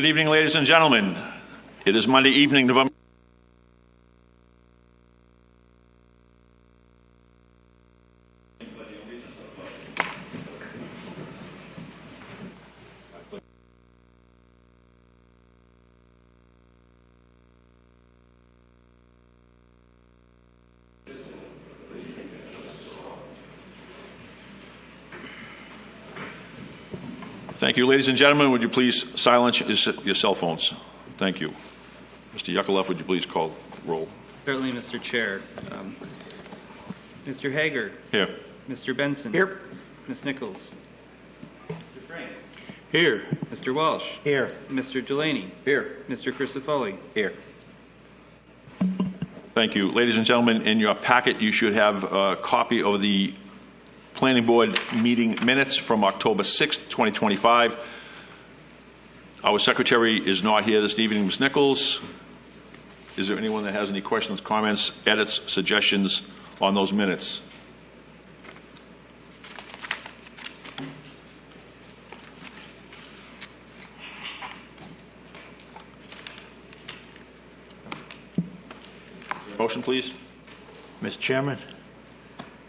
Good evening, ladies and gentlemen. It is Monday evening, November. Thank you. Ladies and gentlemen, would you please silence your cell phones? Thank you. Mr. Yuckelef, would you please call roll? Certainly, Mr. Chair. Mr. Hager. Here. Mr. Benson. Here. Ms. Nichols. Mr. Frank. Here. Mr. Walsh. Here. Mr. Delaney. Here. Mr. Crisafulli. Here. Thank you. Ladies and gentlemen, in your packet you should have a copy of the Planning Board meeting minutes from October 6th, 2025. Our secretary is not here this evening, Ms. Nichols. Is there anyone that has any questions, comments, edits, suggestions on those minutes? Motion, please. Mr. Chairman,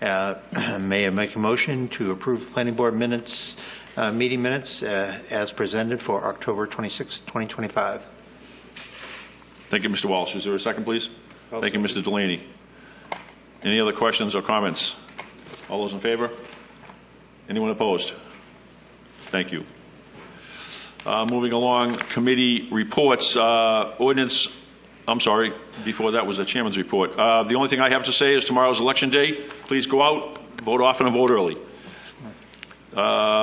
may I make a motion to approve Planning Board minutes, meeting minutes as presented for October 26, 2025? Thank you, Mr. Walsh. Is there a second, please? Thank you, Mr. Delaney. Any other questions or comments? All those in favor? Anyone opposed? Thank you. Moving along, committee reports. Ordinance, I'm sorry, before that was the chairman's report. The only thing I have to say is tomorrow's election day. Please go out, vote often and vote early.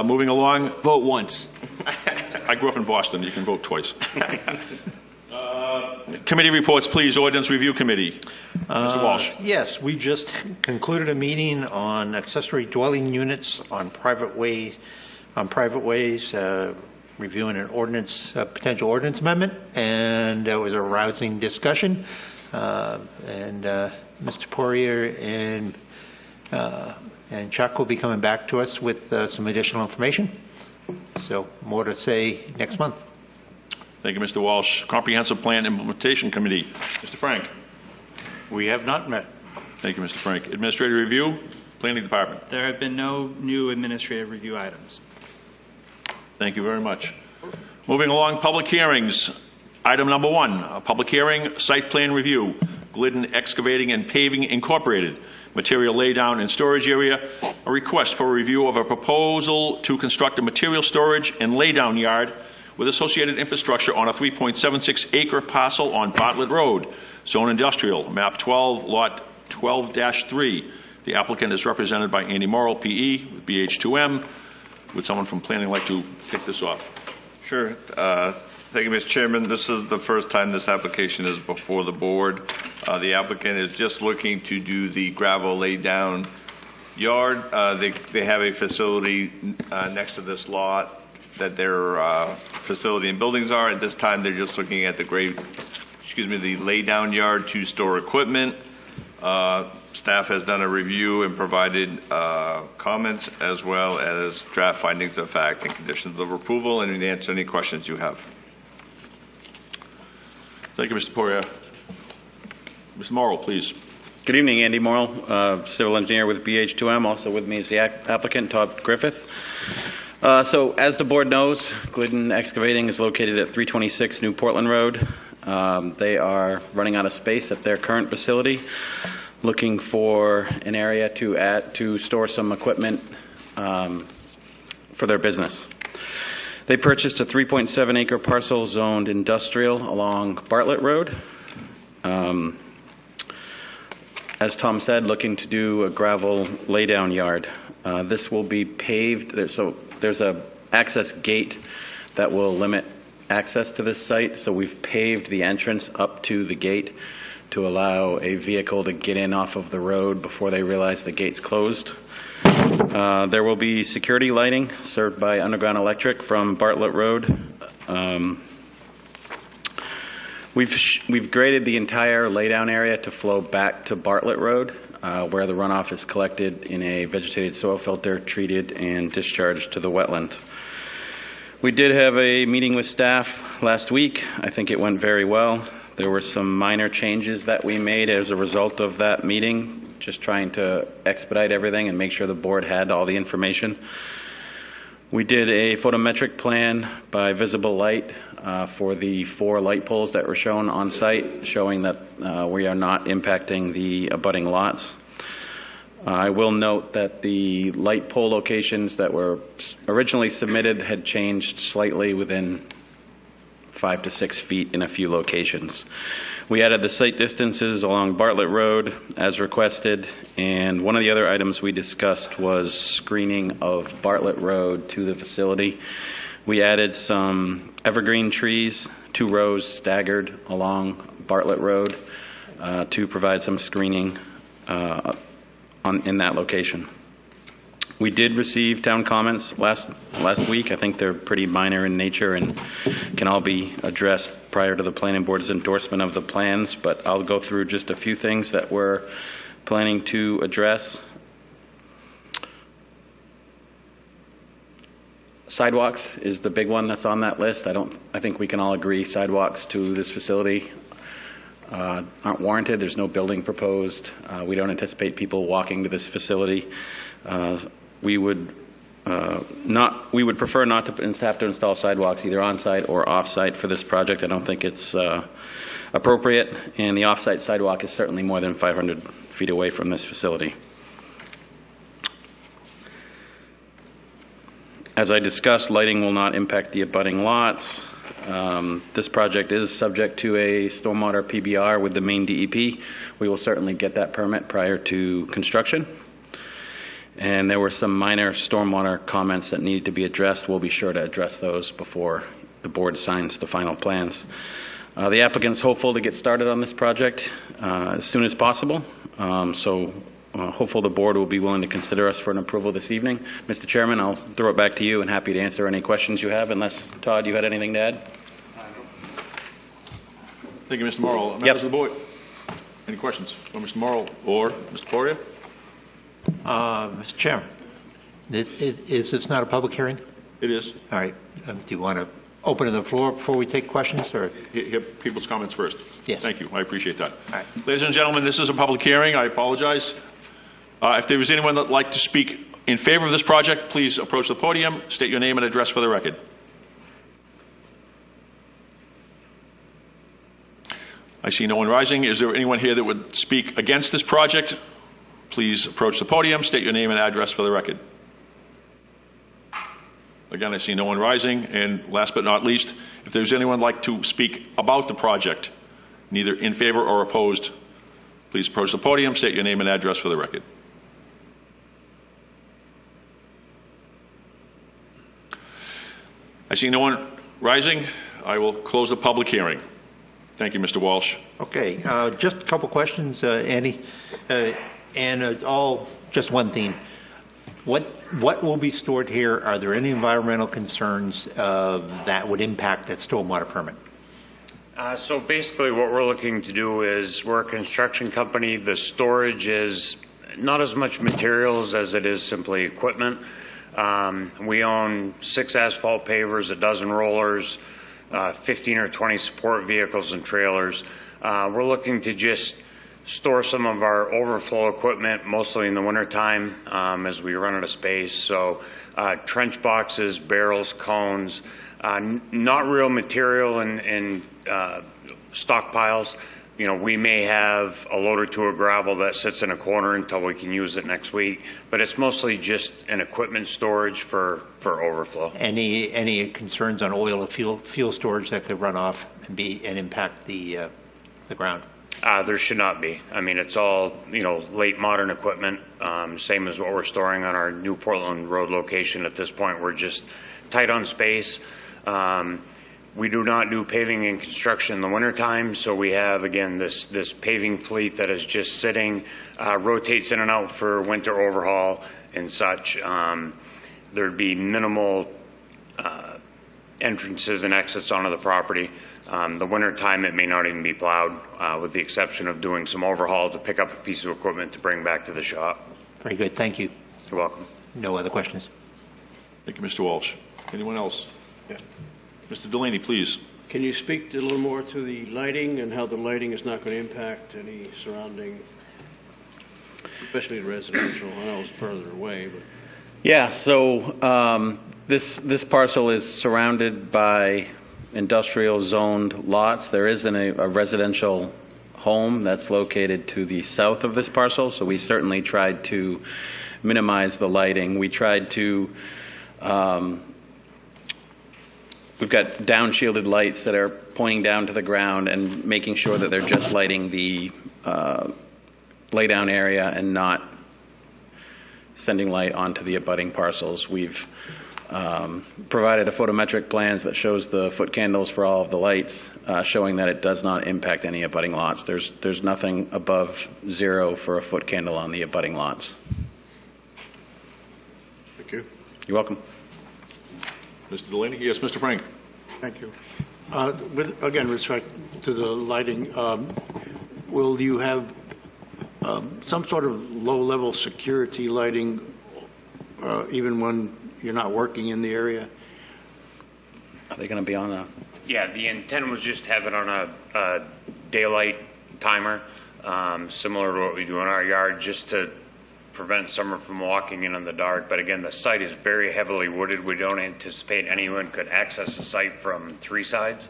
Moving along. Vote once. I grew up in Boston. You can vote twice. Committee reports, please. Ordinance Review Committee. Mr. Walsh. Yes, we just concluded a meeting on accessory dwelling units on private ways, reviewing an ordinance, potential ordinance amendment, and there was a rousing discussion. Mr. Poirier and Chuck will be coming back to us with some additional information. So more to say next month. Thank you, Mr. Walsh. Comprehensive Plan Implementation Committee. Mr. Frank. We have not met. Thank you, Mr. Frank. Administrative Review, Planning Department. There have been no new administrative review items. Thank you very much. Moving along, public hearings. Item number 1, a public hearing, site plan review, Glidden Excavating and Paving Incorporated, material laydown and storage area, a request for a review of a proposal to construct a material storage and laydown yard with associated infrastructure on a 3.76 acre parcel on Bartlett Road, Zone Industrial, Map 12, Lot 12-3. The applicant is represented by Andy Morrill, PE, with BH2M. Would someone from planning like to take this off? Sure. Thank you, Mr. Chairman. This is the first time this application is before the board. The applicant is just looking to do the gravel laydown yard. They have a facility next to this lot that their facility and buildings are. At this time, they're just looking at the laydown yard to store equipment. Staff has done a review and provided comments as well as draft findings of fact and conditions of approval, and we answer any questions you have. Thank you, Mr. Poirier. Mr. Morrill, please. Good evening, Andy Morrill, civil engineer with BH2M. Also with me is the applicant, Todd Griffith. So as the board knows, Glidden Excavating is located at 326 New Portland Road. They are running out of space at their current facility, looking for an area to store some equipment for their business. They purchased a 3.7 acre parcel zoned industrial along Bartlett Road. As Tom said, looking to do a gravel laydown yard. This will be paved. There's a access gate that will limit access to this site, so we've paved the entrance up to the gate to allow a vehicle to get in off of the road before they realize the gate's closed. There will be security lighting served by Underground Electric from Bartlett Road. We've graded the entire laydown area to flow back to Bartlett Road, where the runoff is collected in a vegetated soil filter, treated, and discharged to the wetland. We did have a meeting with staff last week. I think it went very well. There were some minor changes that we made as a result of that meeting, just trying to expedite everything and make sure the board had all the information. We did a photometric plan by Visible Light for the 4 light poles that were shown on site, showing that we are not impacting the abutting lots. I will note that the light pole locations that were originally submitted had changed slightly within 5 to 6 feet in a few locations. We added the site distances along Bartlett Road as requested, and one of the other items we discussed was screening of Bartlett Road to the facility. We added some evergreen trees, 2 rows staggered along Bartlett Road to provide some screening in that location. We did receive town comments last week. I think they're pretty minor in nature and can all be addressed prior to the planning board's endorsement of the plans, but I'll go through just a few things that we're planning to address. Sidewalks is the big one that's on that list. I think we can all agree sidewalks to this facility aren't warranted. There's no building proposed. We don't anticipate people walking to this facility. We would prefer not to have to install sidewalks either on-site or off-site for this project. I don't think it's appropriate, and the off-site sidewalk is certainly more than 500 feet away from this facility. As I discussed, lighting will not impact the abutting lots. This project is subject to a stormwater PBR with the Maine DEP. We will certainly get that permit prior to construction. And there were some minor stormwater comments that needed to be addressed. We'll be sure to address those before the board signs the final plans. The applicant's hopeful to get started on this project as soon as possible. Hopeful the board will be willing to consider us for an approval this evening. Mr. Chairman, I'll throw it back to you and happy to answer any questions you have, unless, Todd, you had anything to add? Thank you, Mr. Morrow. Members Yes. of the board, any questions for Mr. Morrow or Mr. Poirier? Mr. Chairman, is this not a public hearing? It is. All right. Do you want to open to the floor before we take questions, or? Hear people's comments first. Yes. Thank you. I appreciate that. All right. Ladies and gentlemen, this is a public hearing. I apologize. If there is anyone that would like to speak in favor of this project, please approach the podium, state your name and address for the record. I see no one rising. Is there anyone here that would speak against this project? Please approach the podium, state your name and address for the record. Again, I see no one rising. And last but not least, if there's anyone like to speak about the project, neither in favor or opposed, please approach the podium, state your name and address for the record. I see no one rising. I will close the public hearing. Thank you, Mr. Walsh. Okay, just a couple questions, Andy, and it's all just one theme. What will be stored here? Are there any environmental concerns that would impact that stormwater permit? So basically what we're looking to do is, we're a construction company. The storage is not as much materials as it is simply equipment. We own 6 asphalt pavers, 12 rollers, 15 or 20 support vehicles and trailers. We're looking to just store some of our overflow equipment, mostly in the wintertime as we run out of space. So trench boxes, barrels, cones, not real material in stockpiles. You know, we may have a load or two of gravel that sits in a corner until we can use it next week, but it's mostly just an equipment storage for overflow. Any concerns on oil or fuel storage that could run off and impact the ground? There should not be. I mean, it's all, late modern equipment, same as what we're storing on our new Portland Road location. At this point, we're just tight on space. We do not do paving and construction in the wintertime, so we have, again, this paving fleet that is just sitting, rotates in and out for winter overhaul and such. There'd be minimal entrances and exits onto the property. The wintertime, it may not even be plowed, with the exception of doing some overhaul to pick up a piece of equipment to bring back to the shop. Very good, thank you. You're welcome. No other questions? Thank you, Mr. Walsh. Anyone else? Mr. Delaney, please. Can you speak a little more to the lighting and how the lighting is not going to impact any surrounding, especially the residential? I know it's further away, but Yeah, so this parcel is surrounded by industrial zoned lots. There isn't a residential home that's located to the south of this parcel, so we certainly tried to minimize the lighting. We tried to, we've got down shielded lights that are pointing down to the ground and making sure that they're just lighting the laydown area and not sending light onto the abutting parcels. We've provided a photometric plans that shows the foot candles for all of the lights, showing that it does not impact any abutting lots. There's nothing above 0 for a foot candle on the abutting lots. thank you. You're welcome. Mr. Delaney? Yes, Mr. Frank. Thank you. With respect to the lighting, will you have some sort of low-level security lighting, even when you're not working in the area? Are they going to be on a... Yeah, the intent was just to have it on a daylight timer, similar to what we do in our yard, just to prevent someone from walking in the dark. But again, the site is very heavily wooded. We don't anticipate anyone could access the site from 3 sides.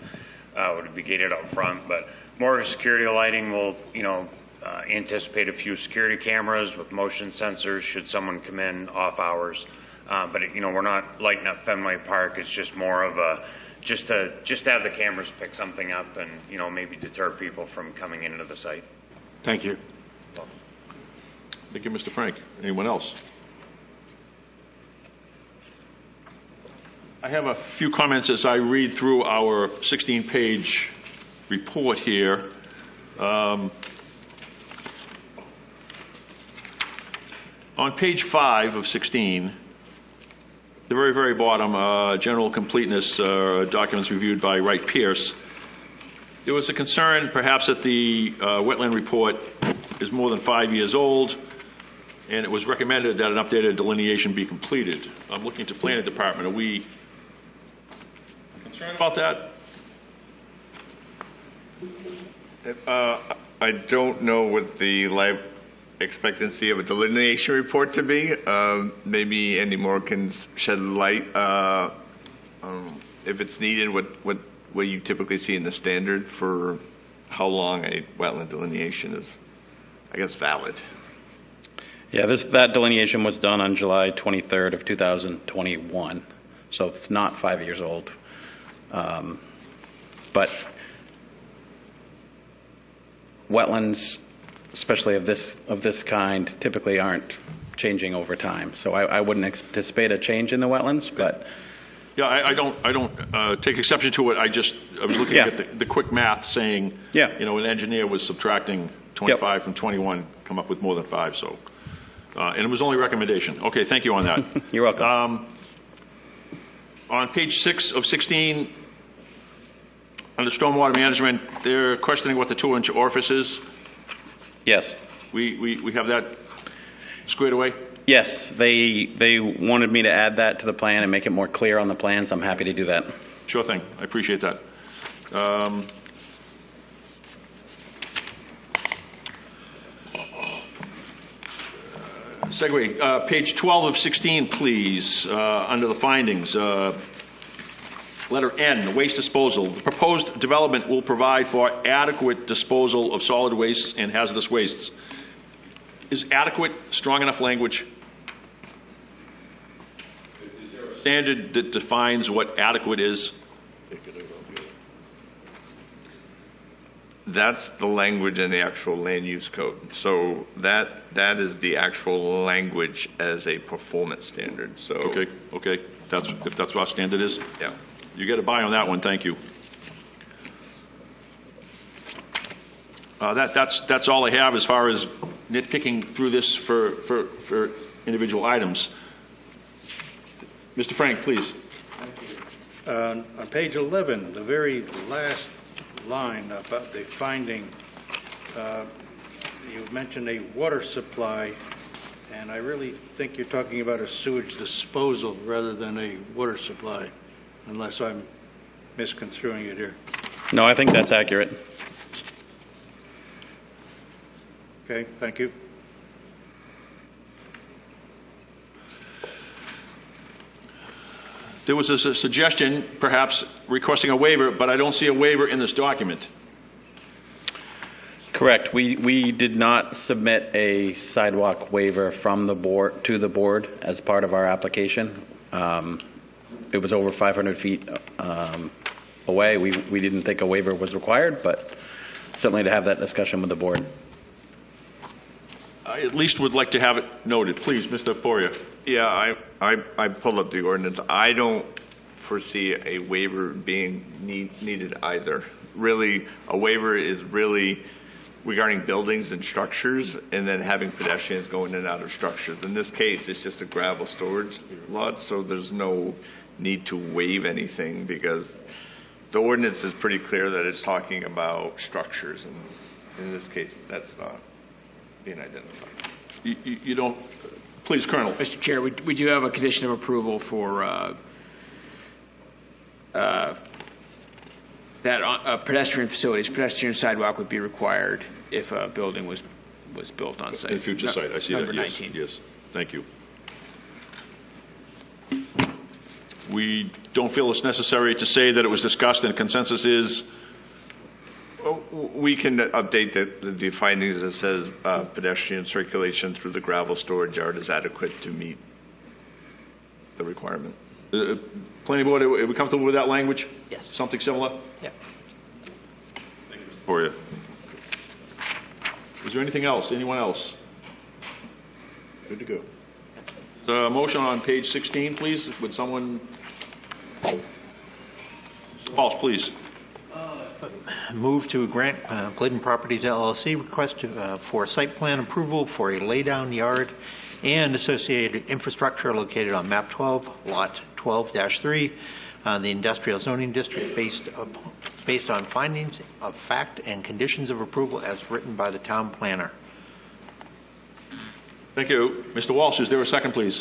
It would be gated up front, but more of security lighting will, anticipate a few security cameras with motion sensors should someone come in off hours. But we're not lighting up Fenway Park. It's just more of a just to have the cameras pick something up and maybe deter people from coming into the site. Thank you. Thank you, Mr. Frank. Anyone else? I have a few comments as I read through our 16-page report here. On page 5 of 16, the very, very bottom, general completeness, documents reviewed by Wright Pierce, there was a concern perhaps that the wetland report is more than 5 years old, and it was recommended that an updated delineation be completed. I'm looking to Planning Department. Are we concerned about that? I don't know what the life expectancy of a delineation report to be. Maybe Andy Moore can shed light if it's needed. What you typically see in the standard for how long a wetland delineation is, I guess, valid. Yeah, that delineation was done on July 23rd of 2021, so it's not 5 years old. But wetlands, especially of this kind, typically aren't changing over time. So I wouldn't anticipate a change in the wetlands, but Yeah, I don't take exception to it. I was looking at the quick math saying, an engineer was subtracting 25 from 21, come up with more than 5. So, and it was only recommendation. Okay, thank you on that. You're welcome. On page 6 of 16, under stormwater management, they're questioning what the 2-inch orifice is. Yes. We have that squared away? Yes, they wanted me to add that to the plan and make it more clear on the plans. I'm happy to do that. Sure thing. I appreciate that. Segue. Page 12 of 16, please, under the findings. Letter N, waste disposal. The proposed development will provide for adequate disposal of solid wastes and hazardous wastes. Is adequate strong enough language? Is there a standard that defines what adequate is? That's the language in the actual land use code. So that is the actual language as a performance standard. So Okay. If that's what our standard is? yeah. You get a buy on that one, thank you. That's all I have as far as nitpicking through this for individual items. Mr. Frank, please. On page 11, the very last line about the finding, you mentioned a water supply, and I really think you're talking about a sewage disposal rather than a water supply. unless I'm misconstruing it here. No, I think that's accurate. Okay, thank you. There was a suggestion, perhaps requesting a waiver, but I don't see a waiver in this document. Correct. We did not submit a sidewalk waiver from the board to the board as part of our application. It was over 500 feet away. We didn't think a waiver was required, but certainly to have that discussion with the board. I at least would like to have it noted. Please, Mr. Poria. Yeah, I pulled up the ordinance. I don't foresee a waiver being needed either. Really, a waiver is really regarding buildings and structures, and then having pedestrians go in and out of structures. In this case, it's just a gravel storage lot, so there's no need to waive anything because the ordinance is pretty clear that it's talking about structures, and in this case, that's not being identified. You don't, please, Colonel. Mr. Chair, we do have a condition of approval for that pedestrian facilities, pedestrian sidewalk would be required if a building was built on site. In future site, I see that. Number Yes, 19. yes. Thank you. We don't feel it's necessary to say that it was discussed and consensus is. Oh, we can update the findings that says pedestrian circulation through the gravel storage yard is adequate to meet the requirement. Planning board, are we comfortable with that language? Yes. Something similar? Yeah. For you. Is there anything else? Anyone else? Good to go. The motion on page 16, please. Would someone? Walsh, please. Move to grant Glidden Properties LLC request for site plan approval for a laydown yard and associated infrastructure located on map 12, lot 12-3, the industrial zoning district based on findings of fact and conditions of approval as written by the town planner. Thank you. Mr. Walsh, is there a second, please?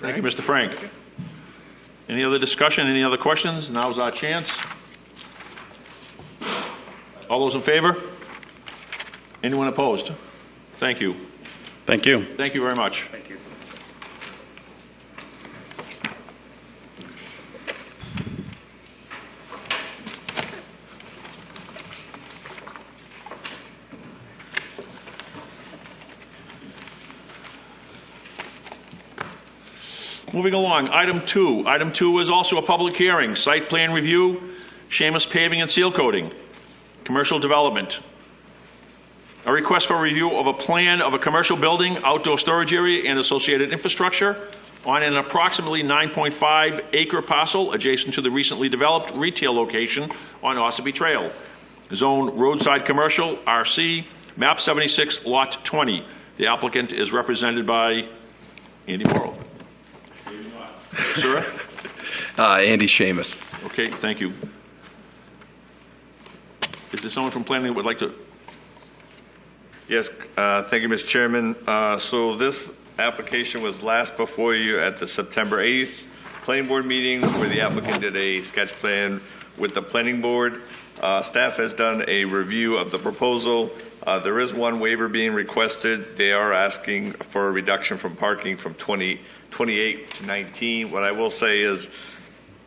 Thank you, Mr. Frank. Any other discussion? Any other questions? Now's our chance. All those in favor? Anyone opposed? Thank you. Thank you. Thank you very much. Thank you. Moving along, item 2. Item 2 is also a public hearing. Site plan review, Seamus Paving and Seal Coating, commercial development. A request for review of a plan of a commercial building, outdoor storage area, and associated infrastructure on an approximately 9.5 acre parcel adjacent to the recently developed retail location on Ossipee Trail. Zone roadside commercial, RC, map 76, lot 20. The applicant is represented by Andy Morrow. Sir? Andy Seamus. Okay, thank you. Is there someone from planning that would like to? Yes, thank you, Mr. Chairman. So this application was last before you at the September 8th planning board meeting where the applicant did a sketch plan with the planning board. Staff has done a review of the proposal. There is one waiver being requested. They are asking for a reduction from parking from 28 to 19. What I will say is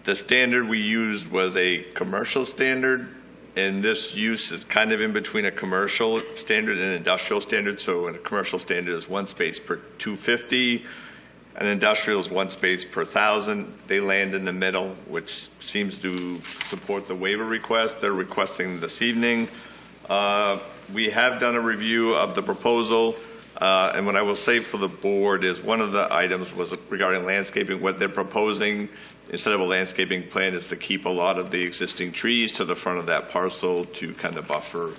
the standard we used was a commercial standard, and this use is kind of in between a commercial standard and industrial standard. So a commercial standard is 1 space per 250, and industrial is 1 space per 1,000. They land in the middle, which seems to support the waiver request they're requesting this evening. We have done a review of the proposal. And what I will say for the board is one of the items was regarding landscaping. What they're proposing, instead of a landscaping plan, is to keep a lot of the existing trees to the front of that parcel to kind of buffer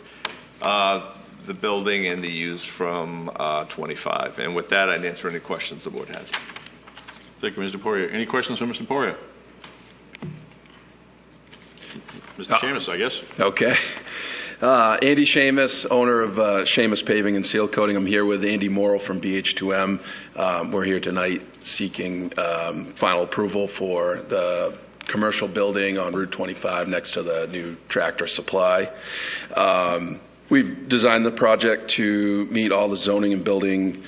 the building and the use from 25. And with that, I'd answer any questions the board has. Thank you, Mr. Poirier. Any questions from Mr. Poirier? Mr. Seamus, I guess. Okay. Andy Seamus, owner of Seamus Paving and Seal Coating. I'm here with Andy Morrow from BH2M. We're here tonight seeking final approval for the commercial building on Route 25 next to the new Tractor Supply. We've designed the project to meet all the zoning and building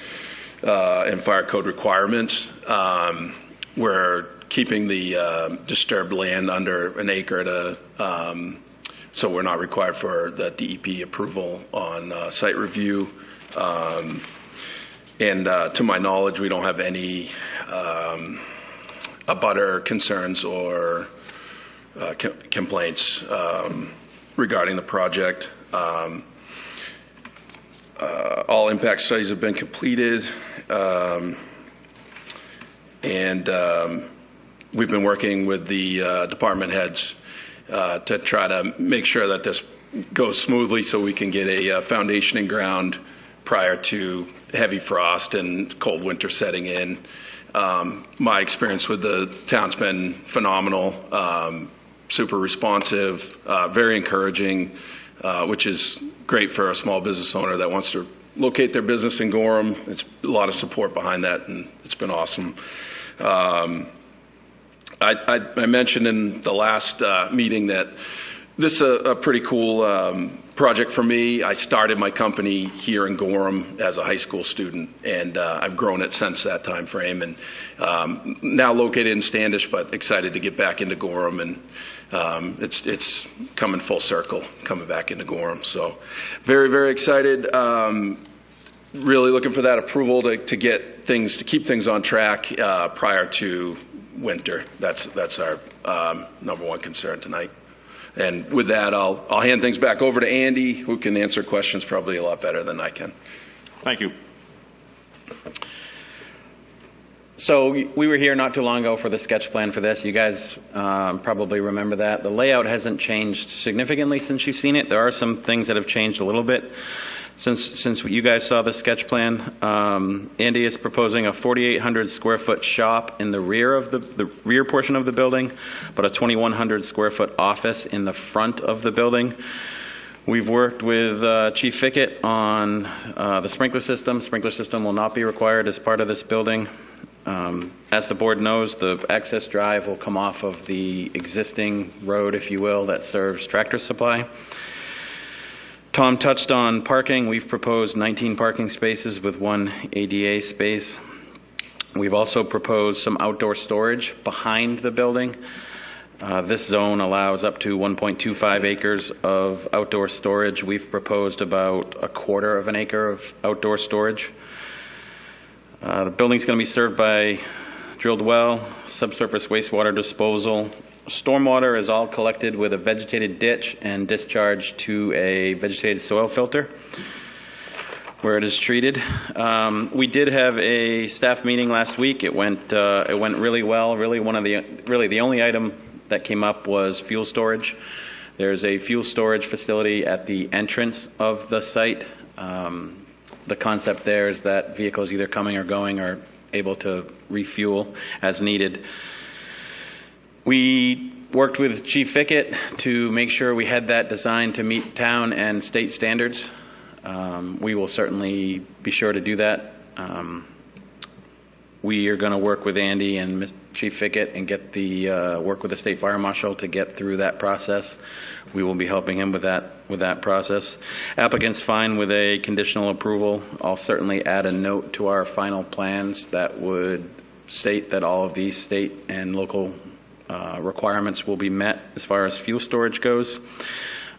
and fire code requirements. We're keeping the disturbed land under an acre at a, so we're not required for the DEP approval on site review. And to my knowledge, we don't have any abutter concerns or complaints regarding the project. All impact studies have been completed, and we've been working with the department heads to try to make sure that this goes smoothly so we can get a foundation in ground prior to heavy frost and cold winter setting in. My experience with the town's been phenomenal, super responsive, very encouraging, which is great for a small business owner that wants to locate their business in Gorham. It's a lot of support behind that, and it's been awesome. I mentioned in the last meeting that this is a pretty cool project for me. I started my company here in Gorham as a high school student, and I've grown it since that time frame. And now located in Standish, but excited to get back into Gorham, and it's coming full circle, coming back into Gorham. So very, very excited. Really looking for that approval to get things, to keep things on track prior to winter. That's our number one concern tonight. And with that, I'll hand things back over to Andy, who can answer questions probably a lot better than I can. Thank you. So we were here not too long ago for the sketch plan for this. You guys probably remember that. The layout hasn't changed significantly since you've seen it. There are some things that have changed a little bit since you guys saw the sketch plan. Andy is proposing a 4,800 square foot shop in the rear of the rear portion of the building, but a 2,100 square foot office in the front of the building. We've worked with Chief Fickett on the sprinkler system. Sprinkler system will not be required as part of this building. As the board knows, the access drive will come off of the existing road, if you will, that serves Tractor Supply. Tom touched on parking. We've proposed 19 parking spaces with 1 ADA space. We've also proposed some outdoor storage behind the building. This zone allows up to 1.25 acres of outdoor storage. We've proposed about a quarter of an acre of outdoor storage. The building's going to be served by drilled well, subsurface wastewater disposal. Stormwater is all collected with a vegetated ditch and discharged to a vegetated soil filter where it is treated. We did have a staff meeting last week. It went really well. Really, the only item that came up was fuel storage. There's a fuel storage facility at the entrance of the site. The concept there is that vehicles either coming or going are able to refuel as needed. We worked with Chief Fickett to make sure we had that designed to meet town and state standards. We will certainly be sure to do that. We are going to work with Andy and Chief Fickett and get the work with the state fire marshal to get through that process. We will be helping him with that process. Applicant's fine with a conditional approval. I'll certainly add a note to our final plans that would state that all of these state and local requirements will be met as far as fuel storage goes.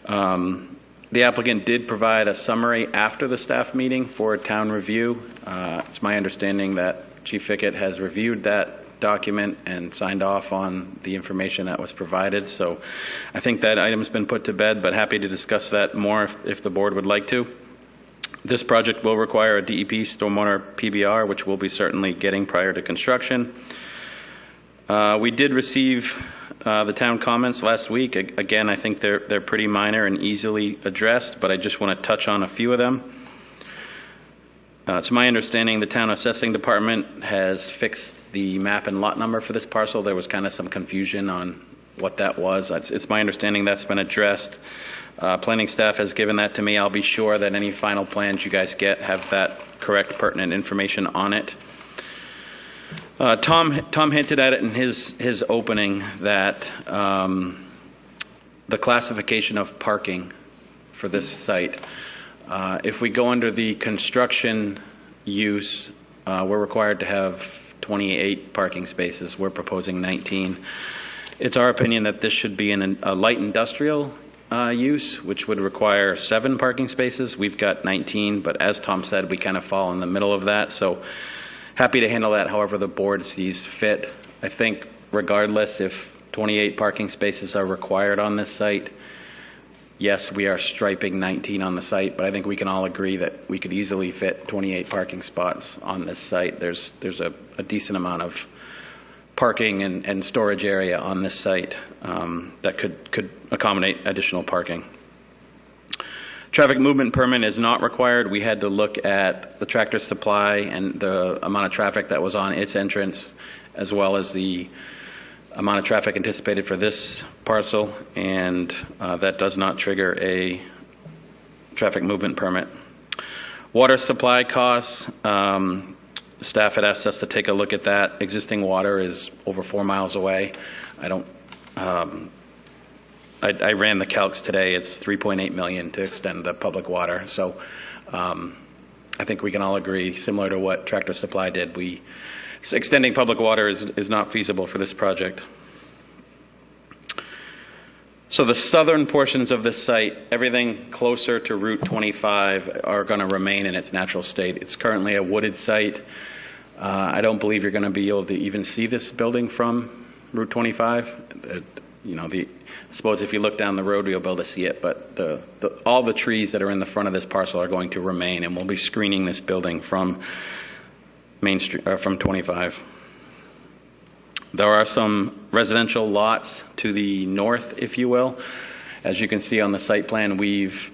The applicant did provide a summary after the staff meeting for a town review. It's my understanding that Chief Fickett has reviewed that document and signed off on the information that was provided. So I think that item's been put to bed, but happy to discuss that more if the board would like to. This project will require a DEP stormwater PBR, which we'll be certainly getting prior to construction. We did receive the town comments last week. Again, I think they're pretty minor and easily addressed, but I just want to touch on a few of them. To my understanding, the town assessing department has fixed the map and lot number for this parcel. There was kind of some confusion on what that was. It's my understanding that's been addressed. Planning staff has given that to me. I'll be sure that any final plans you guys get have that correct, pertinent information on it. Tom hinted at it in his opening that the classification of parking for this site, if we go under the construction use, we're required to have 28 parking spaces. We're proposing 19. It's our opinion that this should be in a light industrial use, which would require 7 parking spaces. We've got 19, but as Tom said, we kind of fall in the middle of that. So happy to handle that however the board sees fit. I think regardless if 28 parking spaces are required on this site, yes, we are striping 19 on the site, but I think we can all agree that we could easily fit 28 parking spots on this site. There's a decent amount of parking and storage area on this site that could accommodate additional parking. Traffic movement permit is not required. We had to look at the Tractor Supply and the amount of traffic that was on its entrance, as well as the amount of traffic anticipated for this parcel, and that does not trigger a traffic movement permit. Water supply costs, staff had asked us to take a look at that. Existing water is over 4 miles away. I ran the calcs today. It's $3.8 million to extend the public water. So I think we can all agree, similar to what Tractor Supply did, extending public water is not feasible for this project. So the southern portions of this site, everything closer to Route 25, are going to remain in its natural state. It's currently a wooded site. I don't believe you're going to be able to even see this building from Route 25. I suppose if you look down the road, you'll be able to see it, but all the trees that are in the front of this parcel are going to remain, and we'll be screening this building from Main Street, from 25. There are some residential lots to the north, if you will. As you can see on the site plan, we've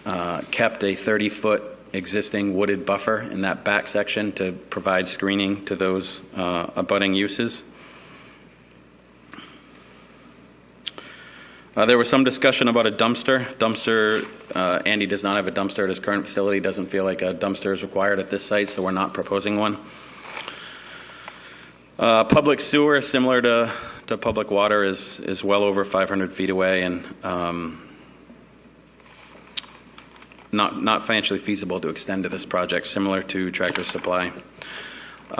kept a 30-foot existing wooded buffer in that back section to provide screening to those abutting uses. There was some discussion about a dumpster. Andy does not have a dumpster at his current facility. Doesn't feel like a dumpster is required at this site, so we're not proposing one. Public sewer, similar to public water, is well over 500 feet away and not financially feasible to extend to this project, similar to Tractor Supply.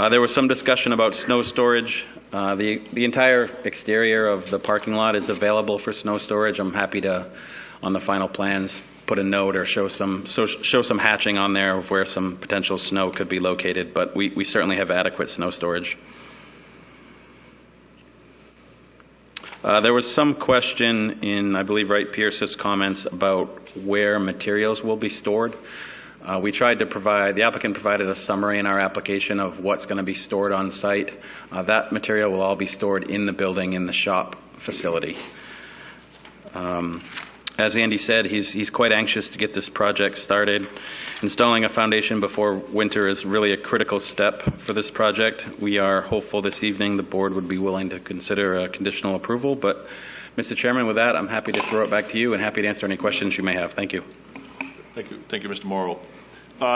There was some discussion about snow storage. The entire exterior of the parking lot is available for snow storage. I'm happy to, on the final plans, put a note or show some hatching on there of where some potential snow could be located, but we certainly have adequate snow storage. There was some question in, I believe, Wright Pierce's comments about where materials will be stored. The applicant provided a summary in our application of what's going to be stored on site. That material will all be stored in the building in the shop facility. As Andy said, he's quite anxious to get this project started. Installing a foundation before winter is really a critical step for this project. We are hopeful this evening the board would be willing to consider a conditional approval. But, Mr. Chairman, with that, I'm happy to throw it back to you and happy to answer any questions you may have. Thank you. Thank you, Mr. Morrow.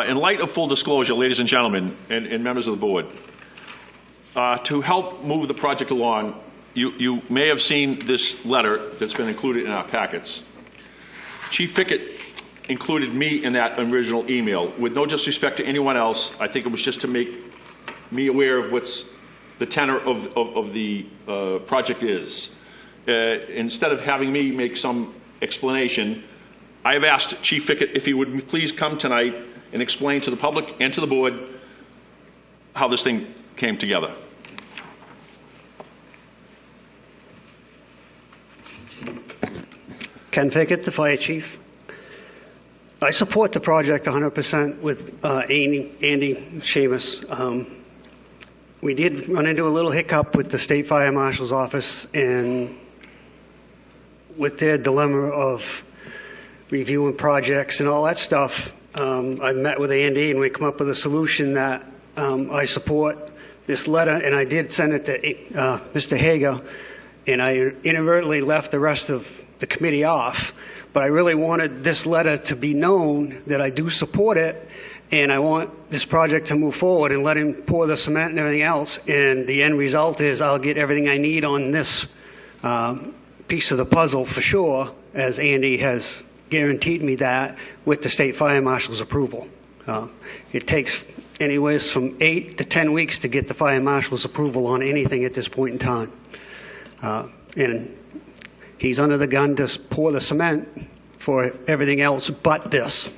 In light of full disclosure, ladies and gentlemen, and members of the board, to help move the project along, you may have seen this letter that's been included in our packets. Chief Fickett included me in that original email. With no disrespect to anyone else, I think it was just to make me aware of what's the tenor of the project is. Instead of having me make some explanation, I have asked Chief Fickett if he would please come tonight and explain to the public and to the board how this thing came together. Ken Fickett, the fire chief. I support the project 100% with Andy Seamus. We did run into a little hiccup with the State Fire Marshal's office and with their dilemma of reviewing projects and all that stuff. I met with Andy and we come up with a solution that I support this letter, and I did send it to Mr. Hager, and I inadvertently left the rest of the committee off, but I really wanted this letter to be known that I do support it, and I want this project to move forward and let him pour the cement and everything else. And the end result is I'll get everything I need on this piece of the puzzle for sure, as Andy has guaranteed me that with the state fire marshal's approval. It takes anyways from 8 to 10 weeks to get the fire marshal's approval on anything at this point in time. And he's under the gun to pour the cement for everything else but this.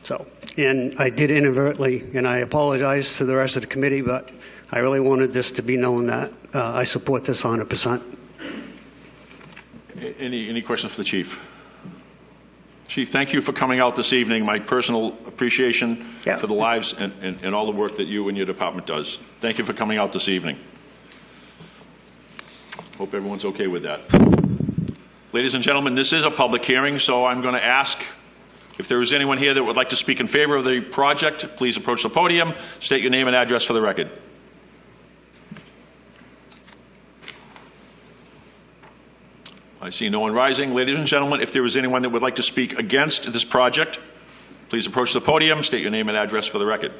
So, and I did inadvertently, and I apologize to the rest of the committee, but I really wanted this to be known that I support this 100%. Any questions for the chief? Chief, thank you for coming out this evening. My personal appreciation for the lives and all the work that you and your department does. Thank you for coming out this evening. Hope everyone's okay with that. Ladies and gentlemen, this is a public hearing, so I'm going to ask if there is anyone here that would like to speak in favor of the project, please approach the podium, state your name and address for the record. I see no one rising. Ladies and gentlemen, if there is anyone that would like to speak against this project, please approach the podium, state your name and address for the record.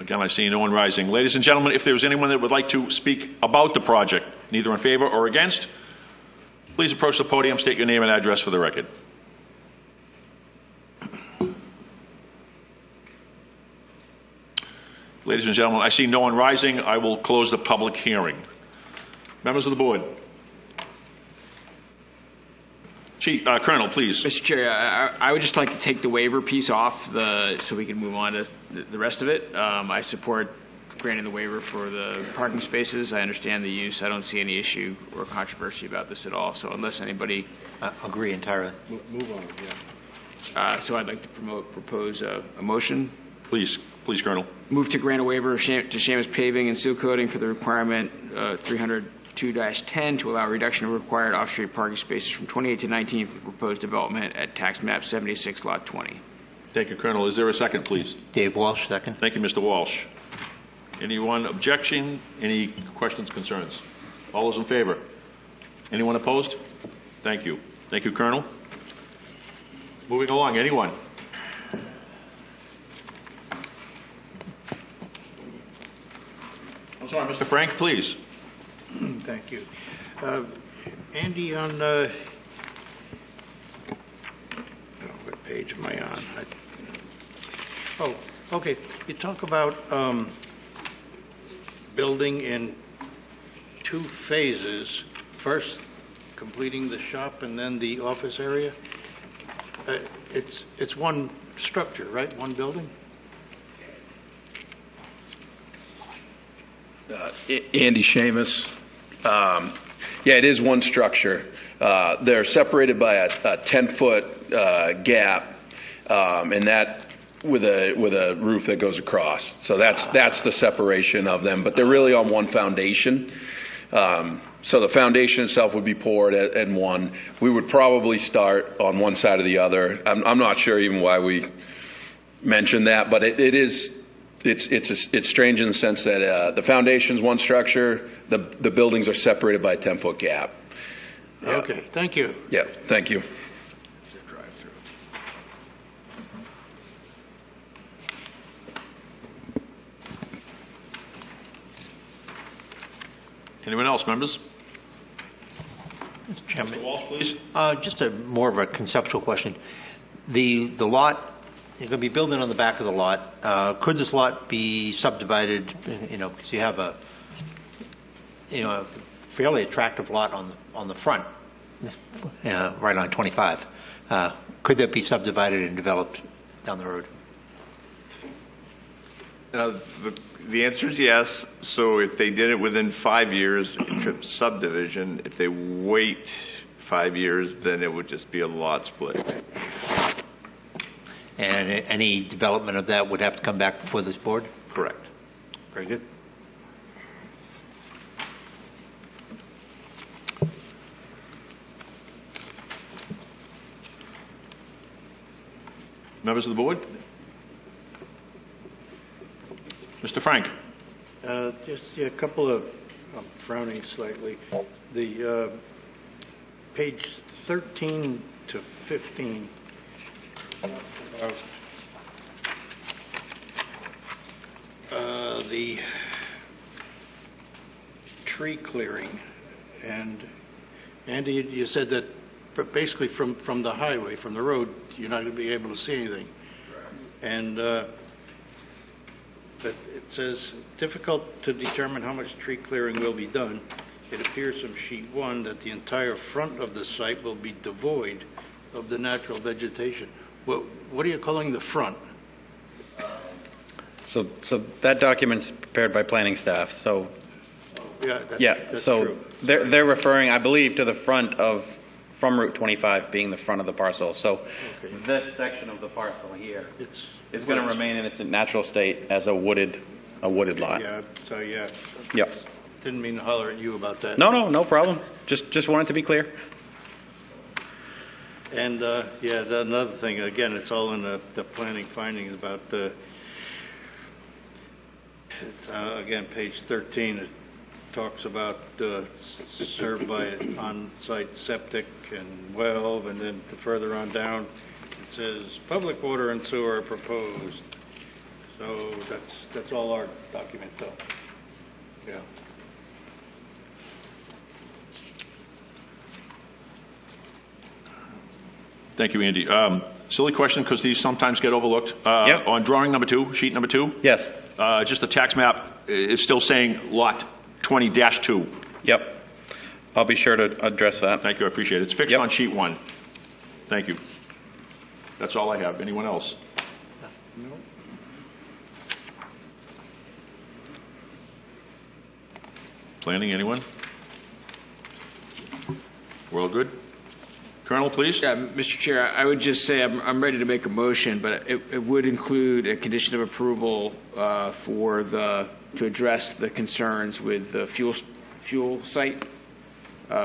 Again, I see no one rising. Ladies and gentlemen, if there is anyone that would like to speak about the project, neither in favor or against, please approach the podium, state your name and address for the record. Ladies and gentlemen, I see no one rising. I will close the public hearing. Members of the board. Chief, Colonel, please. Mr. Chair, I would just like to take the waiver piece off so we can move on to the rest of it. I support granting the waiver for the parking spaces. I understand the use. I don't see any issue or controversy about this at all. So unless anybody... agree entirely. Move on, yeah. So I'd like to propose a motion. Please, Colonel. Move to grant a waiver to Seamus Paving and Seal Coating for the requirement 302-10 to allow reduction of required off-street parking spaces from 28 to 19 for proposed development at tax map 76, lot 20. Thank you, Colonel. Is there a second, please? Dave Walsh, second. Thank you, Mr. Walsh. Anyone objection? Any questions, concerns? All those in favor? Anyone opposed? Thank you. Thank you, Colonel. Moving along, anyone? I'm sorry, Mr. Frank, please. Thank you. Andy, on what page am I on? Oh, okay. You talk about building in 2 phases. First, completing the shop and then the office area. It's one structure, right? One building? Andy Seamus. Yeah, it is one structure. They're separated by a 10-foot gap, and that with a roof that goes across. So that's the separation of them. But they're really on one foundation. So the foundation itself would be poured at one. We would probably start on one side or the other. I'm not sure even why we mentioned that, but it's strange in the sense that the foundation's one structure, the buildings are separated by a 10-foot gap. Okay, thank you. Yeah, thank you. Anyone else, members? Mr. Chairman. Mr. Walsh, please. Just more of a conceptual question. The lot, you're going to be building on the back of the lot. Could this lot be subdivided, because you have a fairly attractive lot on the front, right on 25. Could that be subdivided and developed down the road? The answer is yes. So if they did it within 5 years, it trips subdivision. If they wait 5 years, then it would just be a lot split. And any development of that would have to come back before this board? Correct. Very good. Members of the board? Mr. Frank. Just a couple of I'm frowning slightly. The page 13 to 15. The tree clearing, and Andy, you said that basically from the highway, from the road, you're not going to be able to see anything. And but it says difficult to determine how much tree clearing will be done. It appears from sheet 1 that the entire front of the site will be devoid of the natural vegetation. What are you calling the front? So that document's prepared by planning staff, so, Yeah, that's so true. they're referring, I believe, to the front from Route 25 being the front of the parcel. So Okay. this section of the parcel here It's is going to remain in its natural state as a wooded lot. Yeah, so yeah. Yep. Didn't mean to holler at you about that. No problem. Just wanted to be clear. And, another thing, again, it's all in the planning findings about again, page 13, it talks about served by an on-site septic and well, and then further on down, it says public water and sewer are proposed. So that's all our document, though. Yeah. Thank you, Andy. Silly question, because these sometimes get overlooked. Yep. On drawing number 2, sheet number 2, Yes. just the tax map is still saying lot 20-2. Yep. I'll be sure to address that. Thank you, I appreciate it. It's fixed Yep. on sheet 1. Thank you. That's all I have. Anyone else? No. Planning, anyone? We're all good? Colonel, please? Yeah, Mr. Chair, I would just say I'm ready to make a motion, but it would include a condition of approval to address the concerns with the fuel site,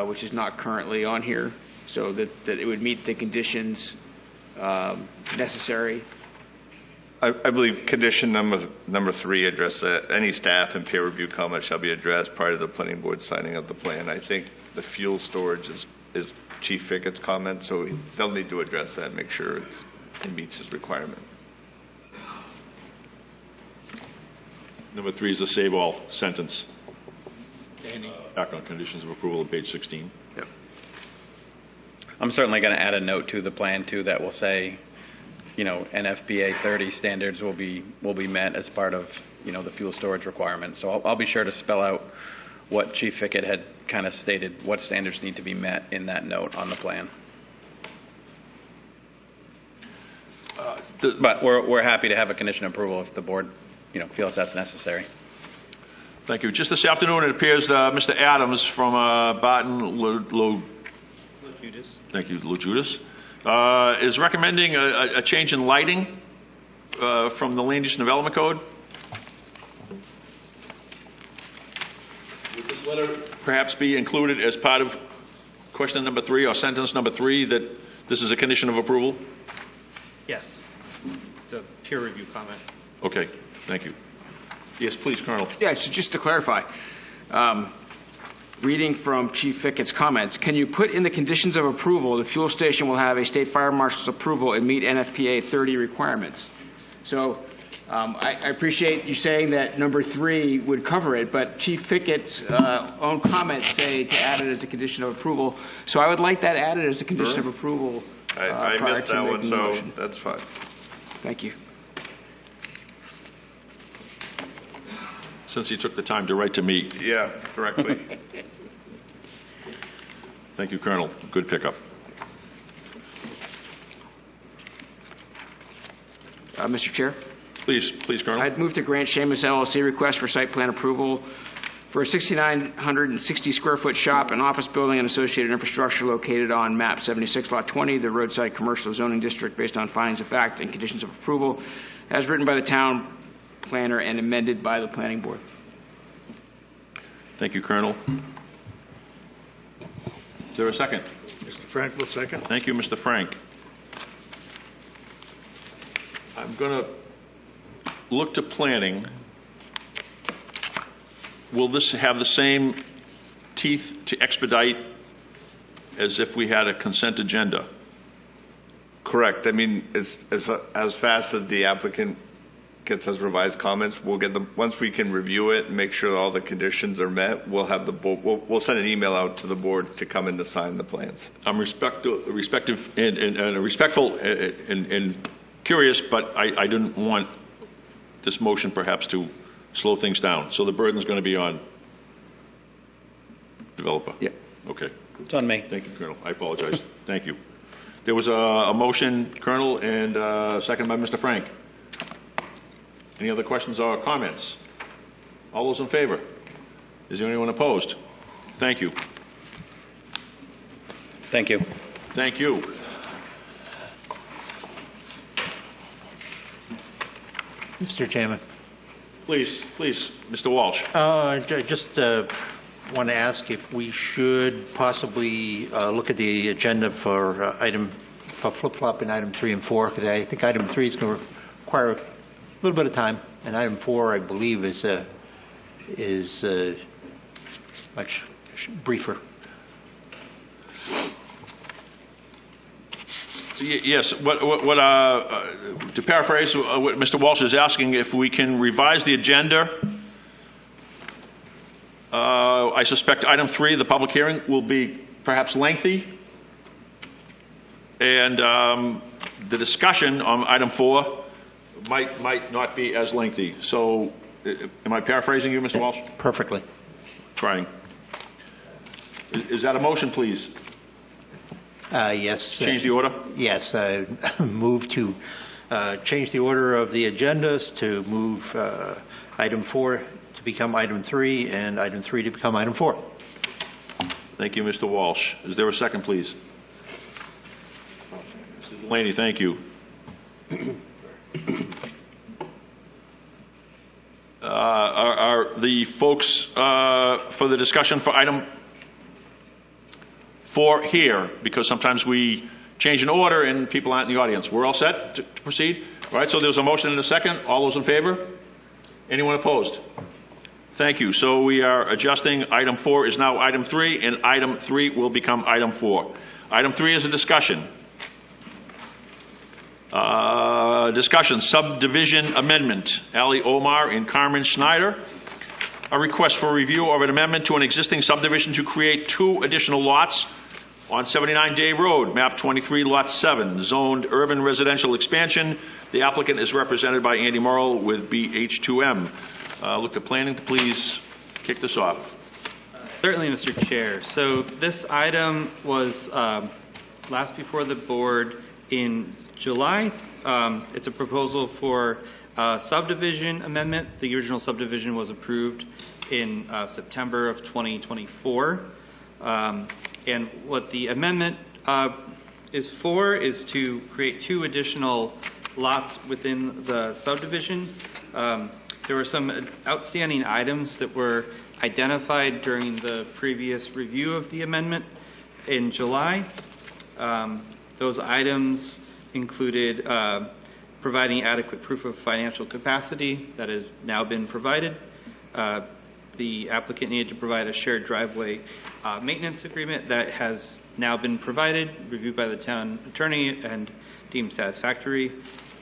which is not currently on here, so that it would meet the conditions necessary. I believe condition number 3 address that any staff and peer review comments shall be addressed prior to the planning board signing of the plan. I think the fuel storage is Chief Fickett's comment, so they'll need to address that, make sure it meets his requirement. Number 3 is the save all sentence. Andy? Back on conditions of approval on page 16. Yep. I'm certainly going to add a note to the plan too that will say, NFPA 30 standards will be met as part of, the fuel storage requirements. So I'll be sure to spell out what Chief Fickett had kind of stated, what standards need to be met in that note on the plan. But we're happy to have a condition of approval if the board, feels that's necessary. Thank you. Just this afternoon, it appears Mr. Adams from Barton Thank you, Lojudas, is recommending a change in lighting from the Land Use and Development Code. Would this letter perhaps be included as part of question number 3 or sentence number 3 that this is a condition of approval? Yes. It's a peer review comment. Okay, thank you. Yes, please, Colonel. Yeah, so just to clarify, reading from Chief Fickett's comments, can you put in the conditions of approval the fuel station will have a state fire marshal's approval and meet NFPA 30 requirements? So I appreciate you saying that number 3 would cover it, but Chief Fickett's own comments say to add it as a condition of approval. So I would like that added as a condition of approval. I prior missed to that one, making the so motion. that's fine. Thank you. Since you took the time to write to me. Yeah, correctly. Thank you, Colonel. Good pickup. Mr. Chair? Please, Colonel. I'd move to grant Seamus LLC request for site plan approval for a 6,960 square foot shop and office building and associated infrastructure located on map 76 lot 20, the roadside commercial zoning district, based on findings of fact and conditions of approval as written by the town planner and amended by the planning board. Thank you, Colonel. Is there a second? Mr. Frank will second. Thank you, Mr. Frank. I'm going to look to planning will this have the same teeth to expedite as if we had a consent agenda? Correct. I mean, as fast as the applicant gets us revised comments, we'll get them, once we can review it and make sure that all the conditions are met, we'll have the board, we'll send an email out to the board to come in to sign the plans. I'm respectful and curious, but I didn't want this motion perhaps to slow things down. So the burden's going to be on developer? Yeah. Okay. It's on me. Thank you, Colonel. I apologize. Thank you. There was a motion, Colonel, and a second by Mr. Frank. Any other questions or comments? All those in favor? Is there anyone opposed? Thank you. Thank you. Thank you. Mr. Chairman. Please, Mr. Walsh. I just want to ask if we should possibly look at the agenda for flip-flop in item 3 and 4, because I think item 3 is going to require a little bit of time, and item 4, I believe, is much briefer. Yes, to paraphrase what Mr. Walsh is asking, if we can revise the agenda, I suspect item 3, the public hearing, will be perhaps lengthy, and the discussion on item 4 might not be as lengthy. So, am I paraphrasing you, Mr. Walsh? Perfectly. Trying. Is that a motion, please? Yes. Change the order? Yes. Move to change the order of the agendas to move item 4 to become item 3 and item 3 to become item 4. Thank you, Mr. Walsh. Is there a second, please? Mr. Delaney, thank you. Are the folks for the discussion for item 4 here? Because sometimes we change an order and people aren't in the audience. We're all set to proceed? All right, so there's a motion and a second. All those in favor? Anyone opposed? Thank you. So we are adjusting. Item 4 is now item 3, and item 3 will become item 4. Item 3 is a discussion. Discussion, subdivision amendment. Ali Omar and Carmen Schneider. A request for review of an amendment to an existing subdivision to create 2 additional lots on 79 Day Road, map 23, lot 7, zoned urban residential expansion. The applicant is represented by Andy Morrill with BH2M. Look to planning to please kick this off. Certainly, Mr. Chair. So this item was last before the board in July. It's a proposal for subdivision amendment. The original subdivision was approved in September of 2024. And what the amendment is for is to create 2 additional lots within the subdivision. There were some outstanding items that were identified during the previous review of the amendment in July. Those items included providing adequate proof of financial capacity that has now been provided. The applicant needed to provide a shared driveway maintenance agreement that has now been provided, reviewed by the town attorney, and deemed satisfactory.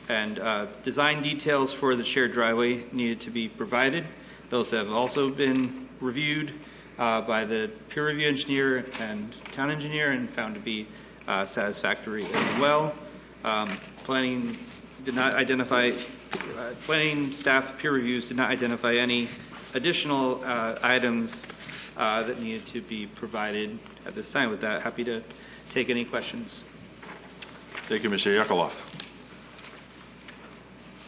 And design details for the shared driveway needed to be provided. Those have also been reviewed by the peer review engineer and town engineer and found to be satisfactory as well. Planning did not identify, planning staff peer reviews did not identify any additional items that needed to be provided at this time. With that, happy to take any questions. Thank you, Mr. Yakuloff.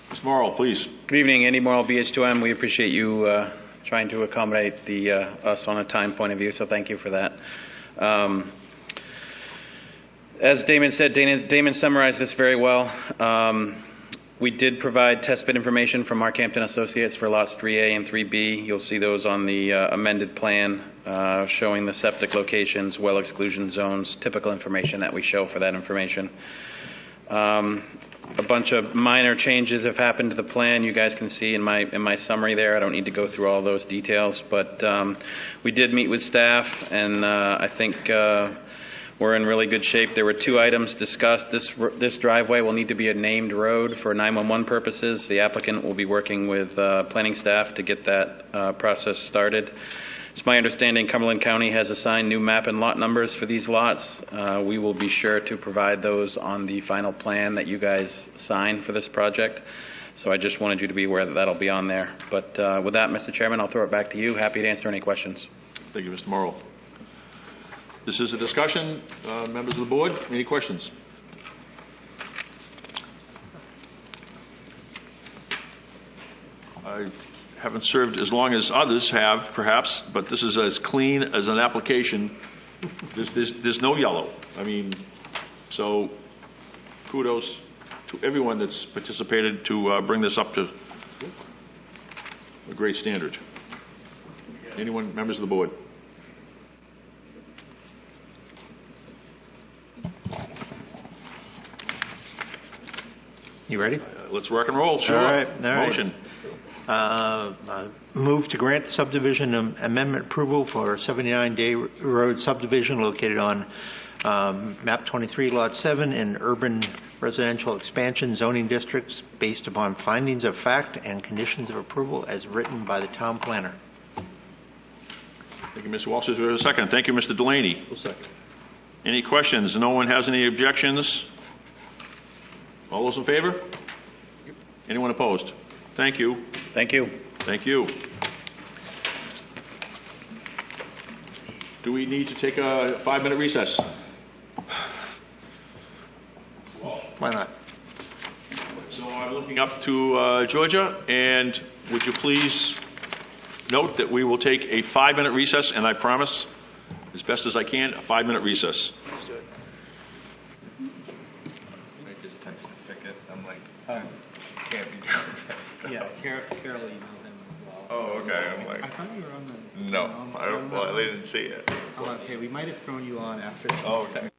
Ms. Morrill, please. Good evening, Andy Morrill, BH2M. We appreciate you trying to accommodate us on a time point of view, so thank you for that. As Damon said, Damon summarized this very well. We did provide test bit information from Mark Hampton Associates for lots 3A and 3B. You'll see those on the amended plan showing the septic locations, well exclusion zones, typical information that we show for that information. A bunch of minor changes have happened to the plan. You guys can see in my summary there. I don't need to go through all those details, but we did meet with staff, and I think we're in really good shape. There were 2 items discussed. This driveway will need to be a named road for 911 purposes. The applicant will be working with planning staff to get that process started. It's my understanding Cumberland County has assigned new map and lot numbers for these lots. We will be sure to provide those on the final plan that you guys sign for this project. So I just wanted you to be aware that that'll be on there. But with that, Mr. Chairman, I'll throw it back to you. Happy to answer any questions. Thank you, Mr. Morrow. This is a discussion. Members of the board, any questions? I haven't served as long as others have, perhaps, but this is as clean as an application. There's no yellow. I mean, so kudos to everyone that's participated to bring this up to a great standard. Anyone, members of the board? You ready? Let's rock and roll. Sure. All right. Motion. Move to grant subdivision amendment approval for 79 Day Road subdivision located on map 23, lot 7 in urban residential expansion zoning districts based upon findings of fact and conditions of approval as written by the town planner. Thank you, Mr. Walsh. Is there a second? Thank you, Mr. Delaney. Any questions? No one has any objections? All those in favor? Anyone opposed? Thank you. Thank you. Thank you. Do we need to take a 5-minute recess? Why not? So I'm looking up to Georgia, and would you please note that we will take a 5-minute recess, and I promise, as best as I can, a 5-minute recess. Can't be doing Yeah, Carol emailed him as well. Oh, okay. I'm like, I thought you were on the... no, I didn't see it. Oh, okay, we might have thrown you on after. Oh, okay.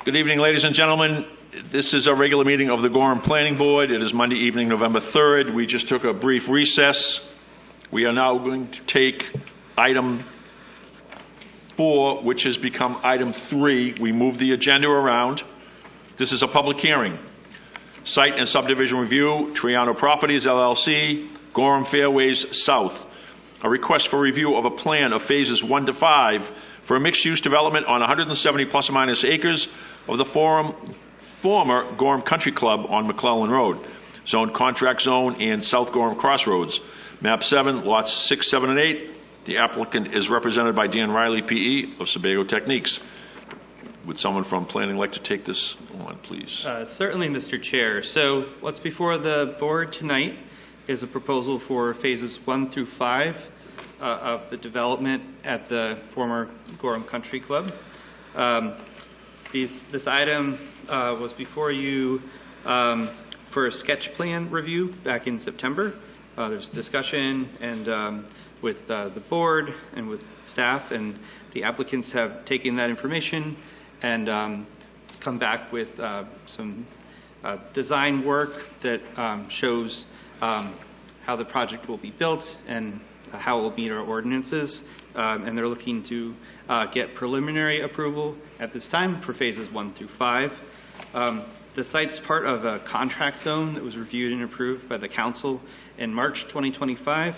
Good evening, ladies and gentlemen. This is a regular meeting of the Gorham Planning Board. It is Monday evening, November 3rd. We just took a brief recess. We are now going to take item 4, which has become item 3. We moved the agenda around. This is a public hearing. Site and subdivision review, Triano Properties, LLC, Gorham Fairways South. A request for review of a plan of phases 1 to 5 for a mixed-use development on 170 plus or minus acres of the former Gorham Country Club on McClellan Road, Zone Contract Zone and South Gorham Crossroads. Map 7, lots 6, 7, and 8. The applicant is represented by Dan Riley, P.E. of Sebago Techniques. Would someone from planning like to take this on, please? Certainly, Mr. Chair. So what's before the board tonight is a proposal for phases 1 through 5 of the development at the former Gorham Country Club. This item was before you for a sketch plan review back in September. There's discussion and with the board and with staff, and the applicants have taken that information and come back with some design work that shows how the project will be built and how it will meet our ordinances. And they're looking to get preliminary approval at this time for phases 1 through 5. The site's part of a contract zone that was reviewed and approved by the council in March 2025.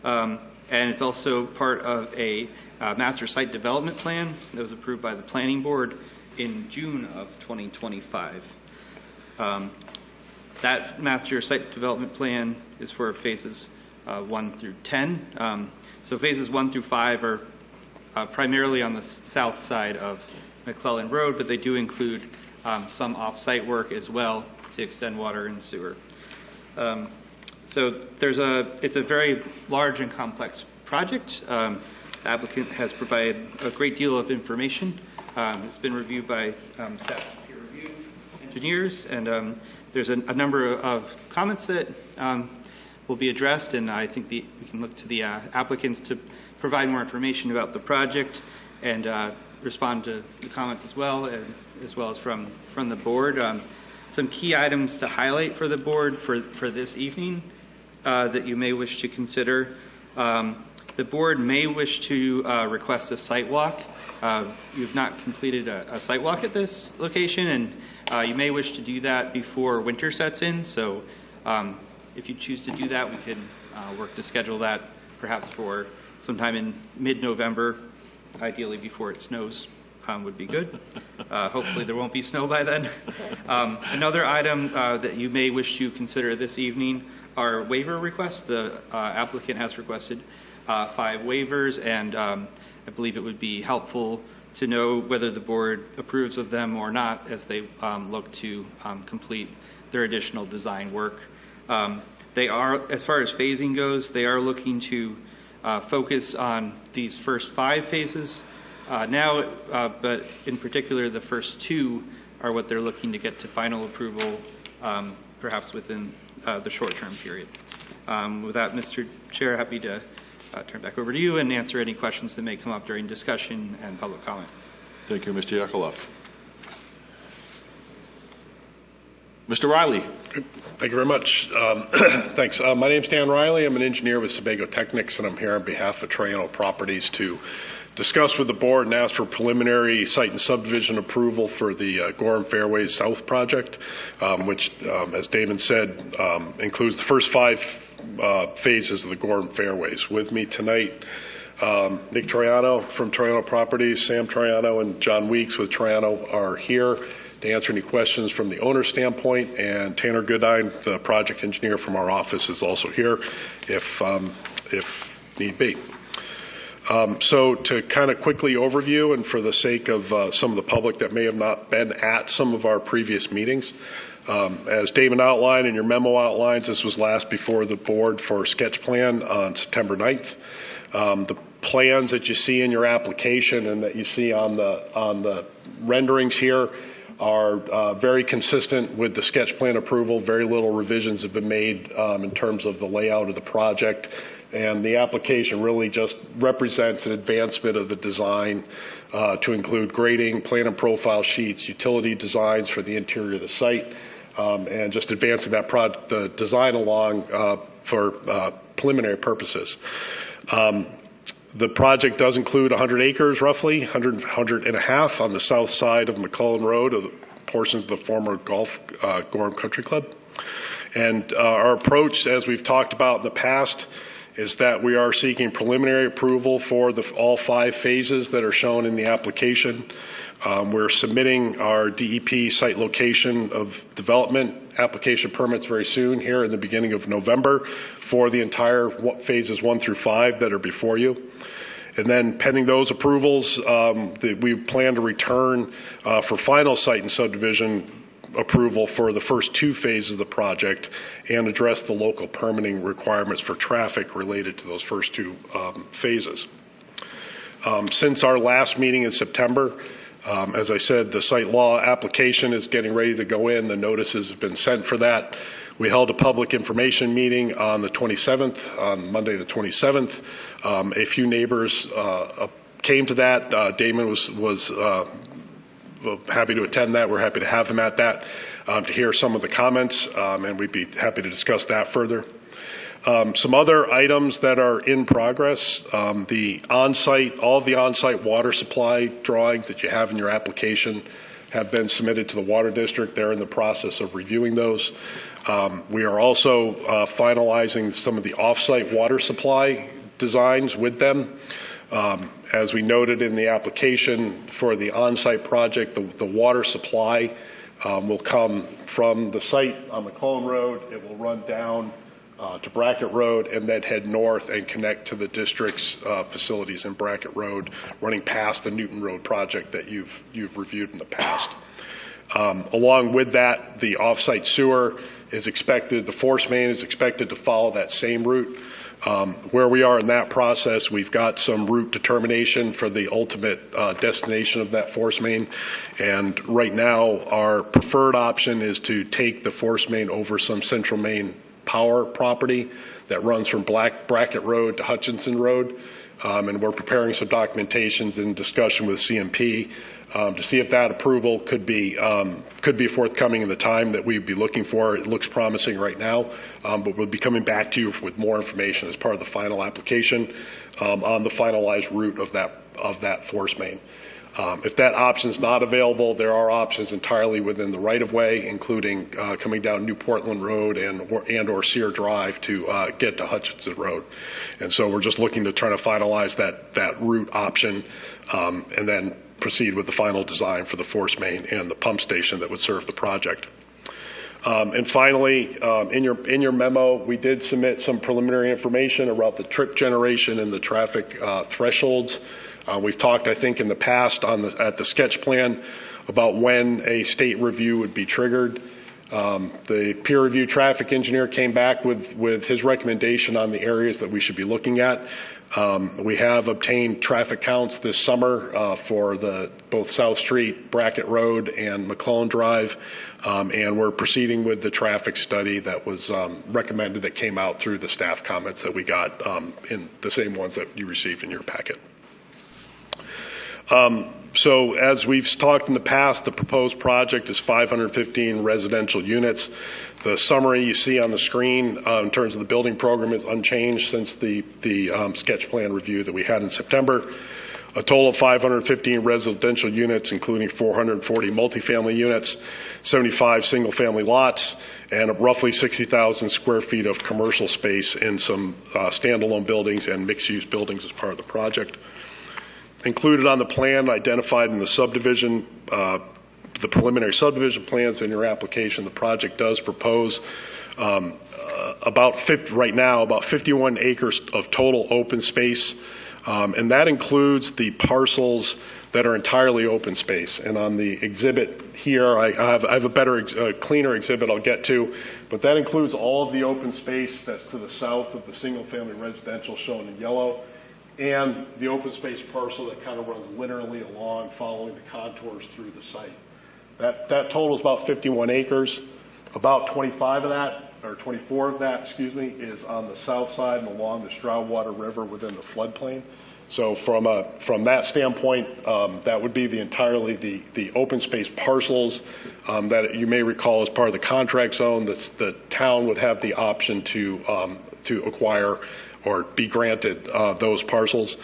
And it's also part of a master site development plan that was approved by the planning board in June of 2025. That master site development plan is for phases 1 through 10. So phases 1 through 5 are primarily on the south side of McClellan Road, but they do include some off-site work as well to extend water and sewer. So it's a very large and complex project. The applicant has provided a great deal of information. It's been reviewed by staff peer review engineers, and there's a number of comments that will be addressed, and I think we can look to the applicants to provide more information about the project and respond to the comments as well as from the board. Some key items to highlight for the board for this evening that you may wish to consider. The board may wish to request a site walk. You've not completed a site walk at this location, and you may wish to do that before winter sets in. So if you choose to do that, we can work to schedule that perhaps for sometime in mid-November, ideally before it snows would be good. Hopefully there won't be snow by then. Another item that you may wish to consider this evening are waiver requests. The applicant has requested 5 waivers, and I believe it would be helpful to know whether the board approves of them or not as they look to complete their additional design work. They are, as far as phasing goes, they are looking to focus on these first 5 phases now, but in particular the first 2 are what they're looking to get to final approval perhaps within the short-term period. With that, Mr. Chair, happy to turn back over to you and answer any questions that may come up during discussion and public comment. Thank you, Mr. Yakulov. Mr. Riley. Thank you very much. Thanks. My name's Dan Riley. I'm an engineer with Sebago Technics, and I'm here on behalf of Triano Properties to discuss with the board and ask for preliminary site and subdivision approval for the Gorham Fairways South project, which, as Damon said, includes the first 5 phases of the Gorham Fairways. With me tonight, Nick Triano from Triano Properties, Sam Triano, and John Weeks with Triano are here to answer any questions from the owner's standpoint, and Tanner Goodine, the project engineer from our office, is also here if need be. So to kind of quickly overview, and for the sake of some of the public that may have not been at some of our previous meetings, as Damon outlined and your memo outlines, this was last before the board for sketch plan on September 9th. The plans that you see in your application and that you see on the renderings here are very consistent with the sketch plan approval. Very little revisions have been made in terms of the layout of the project And the application really just represents an advancement of the design to include grading, plan and profile sheets, utility designs for the interior of the site, and just advancing the design along for preliminary purposes. The project does include 100 acres, roughly, 100 and a half on the south side of McClellan Road, of the portions of the former Gorham Country Club. And our approach, as we've talked about in the past, is that we are seeking preliminary approval for all 5 phases that are shown in the application. We're submitting our DEP site location of development application permits very soon, here in the beginning of November, for the entire phases 1 through 5 that are before you. And then pending those approvals, we plan to return for final site and subdivision approval for the first 2 phases of the project and address the local permitting requirements for traffic related to those first 2 phases. Since our last meeting in September, as I said, the site law application is getting ready to go in. The notices have been sent for that. We held a public information meeting on the 27th, on Monday the 27th. A few neighbors came to that. Damon was happy to attend that. We're happy to have him at that to hear some of the comments, and we'd be happy to discuss that further. Some other items that are in progress, all of the on-site water supply drawings that you have in your application have been submitted to the Water District. They're in the process of reviewing those. We are also finalizing some of the off-site water supply designs with them. As we noted in the application for the on-site project, the water supply will come from the site on McClellan Road. It will run down to Brackett Road and then head north and connect to the district's facilities in Brackett Road, running past the Newton Road project that you've reviewed in the past. Along with that, the off-site sewer is expected, the force main is expected to follow that same route. Where we are in that process, we've got some route determination for the ultimate destination of that force main. And right now, our preferred option is to take the force main over some Central Maine Power property that runs from Brackett Road to Hutchinson Road. And we're preparing some documentations in discussion with CMP to see if that approval could be forthcoming in the time that we'd be looking for. It looks promising right now, but we'll be coming back to you with more information as part of the final application on the finalized route of that force main. If that option is not available, there are options entirely within the right-of-way, including coming down New Portland Road and/or Sear Drive to get to Hutchinson Road. And so we're just looking to try to finalize that route option and then proceed with the final design for the force main and the pump station that would serve the project. And finally, in your memo, we did submit some preliminary information about the trip generation and the traffic thresholds. We've talked, I think, in the past at the sketch plan about when a state review would be triggered. The peer review traffic engineer came back with his recommendation on the areas that we should be looking at. We have obtained traffic counts this summer for both South Street, Brackett Road, and McClellan Drive, and we're proceeding with the traffic study that was recommended that came out through the staff comments that we got in the same ones that you received in your packet. So as we've talked in the past, the proposed project is 515 residential units. The summary you see on the screen in terms of the building program is unchanged since the sketch plan review that we had in September. A total of 515 residential units, including 440 multifamily units, 75 single-family lots, and roughly 60,000 square feet of commercial space in some standalone buildings and mixed-use buildings as part of the project. Included on the plan, identified in the subdivision, the preliminary subdivision plans in your application, the project does propose right now about 51 acres of total open space, and that includes the parcels that are entirely open space. And on the exhibit here, I have a cleaner exhibit I'll get to, but that includes all of the open space that's to the south of the single-family residential shown in yellow, and the open space parcel that kind of runs linearly along, following the contours through the site. That totals about 51 acres. About 25 of that or 24 of that, is on the south side and along the Stroudwater River within the floodplain. So from that standpoint, that would be entirely the open space parcels that you may recall as part of the contract zone. The town would have the option to acquire or be granted those parcels.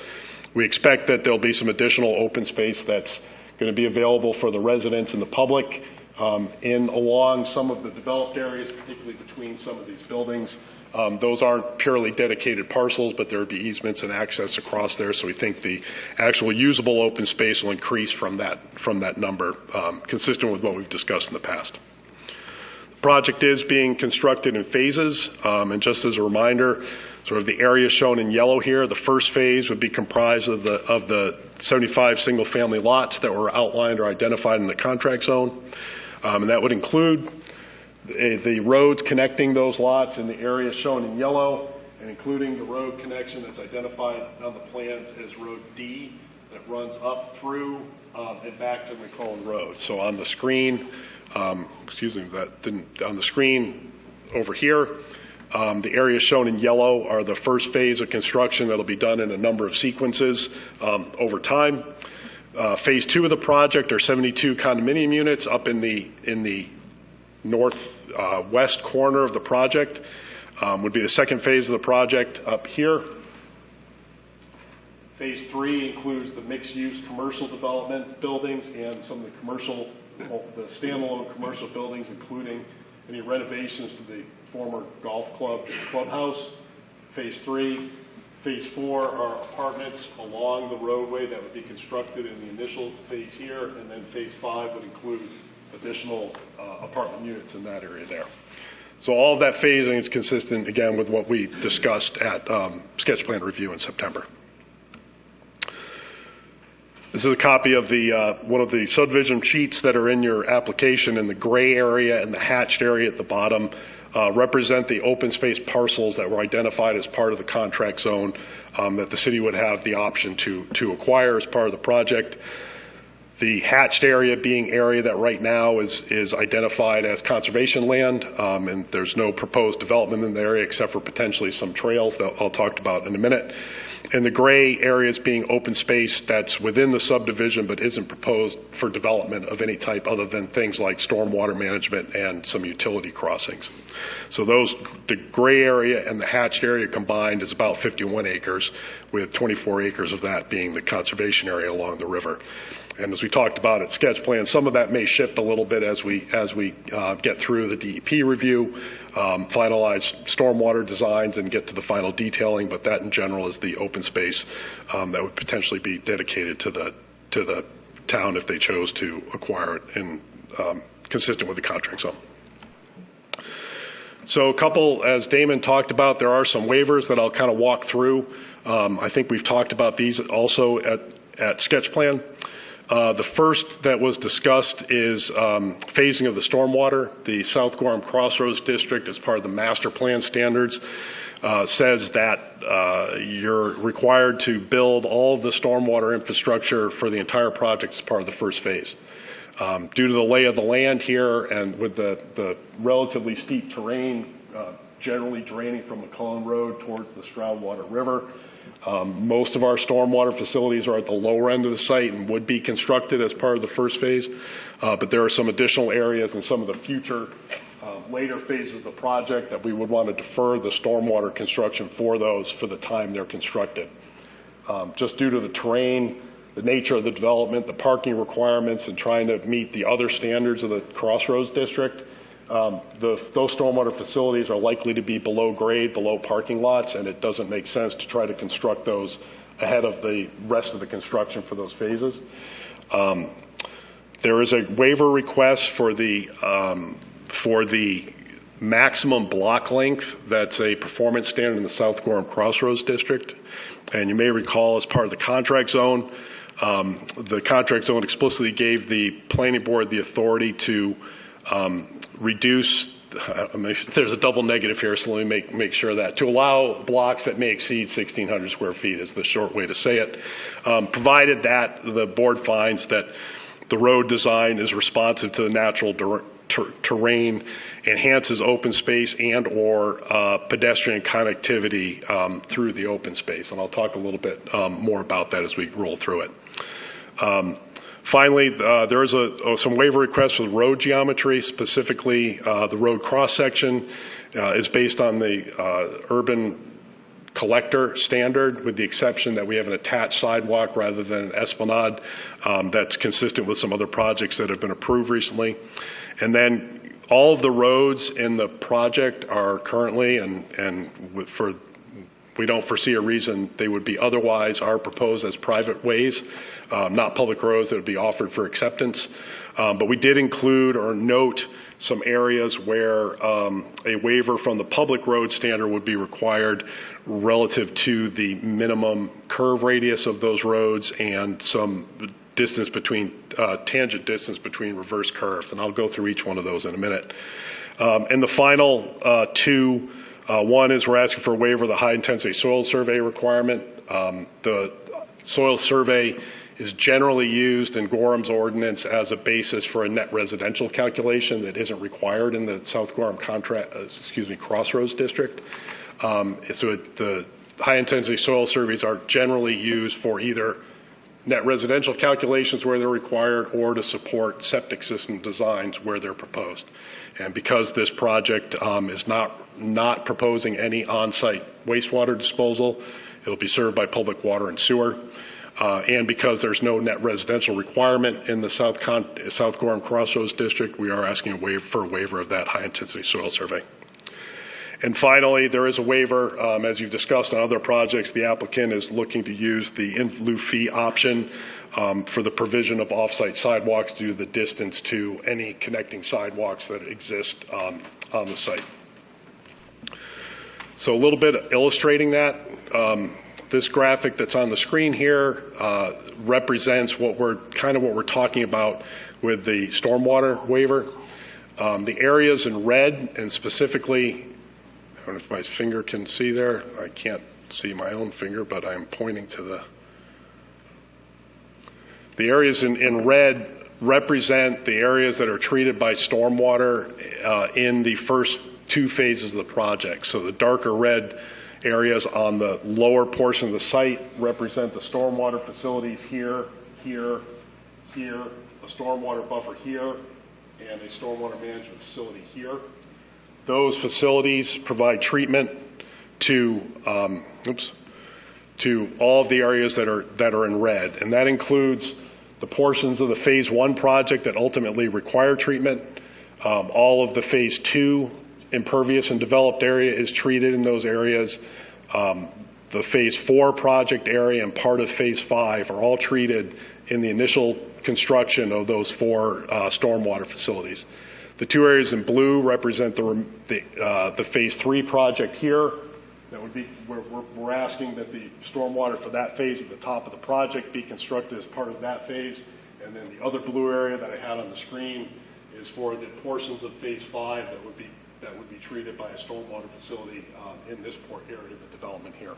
We expect that there'll be some additional open space that's going to be available for the residents and the public along some of the developed areas, particularly between some of these buildings. Those aren't purely dedicated parcels, but there would be easements and access across there. So we think the actual usable open space will increase from that number, consistent with what we've discussed in the past. The project is being constructed in phases, and just as a reminder, sort of the area shown in yellow here, the first phase would be comprised of the 75 single-family lots that were outlined or identified in the contract zone, and that would include the roads connecting those lots in the area shown in yellow, and including the road connection that's identified on the plans as Road D that runs up through and back to McClellan Road. So on the screen, on the screen over here, the areas shown in yellow are the first phase of construction that'll be done in a number of sequences over time. Phase 2 of the project are 72 condominium units up in the northwest corner of the project. Would be the second phase of the project up here. Phase 3 includes the mixed-use commercial development buildings and some of the standalone commercial buildings, including any renovations to the former golf club clubhouse. Phase 3. Phase 4 are apartments along the roadway that would be constructed in the initial phase here, and then Phase 5 would include additional apartment units in that area there. So all of that phasing is consistent, again, with what we discussed at sketch plan review in September. This is a copy of one of the subdivision sheets that are in your application, and the gray area and the hatched area at the bottom represent the open space parcels that were identified as part of the contract zone that the city would have the option to acquire as part of the project. The hatched area being area that right now is identified as conservation land, and there's no proposed development in the area except for potentially some trails that I'll talk about in a minute. And the gray areas being open space that's within the subdivision but isn't proposed for development of any type other than things like stormwater management and some utility crossings. So the gray area and the hatched area combined is about 51 acres, with 24 acres of that being the conservation area along the river. And as we talked about at sketch plan, some of that may shift a little bit as we get through the DEP review, finalize stormwater designs, and get to the final detailing. But that, in general, is the open space that would potentially be dedicated to the town if they chose to acquire it in consistent with the contract zone. So a couple, as Damon talked about, there are some waivers that I'll kind of walk through. I think we've talked about these also at sketch plan. The first that was discussed is phasing of the stormwater. The South Gorham Crossroads District, as part of the master plan standards, says that you're required to build all of the stormwater infrastructure for the entire project as part of the first phase. Due to the lay of the land here and with the relatively steep terrain generally draining from McClellan Road towards the Stroudwater River, most of our stormwater facilities are at the lower end of the site and would be constructed as part of the first phase, but there are some additional areas in some of the future later phases of the project that we would want to defer the stormwater construction for those for the time they're constructed. Just due to the terrain, the nature of the development, the parking requirements, and trying to meet the other standards of the Crossroads District, those stormwater facilities are likely to be below grade, below parking lots, and it doesn't make sense to try to construct those ahead of the rest of the construction for those phases. There is a waiver request for the maximum block length. That's a performance standard in the South Gorham Crossroads District, and you may recall as part of the contract zone, the contract zone explicitly gave the planning board the authority to reduce, there's a double negative here, so let me make sure that, to allow blocks that may exceed 1,600 square feet is the short way to say it, provided that the board finds that the road design is responsive to the natural terrain enhances open space and or pedestrian connectivity through the open space. And I'll talk a little bit more about that as we roll through it. Finally, there is some waiver requests for the road geometry, specifically the road cross-section is based on the urban collector standard, with the exception that we have an attached sidewalk rather than an esplanade. That's consistent with some other projects that have been approved recently. And then all of the roads in the project are currently, we don't foresee a reason they would be otherwise, are proposed as private ways, not public roads that would be offered for acceptance. But we did include or note some areas where a waiver from the public road standard would be required relative to the minimum curve radius of those roads and some distance between, tangent distance between reverse curves. And I'll go through each one of those in a minute. And the final two, one is we're asking for a waiver of the high intensity soil survey requirement. The soil survey is generally used in Gorham's ordinance as a basis for a net residential calculation that isn't required in the South Gorham Crossroads District. So the high intensity soil surveys are generally used for either net residential calculations where they're required or to support septic system designs where they're proposed. And because this project is not proposing any on-site wastewater disposal, it'll be served by public water and sewer. And because there's no net residential requirement in the South Gorham Crossroads District, we are asking for a waiver of that high-intensity soil survey. And finally, there is a waiver, as you've discussed on other projects, the applicant is looking to use the in lieu fee option for the provision of off-site sidewalks due to the distance to any connecting sidewalks that exist on the site. So a little bit illustrating that. This graphic that's on the screen here represents what we're talking about with the stormwater waiver. The areas in red, and specifically, I don't know if my finger can see there. I can't see my own finger, but I'm pointing to the areas in red represent the areas that are treated by stormwater in the first two phases of the project. So the darker red areas on the lower portion of the site represent the stormwater facilities here, here, here, a stormwater buffer here, and a stormwater management facility here. Those facilities provide treatment to all of the areas that are in red, and that includes the portions of the Phase 1 project that ultimately require treatment. All of the Phase 2 impervious and developed area is treated in those areas. The Phase 4 project area and part of Phase 5 are all treated in the initial construction of those four stormwater facilities. The two areas in blue represent the Phase 3 project here. That would be, we're asking that the stormwater for that phase at the top of the project be constructed as part of that phase. And then the other blue area that I had on the screen is for the portions of Phase 5 that would be treated by a stormwater facility in this port area of the development here.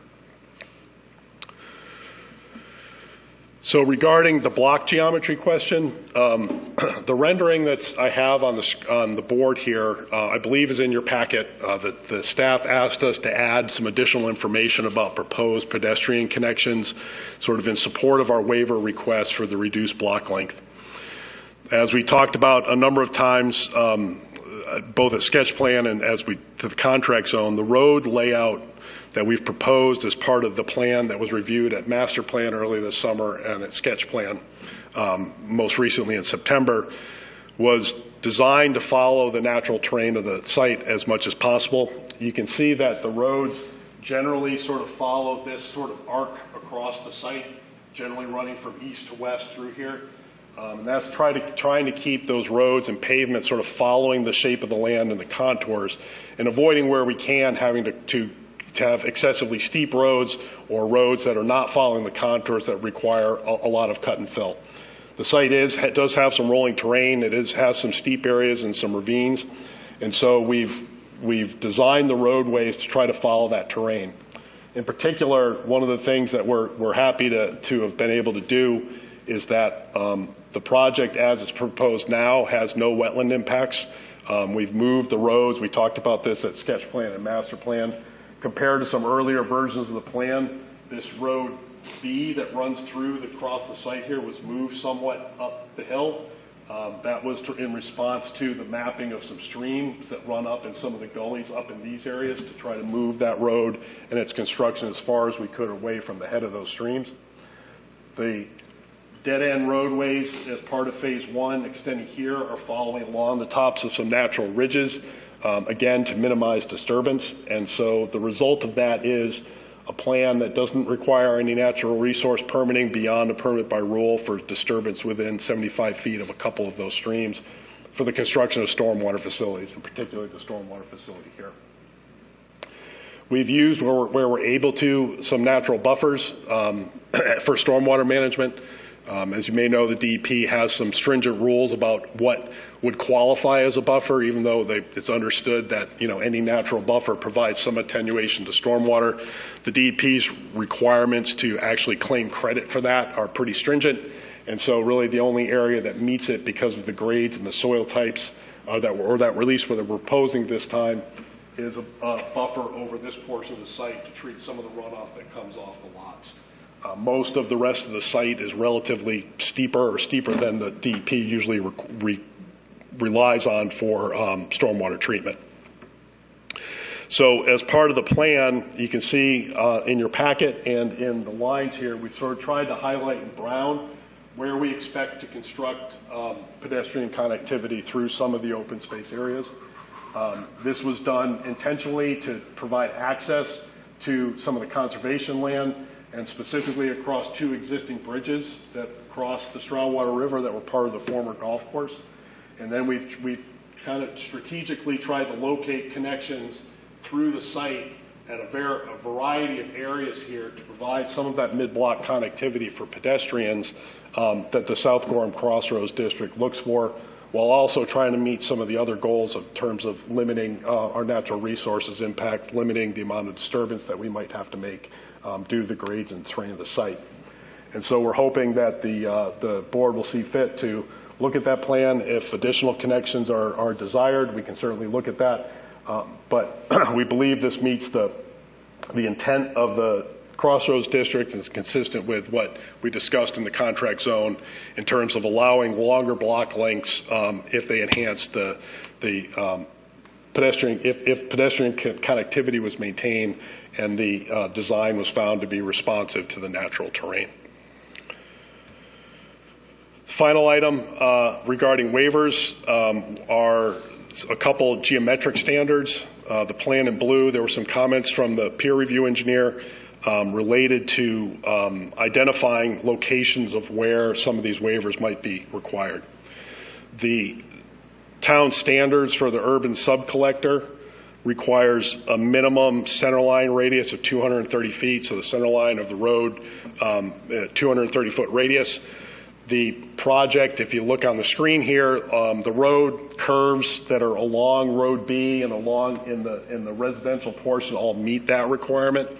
So regarding the block geometry question, the rendering that I have on the board here, I believe is in your packet. The staff asked us to add some additional information about proposed pedestrian connections, sort of in support of our waiver request for the reduced block length. As we talked about a number of times, both at sketch plan and to the contract zone, the road layout that we've proposed as part of the plan that was reviewed at master plan early this summer and at sketch plan most recently in September was designed to follow the natural terrain of the site as much as possible. You can see that the roads generally sort of follow this sort of arc across the site, generally running from east to west through here. And that's trying to keep those roads and pavements sort of following the shape of the land and the contours, and avoiding where we can having to have excessively steep roads or roads that are not following the contours that require a lot of cut and fill. The site does have some rolling terrain. It has some steep areas and some ravines, and so we've designed the roadways to try to follow that terrain. In particular, one of the things that we're happy to have been able to do is that the project as it's proposed now has no wetland impacts. We've moved the roads. We talked about this at sketch plan and master plan. Compared to some earlier versions of the plan, this road B that runs through across the site here was moved somewhat up the hill. That was in response to the mapping of some streams that run up in some of the gullies up in these areas to try to move that road and its construction as far as we could away from the head of those streams. The dead-end roadways as part of phase one extending here are following along the tops of some natural ridges, again, to minimize disturbance. And so the result of that is a plan that doesn't require any natural resource permitting beyond a permit by rule for disturbance within 75 feet of a couple of those streams for the construction of stormwater facilities, and particularly the stormwater facility here. We've used, where we're able to, some natural buffers for stormwater management. As you may know, the DEP has some stringent rules about what would qualify as a buffer, even though it's understood that any natural buffer provides some attenuation to stormwater. The DEP's requirements to actually claim credit for that are pretty stringent, and so really the only area that meets it because of the grades and the soil types that release where we're proposing this time is a buffer over this portion of the site to treat some of the runoff that comes off the lots. Most of the rest of the site is relatively steeper than the DEP usually relies on for stormwater treatment. So as part of the plan, you can see in your packet and in the lines here, we've sort of tried to highlight in brown where we expect to construct pedestrian connectivity through some of the open space areas. This was done intentionally to provide access to some of the conservation land, and specifically across two existing bridges that cross the Stroudwater River that were part of the former golf course. And then we've kind of strategically tried to locate connections through the site at a variety of areas here to provide some of that mid-block connectivity for pedestrians that the South Gorham Crossroads District looks for, while also trying to meet some of the other goals in terms of limiting our natural resources impact, limiting the amount of disturbance that we might have to make due to the grades and terrain of the site. And so we're hoping that the board will see fit to look at that plan. If additional connections are desired, we can certainly look at that. But we believe this meets the intent of the Crossroads District and is consistent with what we discussed in the contract zone in terms of allowing longer block lengths if they enhance the pedestrian, if pedestrian connectivity was maintained and the design was found to be responsive to the natural terrain. Final item regarding waivers are a couple geometric standards. The plan in blue, there were some comments from the peer review engineer related to identifying locations of where some of these waivers might be required. The town standards for the urban subcollector requires a minimum centerline radius of 230 feet, so the center line of the road, 230-foot radius. The project, if you look on the screen here, the road curves that are along Road B and along in the residential portion all meet that requirement.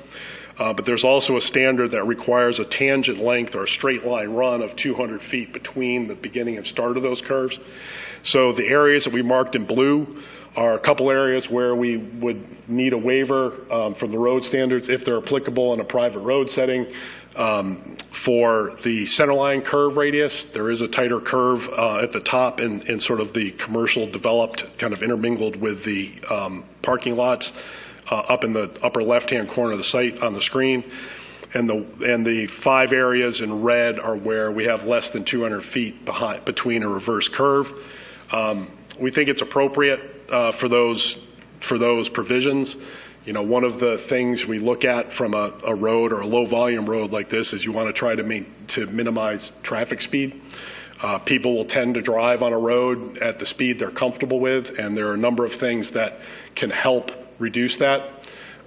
But there's also a standard that requires a tangent length or a straight line run of 200 feet between the beginning and start of those curves. So the areas that we marked in blue are a couple areas where we would need a waiver from the road standards if they're applicable in a private road setting. For the centerline curve radius, there is a tighter curve at the top in sort of the commercial developed, kind of intermingled with the parking lots up in the upper left-hand corner of the site on the screen. And the 5 areas in red are where we have less than 200 feet between a reverse curve. We think it's appropriate for those provisions. You know, one of the things we look at from a road or a low volume road like this is you want to try to minimize traffic speed. People will tend to drive on a road at the speed they're comfortable with, and there are a number of things that can help reduce that.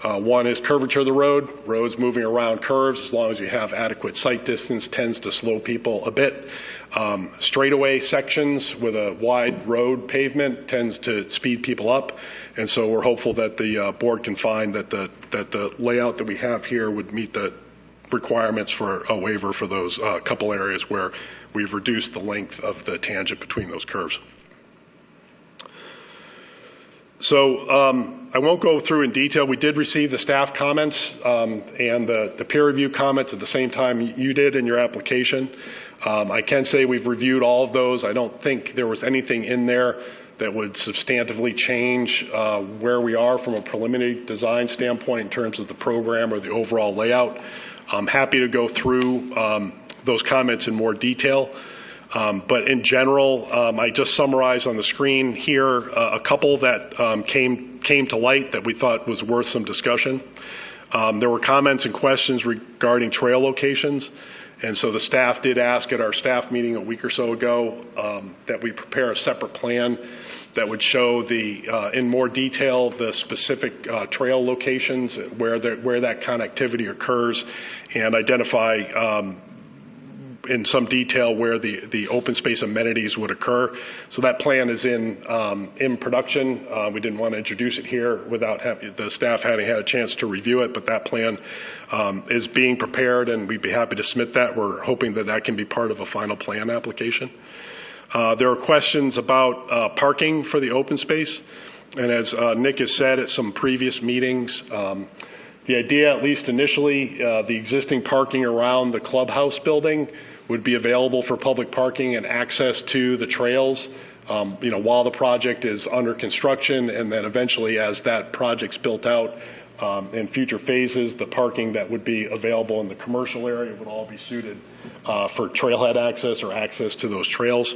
One is curvature of the road. Roads moving around curves, as long as you have adequate sight distance, tends to slow people a bit. Straightaway sections with a wide road pavement tends to speed people up. And so we're hopeful that the board can find that the layout that we have here would meet requirements for a waiver for those couple areas where we've reduced the length of the tangent between those curves. So I won't go through in detail. We did receive the staff comments and the peer review comments at the same time you did in your application. I can say we've reviewed all of those. I don't think there was anything in there that would substantively change where we are from a preliminary design standpoint in terms of the program or the overall layout. I'm happy to go through those comments in more detail. But in general, I just summarized on the screen here a couple that came to light that we thought was worth some discussion. There were comments and questions regarding trail locations. And so the staff did ask at our staff meeting a week or so ago that we prepare a separate plan that would show in more detail the specific trail locations where that connectivity occurs and identify in some detail where the open space amenities would occur. So that plan is in production. We didn't want to introduce it here without the staff having had a chance to review it, but that plan is being prepared, and we'd be happy to submit that. We're hoping that can be part of a final plan application. There are questions about parking for the open space, and as Nick has said at some previous meetings, the idea, at least initially, the existing parking around the clubhouse building would be available for public parking and access to the trails, while the project is under construction, and then eventually as that project's built out in future phases, the parking that would be available in the commercial area would all be suited for trailhead access or access to those trails.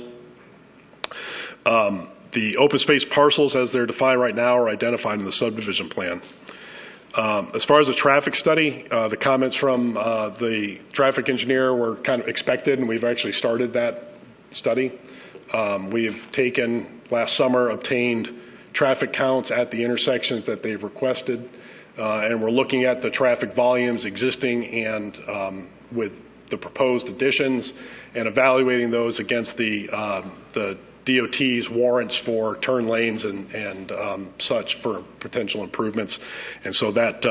The open space parcels as they're defined right now are identified in the subdivision plan. As far as the traffic study, the comments from the traffic engineer were kind of expected, and we've actually started that study. We've last summer, obtained traffic counts at the intersections that they've requested, and we're looking at the traffic volumes existing and with the proposed additions and evaluating those against the DOT's warrants for turn lanes and such for potential improvements. And so that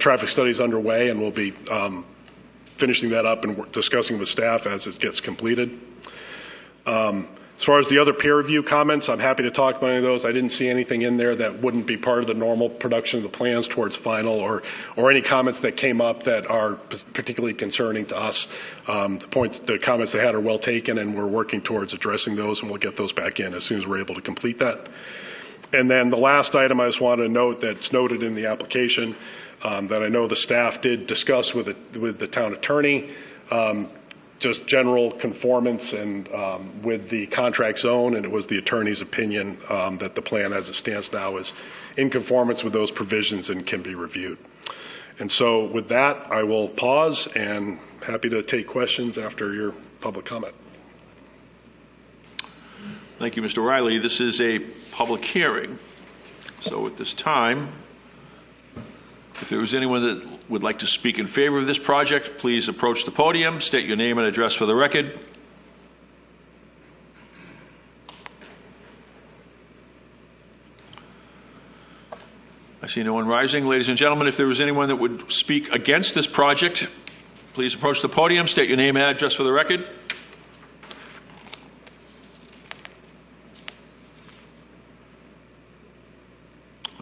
traffic study is underway, and we'll be finishing that up and discussing with staff as it gets completed. As far as the other peer review comments, I'm happy to talk about any of those. I didn't see anything in there that wouldn't be part of the normal production of the plans towards final or any comments that came up that are particularly concerning to us. The comments they had are well taken, and we're working towards addressing those, and we'll get those back in as soon as we're able to complete that. And then the last item I just wanted to note that's noted in the application that I know the staff did discuss with the town attorney, just general conformance and with the contract zone, and it was the attorney's opinion that the plan as it stands now is in conformance with those provisions and can be reviewed. And so with that, I will pause and happy to take questions after your public comment. Thank you, Mr. Riley. This is a public hearing. So at this time, if there is anyone that would like to speak in favor of this project, please approach the podium, state your name and address for the record. I see no one rising. Ladies and gentlemen, if there was anyone that would speak against this project, please approach the podium, state your name and address for the record.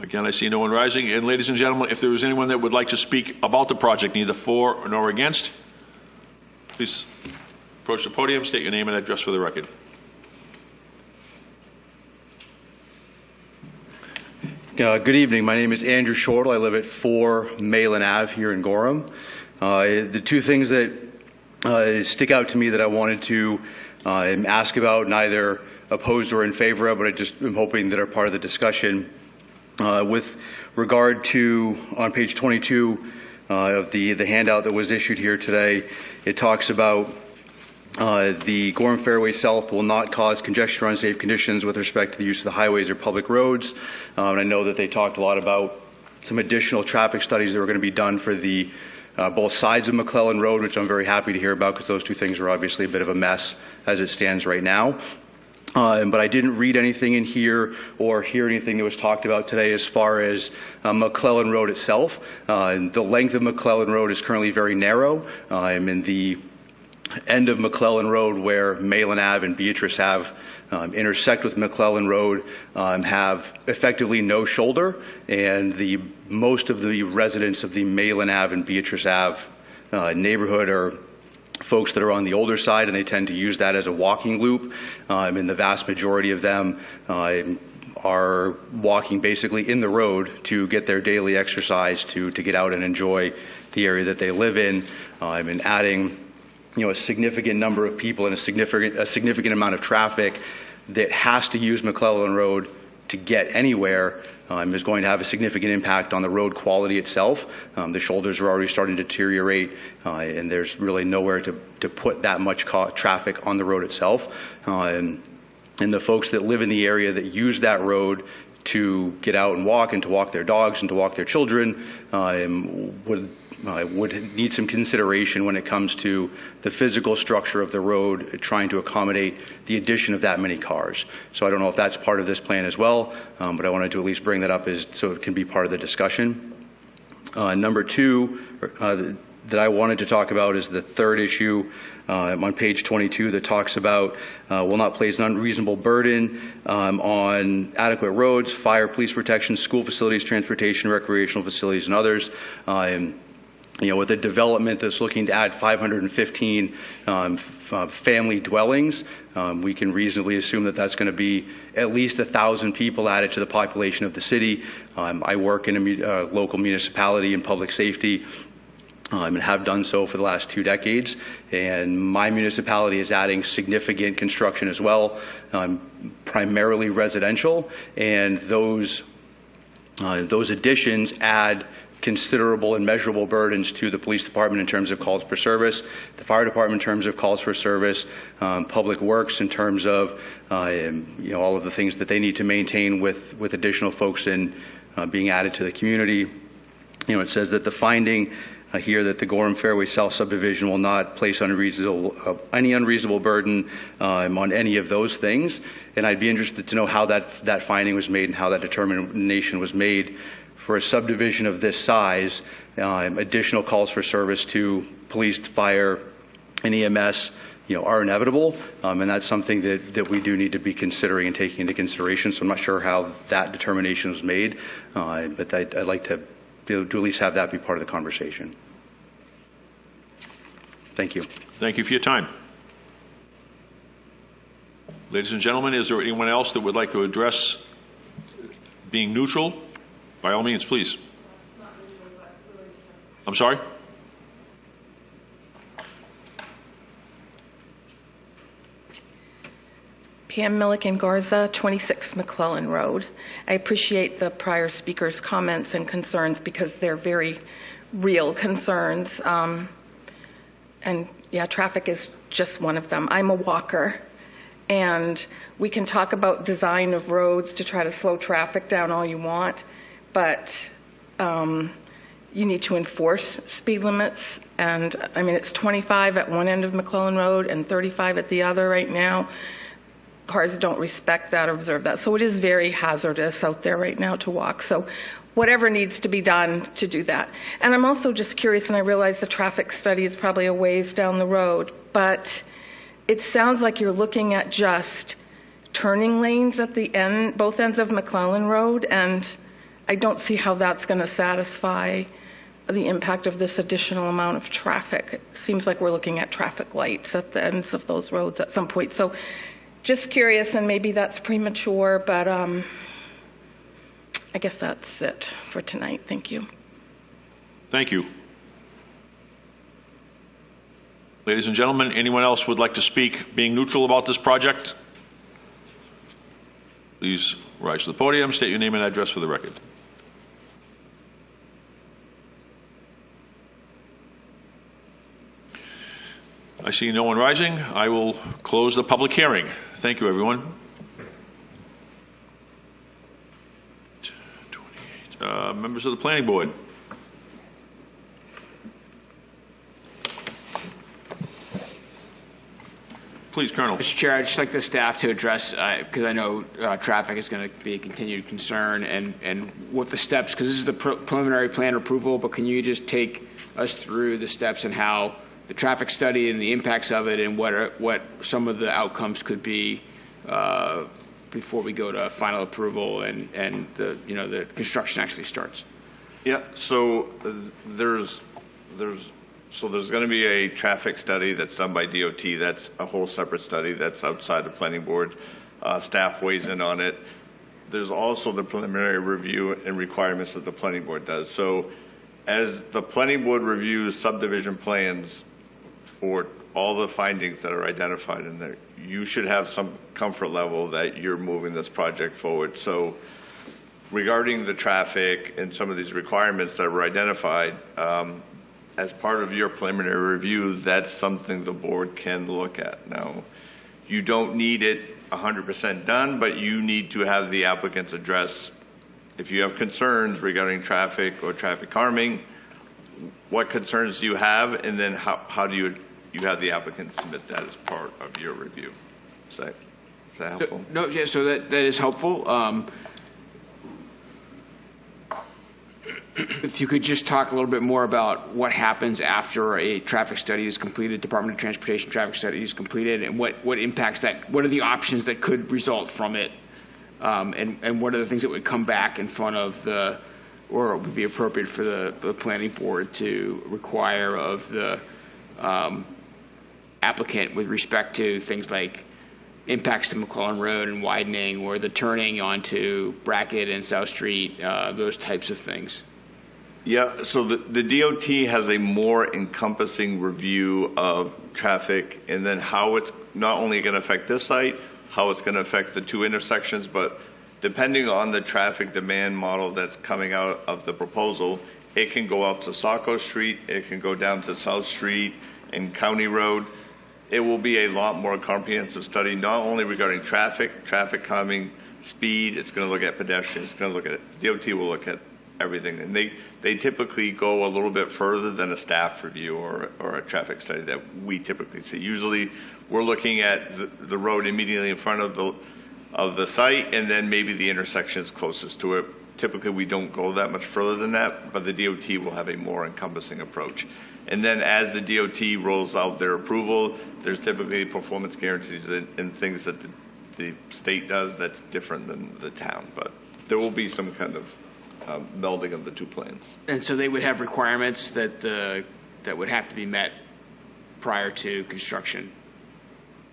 Again, I see no one rising. And ladies and gentlemen, if there is anyone that would like to speak about the project, neither for nor against, please approach the podium, state your name and address for the record. Good evening. My name is Andrew Shortle. I live at 4 Malin Ave here in Gorham. The two things that stick out to me that I wanted to ask about, neither opposed or in favor of, but I just am hoping that are part of the discussion. With regard to, on page 22 of the handout that was issued here today, it talks about the Gorham Fairway South will not cause congestion or unsafe conditions with respect to the use of the highways or public roads. And I know that they talked a lot about some additional traffic studies that were going to be done for the both sides of McClellan Road, which I'm very happy to hear about because those two things are obviously a bit of a mess as it stands right now. But I didn't read anything in here or hear anything that was talked about today as far as McClellan Road itself. The length of McClellan Road is currently very narrow, and the end of McClellan Road where Malin Ave and Beatrice Ave intersect with McClellan Road have effectively no shoulder, and most of the residents of the Malin Ave and Beatrice Ave neighborhood are folks that are on the older side, and they tend to use that as a walking loop, and the vast majority of them are walking basically in the road to get their daily exercise, to get out and enjoy the area that they live in, and adding a significant number of people and a significant amount of traffic that has to use McClellan Road to get anywhere is going to have a significant impact on the road quality itself. The shoulders are already starting to deteriorate, and there's really nowhere to put that much traffic on the road itself. And the folks that live in the area that use that road to get out and to walk their dogs and to walk their children would need some consideration when it comes to the physical structure of the road, trying to accommodate the addition of that many cars. So I don't know if that's part of this plan as well, but I wanted to at least bring that up so it can be part of the discussion. Number two that I wanted to talk about is the third issue on page 22 that talks about will not place an unreasonable burden on adequate roads, fire, police protection, school facilities, transportation, recreational facilities, and others. With a development that's looking to add 515 family dwellings, we can reasonably assume that that's going to be at least 1,000 people added to the population of the city. I work in a local municipality in public safety, and have done so for the last 2 decades. And my municipality is adding significant construction as well, primarily residential, and those additions add considerable and measurable burdens to the police department in terms of calls for service, the fire department in terms of calls for service, public works in terms of all of the things that they need to maintain with additional folks being added to the community. It says that the finding here that the Gorham Fairway South subdivision will not place any unreasonable burden on any of those things, and I'd be interested to know how that finding was made and how that determination was made. For a subdivision of this size, additional calls for service to police, fire, and EMS, are inevitable, and that's something that we do need to be considering and taking into consideration. So I'm not sure how that determination was made, but I'd like to at least have that be part of the conversation. Thank you. Thank you for your time. Ladies and gentlemen, is there anyone else that would like to address being neutral? By all means, please. I'm sorry? Pam Milliken Garza, 26 McClellan Road. I appreciate the prior speaker's comments and concerns because they're very real concerns. And yeah, traffic is just one of them. I'm a walker, and we can talk about design of roads to try to slow traffic down all you want, but you need to enforce speed limits. And I mean, it's 25 at one end of McClellan Road and 35 at the other right now. Cars don't respect that or observe that. So it is very hazardous out there right now to walk. So whatever needs to be done to do that. And I'm also just curious, and I realize the traffic study is probably a ways down the road, but it sounds like you're looking at just turning lanes at the end, both ends of McClellan Road, and I don't see how that's going to satisfy the impact of this additional amount of traffic. It seems like we're looking at traffic lights at the ends of those roads at some point. So just curious, and maybe that's premature, but I guess that's it for tonight. Thank you. Thank you. Ladies and gentlemen, anyone else would like to speak being neutral about this project? Please rise to the podium, state your name and address for the record. I see no one rising. I will close the public hearing. Thank you, everyone. Members of the planning board. Please, Colonel. Mr. Chair, I'd just like the staff to address, because I know traffic is going to be a continued concern, and what the steps, because this is the preliminary plan approval, but can you just take us through the steps and how the traffic study and the impacts of it and what some of the outcomes could be before we go to final approval and the construction actually starts? Yeah, so there's going to be a traffic study that's done by DOT. That's a whole separate study that's outside the planning board. Staff weighs in on it. There's also the preliminary review and requirements that the planning board does. So as the planning board reviews subdivision plans for all the findings that are identified in there, you should have some comfort level that you're moving this project forward. So regarding the traffic and some of these requirements that were identified, as part of your preliminary review, that's something the board can look at. Now, you don't need it 100% done, but you need to have the applicants address, if you have concerns regarding traffic or traffic calming, what concerns do you have, and then how do you have the applicants submit that as part of your review. Is that helpful? So that is helpful. If you could just talk a little bit more about what happens after a traffic study is completed, Department of Transportation traffic study is completed, and what impacts that, what are the options that could result from it, and what are the things that would come back in front of or would be appropriate for the planning board to require of the applicant with respect to things like impacts to McClellan Road and widening, or the turning onto Brackett and South Street, those types of things. Yeah, so the DOT has a more encompassing review of traffic, and then how it's not only going to affect this site, how it's going to affect the two intersections, but depending on the traffic demand model that's coming out of the proposal, it can go out to Saco Street, it can go down to South Street and County Road. It will be a lot more comprehensive study, not only regarding traffic calming, speed, it's going to look at pedestrians, it's going to look at, DOT will look at everything. And they typically go a little bit further than a staff review or a traffic study that we typically see. Usually we're looking at the road immediately in front of the site, and then maybe the intersections closest to it. Typically we don't go that much further than that, but the DOT will have a more encompassing approach. And then as the DOT rolls out their approval, there's typically performance guarantees and things that the state does that's different than the town. But there will be some kind of melding of the two plans. And so they would have requirements that would have to be met prior to construction.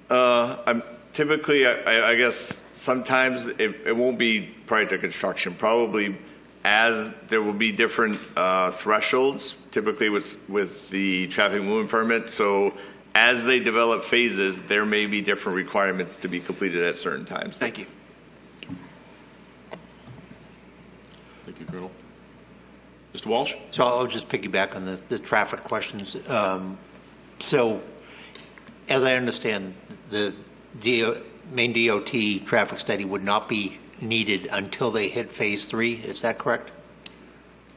Typically, I guess sometimes it won't be prior to construction. Probably as there will be different thresholds, typically with the traffic movement permit. So as they develop phases, there may be different requirements to be completed at certain times. Thank you. Thank you, Colonel. Mr. Walsh? So I'll just piggyback on the traffic questions. So as I understand, the main DOT traffic study would not be needed until they hit phase 3. Is that correct?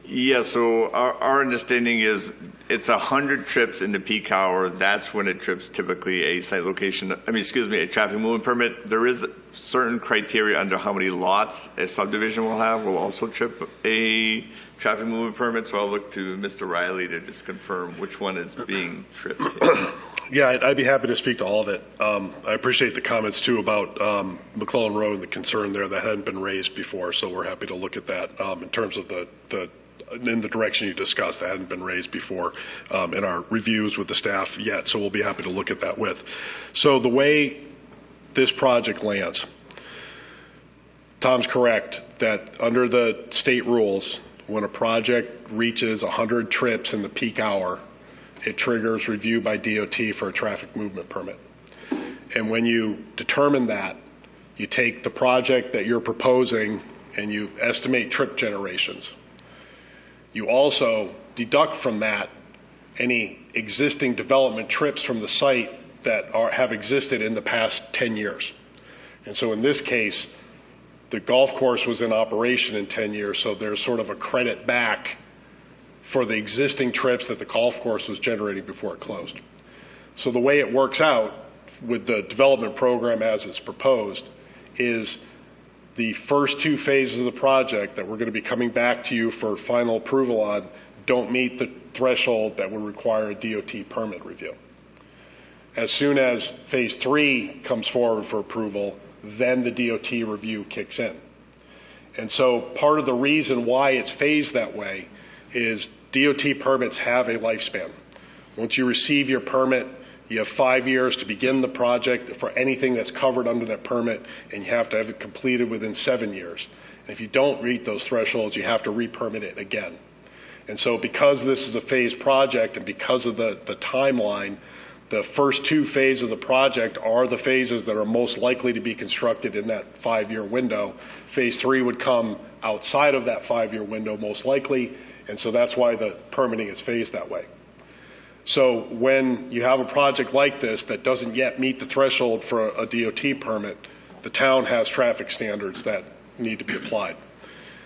Yeah, so our understanding is it's 100 trips in the peak hour. That's when it trips typically a site location, a traffic movement permit. There is certain criteria under how many lots a subdivision will have will also trip a traffic movement permit. So I'll look to Mr. Riley to just confirm which one is being tripped here. Yeah, I'd be happy to speak to all of it. I appreciate the comments too about McClellan Road and the concern there that hadn't been raised before. So we're happy to look at that in terms of in the direction you discussed that hadn't been raised before in our reviews with the staff yet. So we'll be happy to look at that with. So the way this project lands, Tom's correct that under the state rules, when a project reaches 100 trips in the peak hour, it triggers review by DOT for a traffic movement permit. And when you determine that, you take the project that you're proposing and you estimate trip generations. You also deduct from that any existing development trips from the site that have existed in the past 10 years. And so in this case, the golf course was in operation in 10 years, so there's sort of a credit back for the existing trips that the golf course was generating before it closed. So the way it works out with the development program as it's proposed is the first two phases of the project that we're going to be coming back to you for final approval on don't meet the threshold that would require a DOT permit review. As soon as phase 3 comes forward for approval, then the DOT review kicks in. And so part of the reason why it's phased that way is DOT permits have a lifespan. Once you receive your permit, you have 5 years to begin the project for anything that's covered under that permit, and you have to have it completed within 7 years. And if you don't meet those thresholds, you have to re-permit it again. And so because this is a phased project and because of the timeline, the first two phases of the project are the phases that are most likely to be constructed in that 5-year window. Phase 3 would come outside of that 5-year window most likely, and so that's why the permitting is phased that way. So when you have a project like this that doesn't yet meet the threshold for a DOT permit, the town has traffic standards that need to be applied.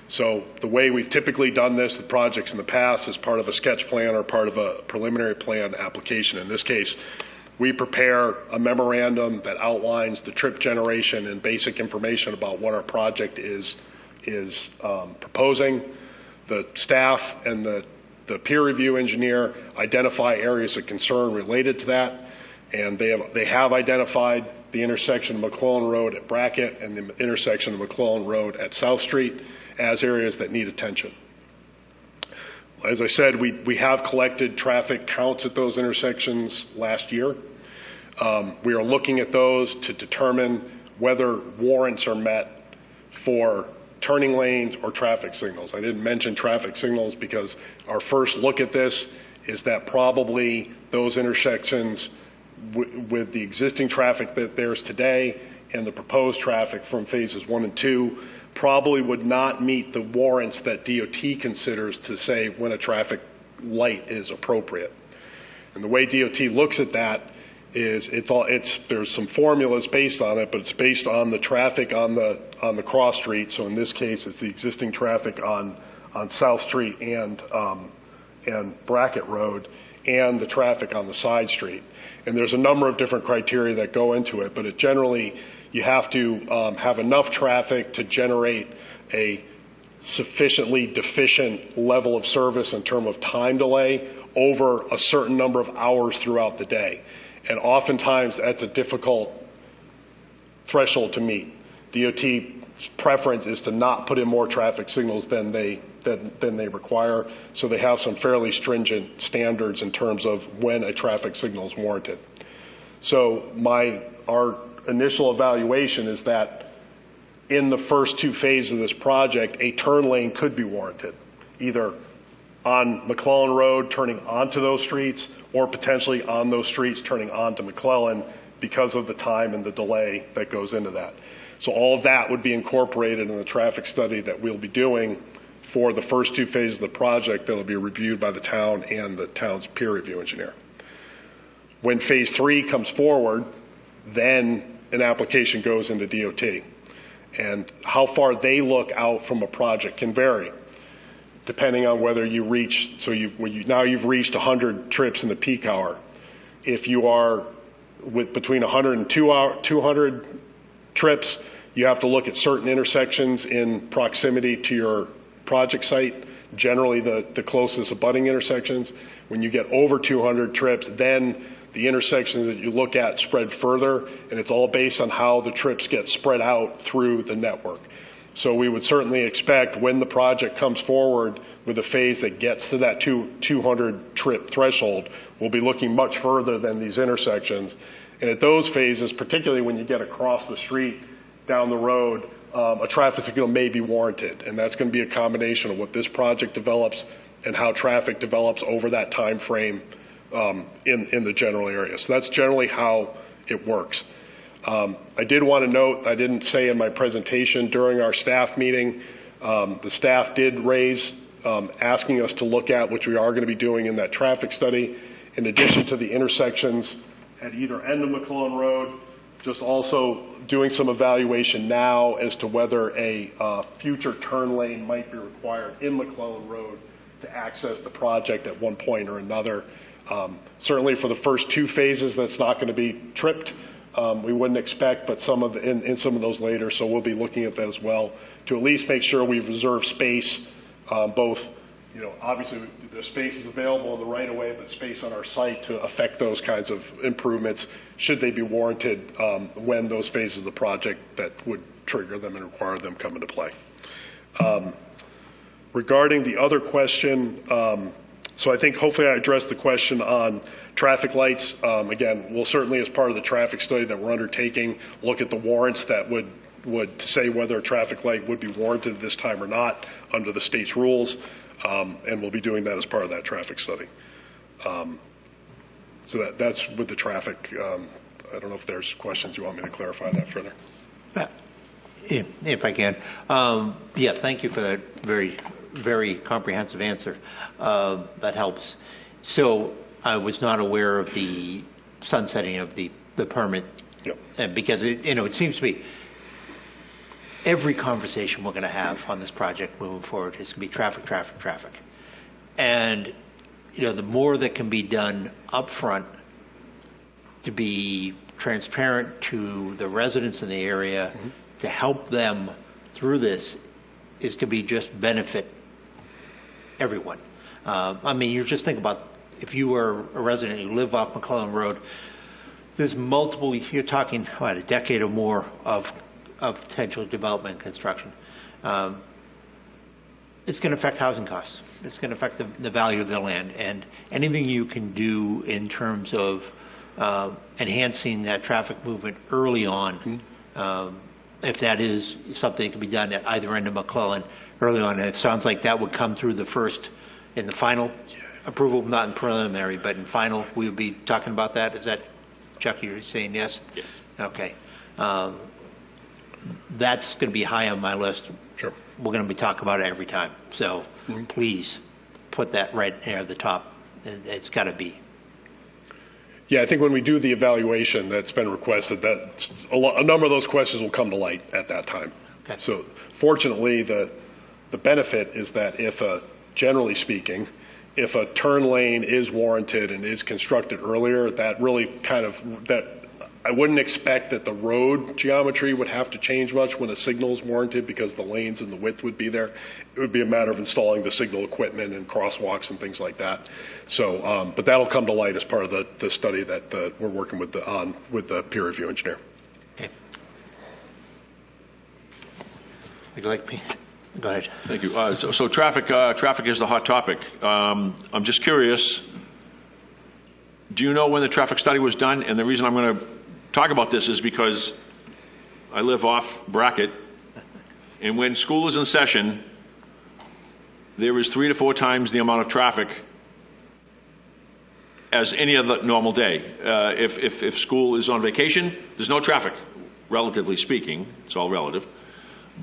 So the way we've typically done this with projects in the past is part of a sketch plan or part of a preliminary plan application. In this case, we prepare a memorandum that outlines the trip generation and basic information about what our project is proposing. The staff and the peer review engineer identify areas of concern related to that, and they have identified the intersection of McClellan Road at Brackett and the intersection of McClellan Road at South Street as areas that need attention. As I said, we have collected traffic counts at those intersections last year. We are looking at those to determine whether warrants are met for turning lanes or traffic signals. I didn't mention traffic signals because our first look at this is that probably those intersections with the existing traffic that there's today and the proposed traffic from phases 1 and 2 probably would not meet the warrants that DOT considers to say when a traffic light is appropriate. And the way DOT looks at that is there's some formulas based on it, but it's based on the traffic on the cross street. So in this case, it's the existing traffic on South Street and Brackett Road, and the traffic on the side street. And there's a number of different criteria that go into it, but generally you have to have enough traffic to generate a sufficiently deficient level of service in terms of time delay over a certain number of hours throughout the day. And oftentimes that's a difficult threshold to meet. DOT preference is to not put in more traffic signals than they require, so they have some fairly stringent standards in terms of when a traffic signal is warranted. So our initial evaluation is that in the first two phases of this project, a turn lane could be warranted, either on McClellan Road turning onto those streets or potentially on those streets turning onto McClellan because of the time and the delay that goes into that. So all of that would be incorporated in the traffic study that we'll be doing for the first two phases of the project that will be reviewed by the town and the town's peer review engineer. When phase 3 comes forward, then an application goes into DOT. And how far they look out from a project can vary, depending on whether you reach, now you've reached 100 trips in the peak hour. If you are between 100 and 200 trips, you have to look at certain intersections in proximity to your project site, generally the closest abutting intersections. When you get over 200 trips, then the intersections that you look at spread further, and it's all based on how the trips get spread out through the network. So we would certainly expect when the project comes forward with a phase that gets to that 200 trip threshold, we'll be looking much further than these intersections. And at those phases, particularly when you get across the street down the road, a traffic signal may be warranted. And that's going to be a combination of what this project develops and how traffic develops over that time frame in the general area. So that's generally how it works. I did want to note, I didn't say in my presentation during our staff meeting, the staff did raise asking us to look at, which we are going to be doing in that traffic study, in addition to the intersections at either end of McClellan Road, just also doing some evaluation now as to whether a future turn lane might be required in McClellan Road to access the project at one point or another. Certainly for the first two phases, that's not going to be tripped, we wouldn't expect, but in some of those later. So we'll be looking at that as well to at least make sure we've reserved space, both, obviously the space is available in the right of way, but space on our site to affect those kinds of improvements should they be warranted when those phases of the project that would trigger them and require them come into play. Regarding the other question, so I think hopefully I addressed the question on traffic lights. Again, we'll certainly, as part of the traffic study that we're undertaking, look at the warrants that would say whether a traffic light would be warranted this time or not under the state's rules, and we'll be doing that as part of that traffic study. So that's with the traffic. I don't know if there's questions you want me to clarify that further. If I can. Yeah, thank you for that very, very comprehensive answer. That helps. So I was not aware of the sunsetting of the permit. Yep. Because it seems to me every conversation we're going to have on this project moving forward is going to be traffic, traffic, traffic. And the more that can be done up front to be transparent to the residents in the area, to help them through this, is to be just benefit everyone. You just think about if you were a resident, you live off McClellan Road, there's multiple, you're talking a decade or more of potential development and construction. It's going to affect housing costs. It's going to affect the value of the land. And anything you can do in terms of enhancing that traffic movement early on, if that is something that can be done at either end of McClellan early on, and it sounds like that would come through in the final approval, not in preliminary, but in final, we would be talking about that. Is that, Chuck, you're saying yes? Yes. Okay. That's going to be high on my list. Sure. We're going to be talking about it every time. So please put that right there at the top. It's got to be. Yeah, I think when we do the evaluation that's been requested, that a number of those questions will come to light at that time. Okay. So fortunately, the benefit is that generally speaking, if a turn lane is warranted and is constructed earlier, that really I wouldn't expect that the road geometry would have to change much when a signal is warranted because the lanes and the width would be there. It would be a matter of installing the signal equipment and crosswalks and things like that. So, but that'll come to light as part of the study that we're working with the peer review engineer. Okay. Would you like me? Go ahead. Thank you. So traffic is the hot topic. I'm just curious, do you know when the traffic study was done? And the reason I'm going to talk about this is because I live off Brackett, and when school is in session, there is 3 to 4 times the amount of traffic as any other normal day. If school is on vacation, there's no traffic, relatively speaking. It's all relative.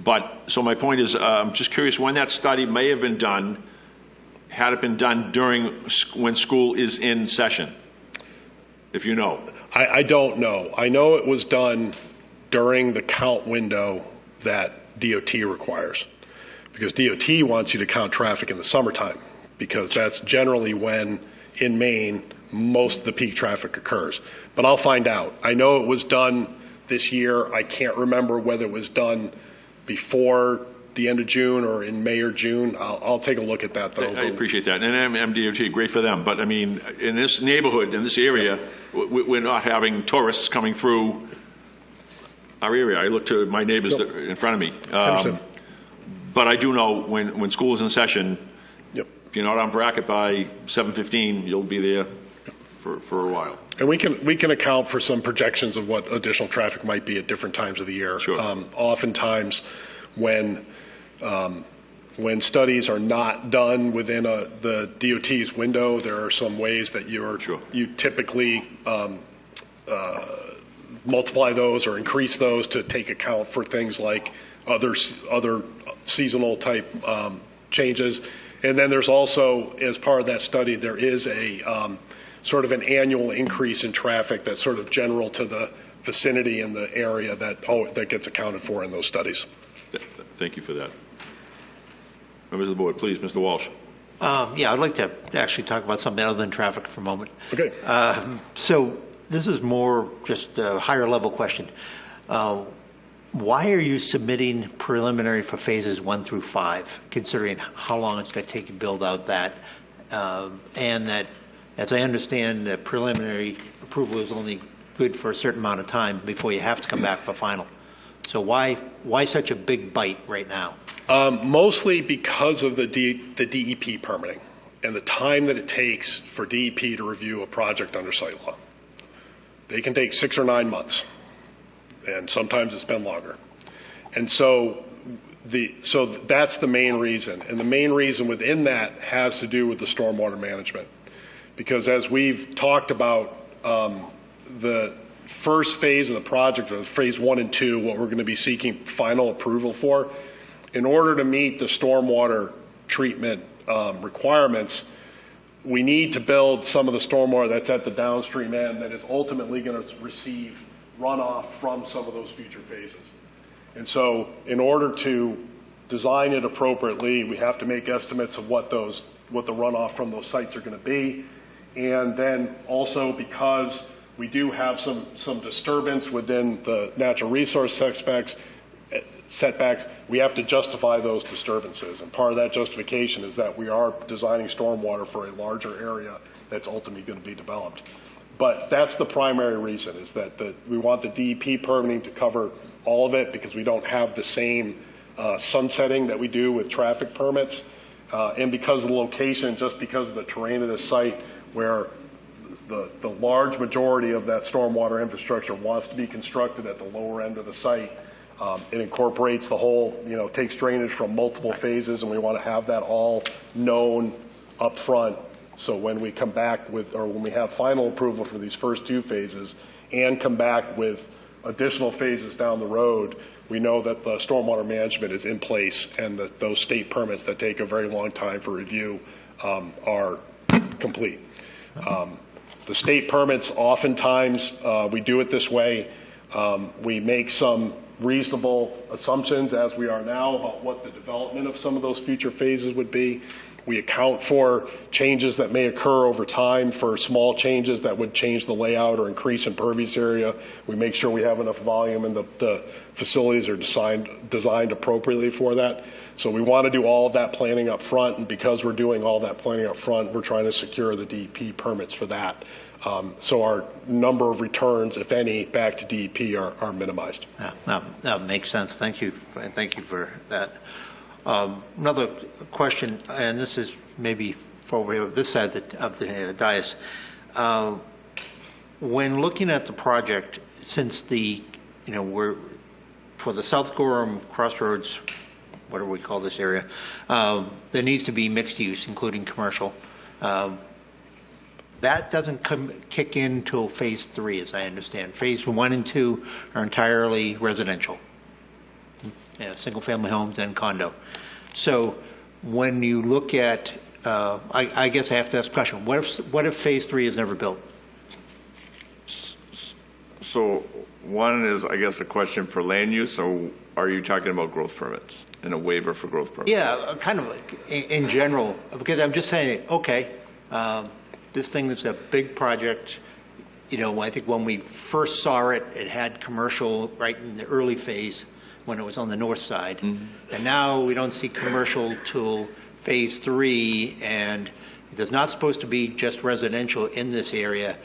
But so my point is, I'm just curious when that study may have been done. Had it been done when school is in session? If you know. I don't know. I know it was done during the count window that DOT requires, because DOT wants you to count traffic in the summertime, because that's generally when, in Maine, most of the peak traffic occurs. But I'll find out. I know it was done this year. I can't remember whether it was done before the end of June or in May or June. I'll take a look at that, though. I appreciate that. And MDOT, great for them. But, I mean, in this neighborhood, in this area, we're not having tourists coming through our area. I look to my neighbors in front of me. But I do know when school is in session, if you're not on Brackett by 7:15, you'll be there for a while. And we can account for some projections of what additional traffic might be at different times of the year. Sure. Oftentimes, when studies are not done within the DOT's window, there are some ways that you typically multiply those or increase those to take account for things like other seasonal type changes. And then there's also, as part of that study, there is a sort of an annual increase in traffic that's sort of general to the vicinity in the area that gets accounted for in those studies. Thank you for that. Members of the board, please, Mr. Walsh. Yeah, I'd like to actually talk about something other than traffic for a moment. Okay. So this is more just a higher level question. Why are you submitting preliminary for phases 1 through 5, considering how long it's going to take to build out that, and that, as I understand, the preliminary approval is only good for a certain amount of time before you have to come back for final? So why such a big bite right now? Mostly because of the DEP permitting and the time that it takes for DEP to review a project under site law. They can take 6 or 9 months, and sometimes it's been longer. And so that's the main reason. And the main reason within that has to do with the stormwater management. Because as we've talked about, the first phase of the project, or phase 1 and 2, what we're going to be seeking final approval for, in order to meet the stormwater treatment requirements, we need to build some of the stormwater that's at the downstream end that is ultimately going to receive runoff from some of those future phases. And so in order to design it appropriately, we have to make estimates of what the runoff from those sites are going to be. And then also, because we do have some disturbance within the natural resource setbacks, we have to justify those disturbances. And part of that justification is that we are designing stormwater for a larger area that's ultimately going to be developed. But that's the primary reason, is that we want the DEP permitting to cover all of it, because we don't have the same sunsetting that we do with traffic permits. And because of the location, just because of the terrain of the site, where the large majority of that stormwater infrastructure wants to be constructed at the lower end of the site. It incorporates the whole, takes drainage from multiple phases, and we want to have that all known up front. So when we come back when we have final approval for these first 2 phases and come back with additional phases down the road, we know that the stormwater management is in place, and that those state permits that take a very long time for review are complete. The state permits, oftentimes, we do it this way. We make some reasonable assumptions, as we are now, about what the development of some of those future phases would be. We account for changes that may occur over time, for small changes that would change the layout or increase impervious area. We make sure we have enough volume, and the facilities are designed appropriately for that. So we want to do all of that planning up front, and because we're doing all that planning up front, we're trying to secure the DEP permits for that. So our number of returns, if any, back to DEP are minimized. That makes sense. Thank you. Thank you for that. Another question, and this is maybe for over here, this side of the dais. When looking at the project, since we're for the South Gorham Crossroads, whatever we call this area, there needs to be mixed use, including commercial. That doesn't kick in till phase 3, as I understand. Phase 1 and 2 are entirely residential, single-family homes and condo. So when you look at, I guess I have to ask a question. What if phase 3 is never built? So one is, I guess, a question for land use, or are you talking about growth permits and a waiver for growth permits? Yeah, kind of in general, because I'm just saying, okay, this thing is a big project. I think when we first saw it, it had commercial right in the early phase when it was on the north side. Mm-hmm. And now we don't see commercial till phase 3, and there's not supposed to be just residential in this area.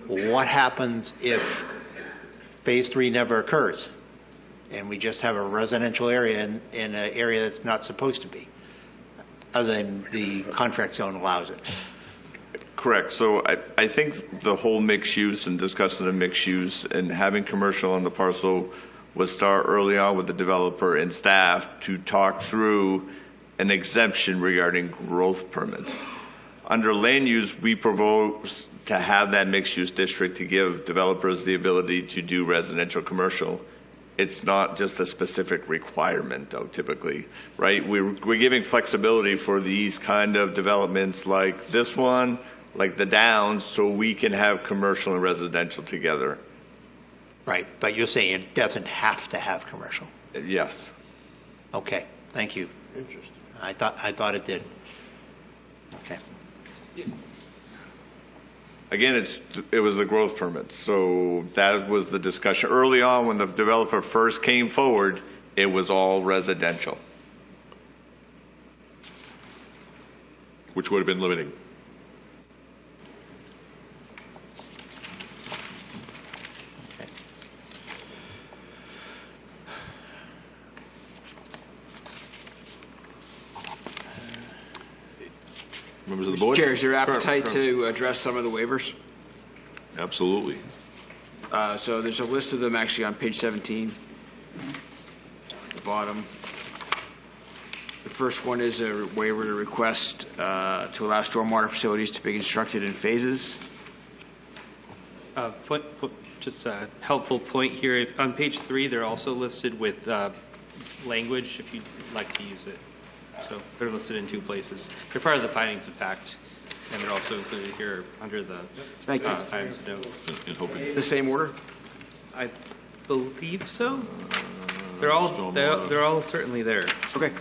What happens if phase 3 never occurs and we just have a residential area in an area that's not supposed to be, other than the contract zone allows it? Correct. So I think the whole mixed use and discussing the mixed use and having commercial on the parcel was start early on with the developer and staff to talk through an exemption regarding growth permits. Under land use, we propose to have that mixed use district to give developers the ability to do residential commercial. It's not just a specific requirement, though, typically, right? We're giving flexibility for these kind of developments like this one, like the Downs, so we can have commercial and residential together. Right, but you're saying it doesn't have to have commercial? Yes. Okay, thank you. Interesting. I thought it did. Okay. Again, it was the growth permits. So that was the discussion. Early on, when the developer first came forward, it was all residential. Which would have been limiting. Members of the board? Chair, is there appetite to address some of the waivers? Absolutely. So there's a list of them actually on page 17, at the bottom. The first one is a waiver to request to allow stormwater facilities to be constructed in phases. Just a helpful point here. On page 3, they're also listed with language if you'd like to use it. So they're listed in 2 places. They're part of the findings of fact, and they're also included here under the items of note. The same order? I believe so. They're all certainly there. Okay.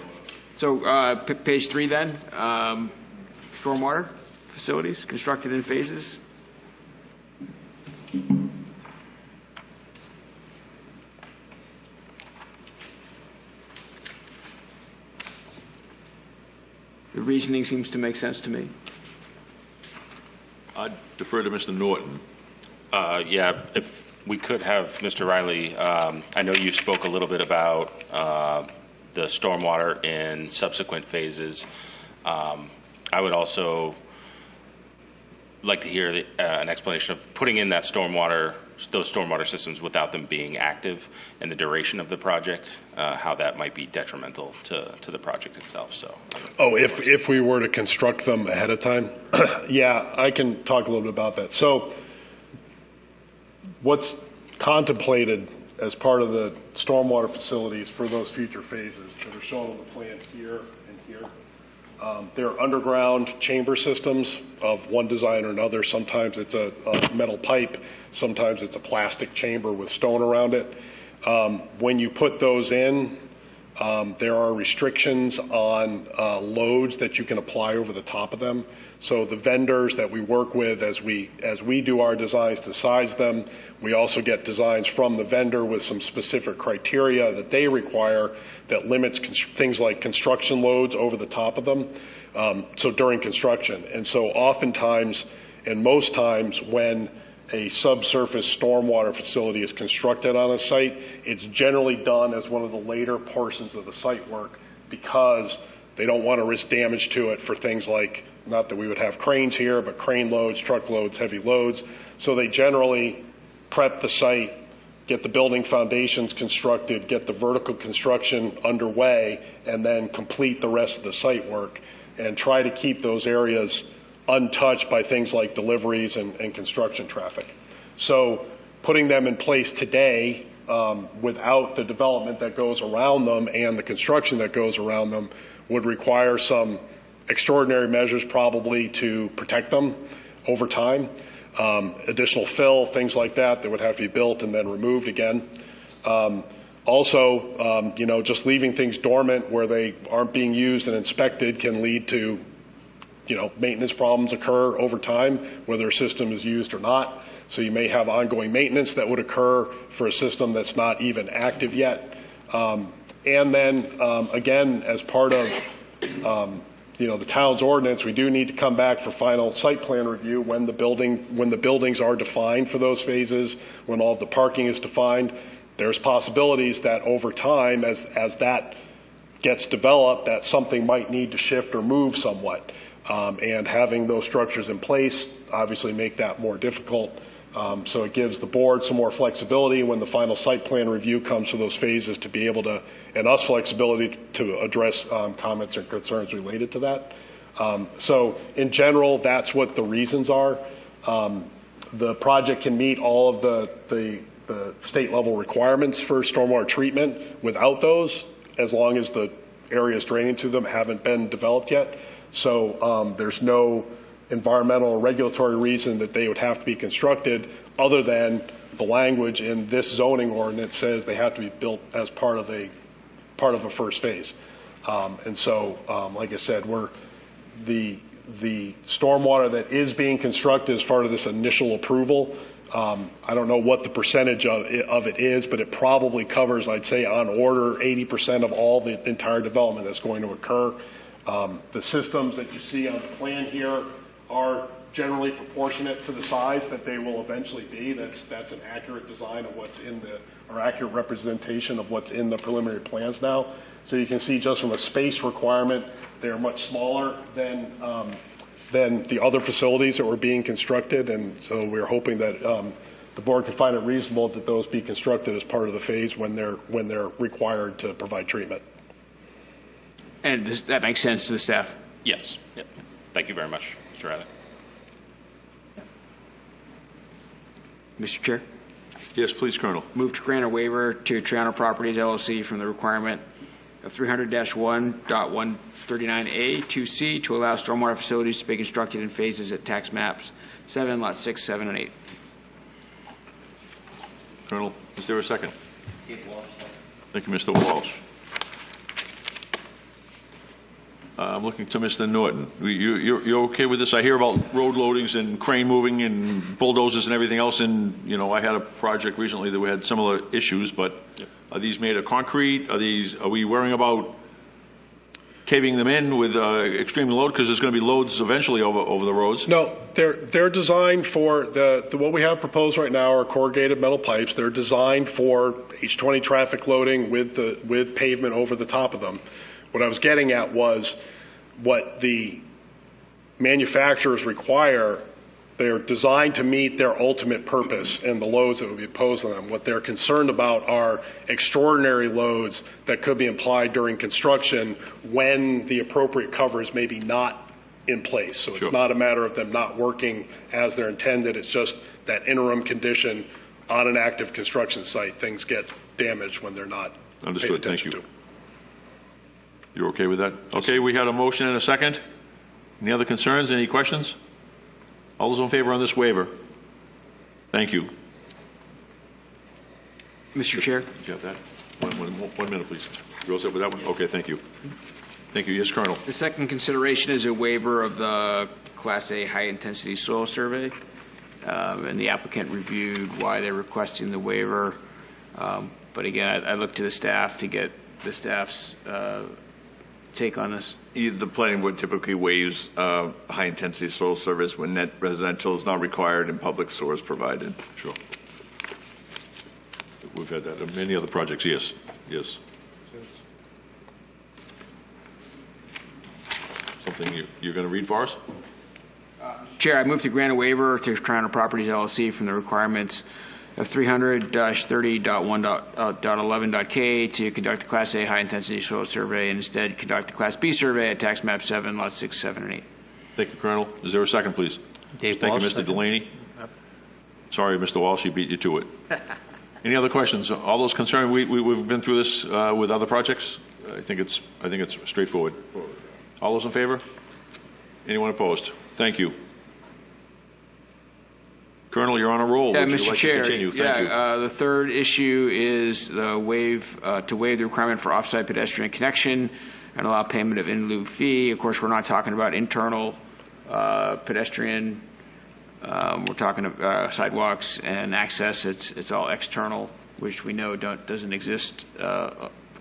So page 3 then, stormwater facilities constructed in phases. The reasoning seems to make sense to me. I'd defer to Mr. Norton. Yeah, if we could have Mr. Riley, I know you spoke a little bit about the stormwater in subsequent phases. I would also like to hear an explanation of putting in that those stormwater systems without them being active and the duration of the project, how that might be detrimental to the project itself. So. Oh, if we were to construct them ahead of time? Yeah, I can talk a little bit about that. So what's contemplated as part of the stormwater facilities for those future phases that are shown on the plan here and here, they're underground chamber systems of one design or another. Sometimes it's a metal pipe. Sometimes it's a plastic chamber with stone around it. When you put those in, there are restrictions on loads that you can apply over the top of them. So the vendors that we work with as we do our designs to size them, we also get designs from the vendor with some specific criteria that they require that limits things like construction loads over the top of them. So during construction. And so oftentimes, and most times when a subsurface stormwater facility is constructed on a site, it's generally done as one of the later portions of the site work because they don't want to risk damage to it for things like, not that we would have cranes here, but crane loads, truck loads, heavy loads. So they generally prep the site, get the building foundations constructed, get the vertical construction underway, and then complete the rest of the site work and try to keep those areas untouched by things like deliveries and construction traffic. So putting them in place today without the development that goes around them and the construction that goes around them would require some extraordinary measures probably to protect them over time. Additional fill, things like that would have to be built and then removed again. Also, just leaving things dormant where they aren't being used and inspected can lead to maintenance problems occur over time, whether a system is used or not. So you may have ongoing maintenance that would occur for a system that's not even active yet. And then, again, as part of, the town's ordinance, we do need to come back for final site plan review when the buildings are defined for those phases, when all of the parking is defined. There's possibilities that over time, as that gets developed, that something might need to shift or move somewhat. And having those structures in place obviously make that more difficult. So it gives the board some more flexibility when the final site plan review comes to those phases to be able to, and us flexibility to address comments or concerns related to that. So in general, that's what the reasons are. The project can meet all of the state level requirements for stormwater treatment without those, as long as the areas draining to them haven't been developed yet. So there's no environmental or regulatory reason that they would have to be constructed other than the language in this zoning ordinance says they have to be built as part of a first phase. And so, like I said, the the stormwater that is being constructed as part of this initial approval. I don't know what the percentage of it is, but it probably covers, I'd say, on order 80% of all the entire development that's going to occur. The systems that you see on the plan here are generally proportionate to the size that they will eventually be. That's an accurate design of what's in or accurate representation of what's in the preliminary plans now. So you can see just from a space requirement, they're much smaller than the other facilities that were being constructed, and so we're hoping that the board can find it reasonable that those be constructed as part of the phase when they're required to provide treatment. And that makes sense to the staff? Yes. Yep. Thank you very much, Mr. Riley. Mr. Chair? Yes, please, Colonel. Move to grant a waiver to Triano Properties LLC from the requirement of 300-1.139A 2C to allow stormwater facilities to be constructed in phases at tax maps 7, lots 6, 7, and 8. Colonel, is there a second? Thank you, Mr. Walsh. I'm looking to Mr. Norton. You're okay with this? I hear about road loadings and crane moving and bulldozers and everything else. And, I had a project recently that we had similar issues, but are these made of concrete? Are we worrying about caving them in with extreme load? Because there's going to be loads eventually over the roads. No, they're designed for what we have proposed right now are corrugated metal pipes. They're designed for H20 traffic loading with pavement over the top of them. What I was getting at was what the manufacturers require. They're designed to meet their ultimate purpose and the loads that would be imposed on them. What they're concerned about are extraordinary loads that could be applied during construction when the appropriate cover is maybe not in place. So it's not a matter of them not working as they're intended. It's just that interim condition on an active construction site. Things get damaged when they're not Understood. paid attention Thank you. to. You're okay with that? Okay, we had a motion and a second. Any other concerns? Any questions? All those in favor on this waiver? Thank you. Mr. Chair? Do you have that? One minute, please. You all set with that one? Okay, thank you. Thank you. Yes, Colonel. The second consideration is a waiver of the Class A high-intensity soil survey. And the applicant reviewed why they're requesting the waiver. But again, I look to the staff to get the staff's take on this. The planning board typically waives high-intensity soil service when net residential is not required and public source provided. Sure. We've had that in many other projects. Yes. Yes. Something you're going to read for us? Chair, I move to grant a waiver to Triano Properties LLC from the requirements of 300-30.1.11.k to conduct a Class A high-intensity soil survey and instead conduct a Class B survey at tax map 7, lots 6, 7, and 8. Thank you, Colonel. Is there a second, please? Dave Thank Walsh, you, Mr. second. Delaney. Sorry, Mr. Walsh, he beat you to it. Any other questions? All those concerned, we've been through this with other projects. I think it's straightforward. All those in favor? Anyone opposed? Thank you. Colonel, you're on a roll. Yeah, Would you Mr. like Chair. to continue? Thank you. The third issue is the waive the requirement for off-site pedestrian connection and allow payment of in lieu fee. Of course, we're not talking about internal pedestrian. We're talking about sidewalks and access. It's all external, which we know doesn't exist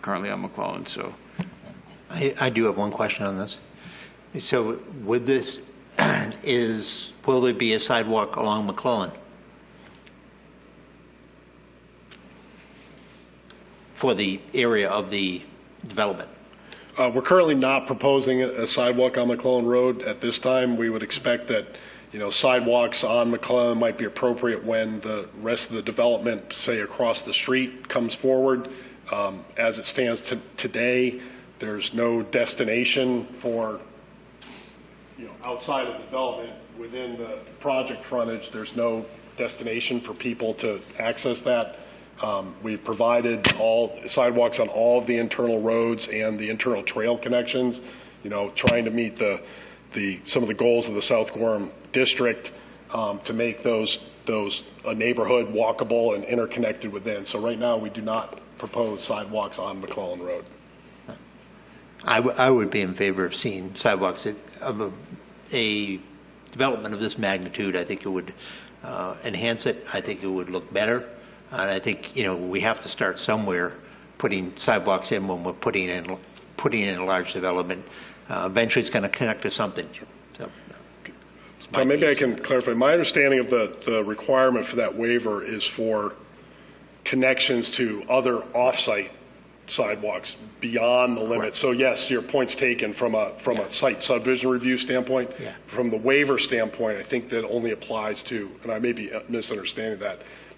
currently on McClellan. So, I do have one question on this. So, with this, will there be a sidewalk along McClellan for the area of the development? We're currently not proposing a sidewalk on McClellan Road at this time. We would expect that, sidewalks on McClellan might be appropriate when the rest of the development, say across the street, comes forward. As it stands today, there's no destination for, outside of development within the project frontage. There's no destination for people to access that. We've provided all sidewalks on all of the internal roads and the internal trail connections, trying to meet some of the goals of the South Gorham District to make those a neighborhood walkable and interconnected within. So right now we do not propose sidewalks on McClellan Road. I would be in favor of seeing sidewalks a development of this magnitude, I think it would enhance it. I think it would look better. And I think, we have to start somewhere putting sidewalks in when we're putting in a large development. Eventually it's going to connect to something. So, Tom, maybe I can clarify. My understanding of the requirement for that waiver is for connections to other off-site sidewalks beyond the limit. So yes, your point's taken from a site subdivision review standpoint. Yeah. From the waiver standpoint, I think that only applies to, and I may be misunderstanding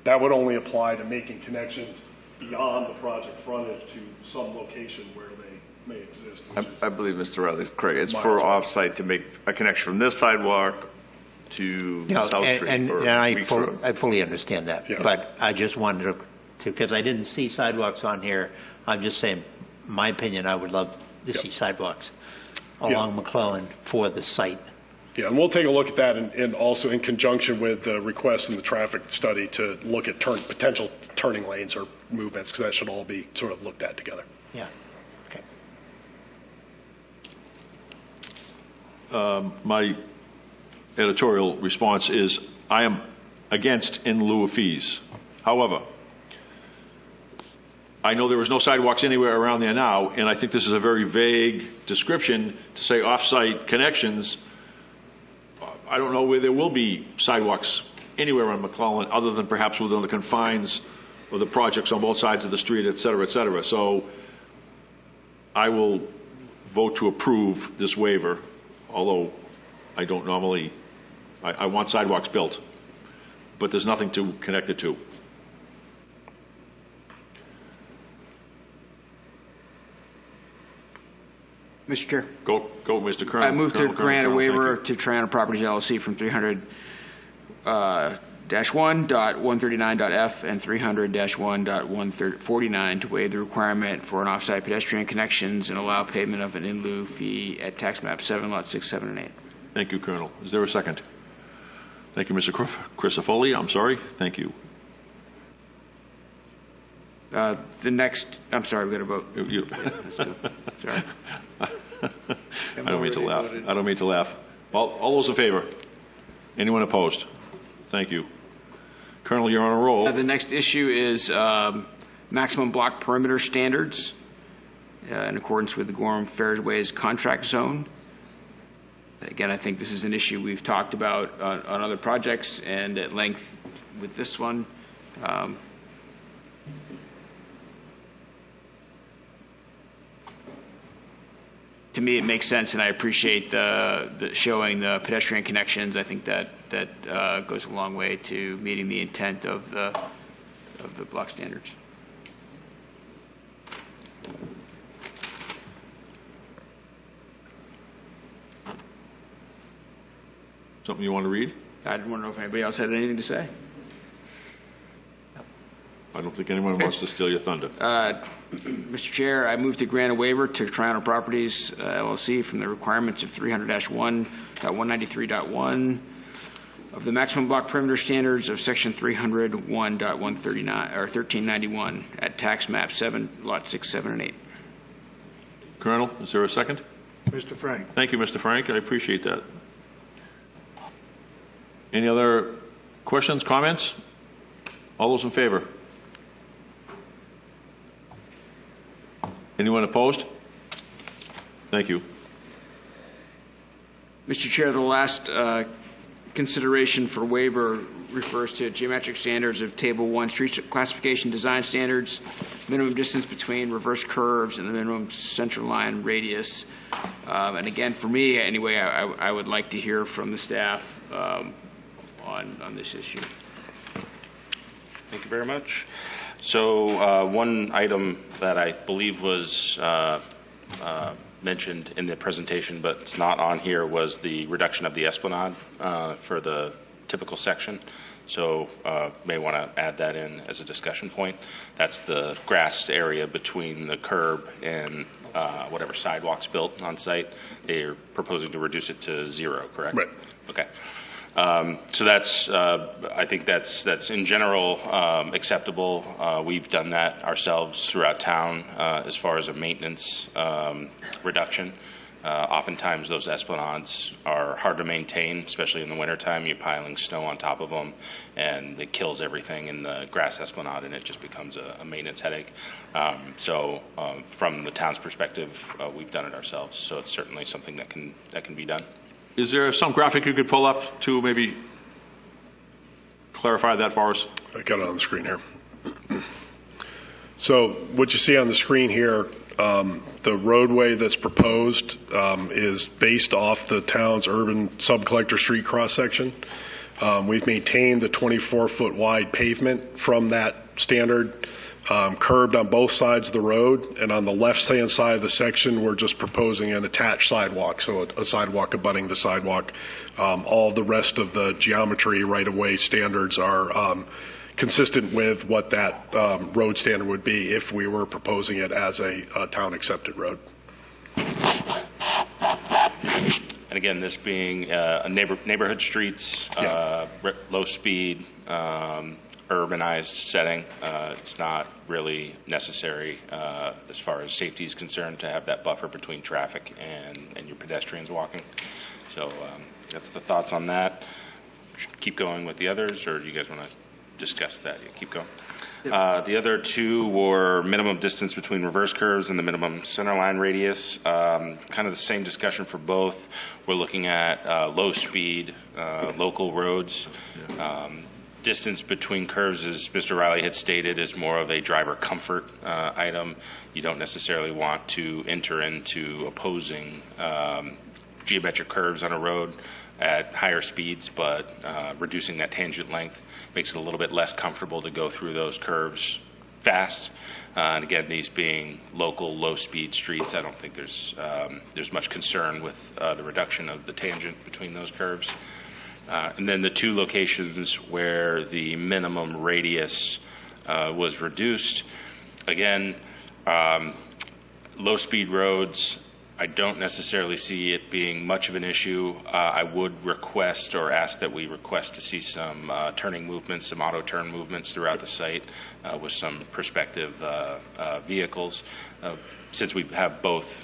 that would only apply to making connections beyond the project frontage to some location where they may exist. I believe Mr. Riley's correct. It's for off-site to make a connection from this sidewalk to South Street. And or I Weeks Road. fully understand that. Yeah. But I just wanted to, because I didn't see sidewalks on here, I'm just saying, my opinion, I would love to see sidewalks along McClellan for the site. Yeah, and we'll take a look at that and also in conjunction with the request in the traffic study to look at potential turning lanes or movements, because that should all be sort of looked at together. Yeah. Okay. My editorial response is I am against in lieu of fees. However, I know there is no sidewalks anywhere around there now, and I think this is a very vague description to say off-site connections. I don't know where there will be sidewalks anywhere on McClellan other than perhaps within the confines of the projects on both sides of the street, et cetera, et cetera. So I will vote to approve this waiver, although I don't normally, I want sidewalks built, but there's nothing to connect it to. Mr. Chair. Go, Mr. Colonel. I move to Colonel, grant a Colonel, waiver thank to Triana Properties LLC from 300-1.139.f and 300-1.149 to waive the requirement for an off-site pedestrian connections and allow payment of an in lieu fee at tax map 7, lot 6, 7, and 8. Thank you, Colonel. Is there a second? Thank you, Mr. Crisafulli. I'm sorry. Thank you. I'm sorry, we've got to vote. Let's go. Sorry. I don't mean to laugh. I don't mean to laugh. All those in favor? Anyone opposed? Thank you. Colonel, you're on a roll. The next issue is maximum block perimeter standards in accordance with the Gorham Fairways contract zone. Again, I think this is an issue we've talked about on other projects and at length with this one. To me, it makes sense, and I appreciate the showing the pedestrian connections. I think that goes a long way to meeting the intent of the block standards. Something you want to read? I didn't want to know if anybody else had anything to say. I don't think anyone wants to steal your thunder. Mr. Chair, I move to grant a waiver to Triana Properties LLC from the requirements of 300-1.193.1 of the maximum block perimeter standards of Section 301.139 or 1391 at tax map 7, lot 6, 7, and 8. Colonel, is there a second? Mr. Frank. Thank you, Mr. Frank. I appreciate that. Any other questions, comments? All those in favor? Anyone opposed? Thank you. Mr. Chair, the last consideration for waiver refers to geometric standards of Table 1 street classification design standards, minimum distance between reverse curves, and the minimum center line radius. And again, for me, anyway, I would like to hear from the staff on this issue. Thank you very much. So one item that I believe was mentioned in the presentation, but it's not on here, was the reduction of the esplanade for the typical section. So may want to add that in as a discussion point. That's the grassed area between the curb and whatever sidewalks built on site. They're proposing to reduce it to 0, correct? Right. Okay. So that's, I think that's in general acceptable. We've done that ourselves throughout town as far as a maintenance reduction. Oftentimes, those esplanades are hard to maintain, especially in the wintertime. You're piling snow on top of them, and it kills everything in the grass esplanade, and it just becomes a maintenance headache. From the town's perspective, we've done it ourselves, so it's certainly something that can be done. Is there some graphic you could pull up to maybe clarify that for us? I got it on the screen here. So what you see on the screen here, the roadway that's proposed is based off the town's urban sub-collector street cross-section. We've maintained the 24-foot wide pavement from that standard, curbed on both sides of the road, and on the left-hand side of the section, we're just proposing an attached sidewalk, so a sidewalk abutting the sidewalk. All the rest of the geometry right-of-way standards are consistent with what that road standard would be if we were proposing it as a town-accepted road. And again, this being neighborhood streets, low speed, urbanized setting, it's not really necessary as far as safety is concerned to have that buffer between traffic and your pedestrians walking. So that's the thoughts on that. Should keep going with the others, or do you guys want to discuss that? Yeah, keep going. The other two were minimum distance between reverse curves and the minimum centerline radius. Kind of the same discussion for both. We're looking at low speed, local roads. Distance between curves, as Mr. Riley had stated, is more of a driver comfort item. You don't necessarily want to enter into opposing geometric curves on a road at higher speeds, but reducing that tangent length makes it a little bit less comfortable to go through those curves fast. And again, these being local, low-speed streets, I don't think there's much concern with the reduction of the tangent between those curves. And then the two locations where the minimum radius was reduced, again, low-speed roads, I don't necessarily see it being much of an issue. I would request or ask that we request to see some turning movements, some auto turn movements throughout the site with some prospective vehicles, since we have both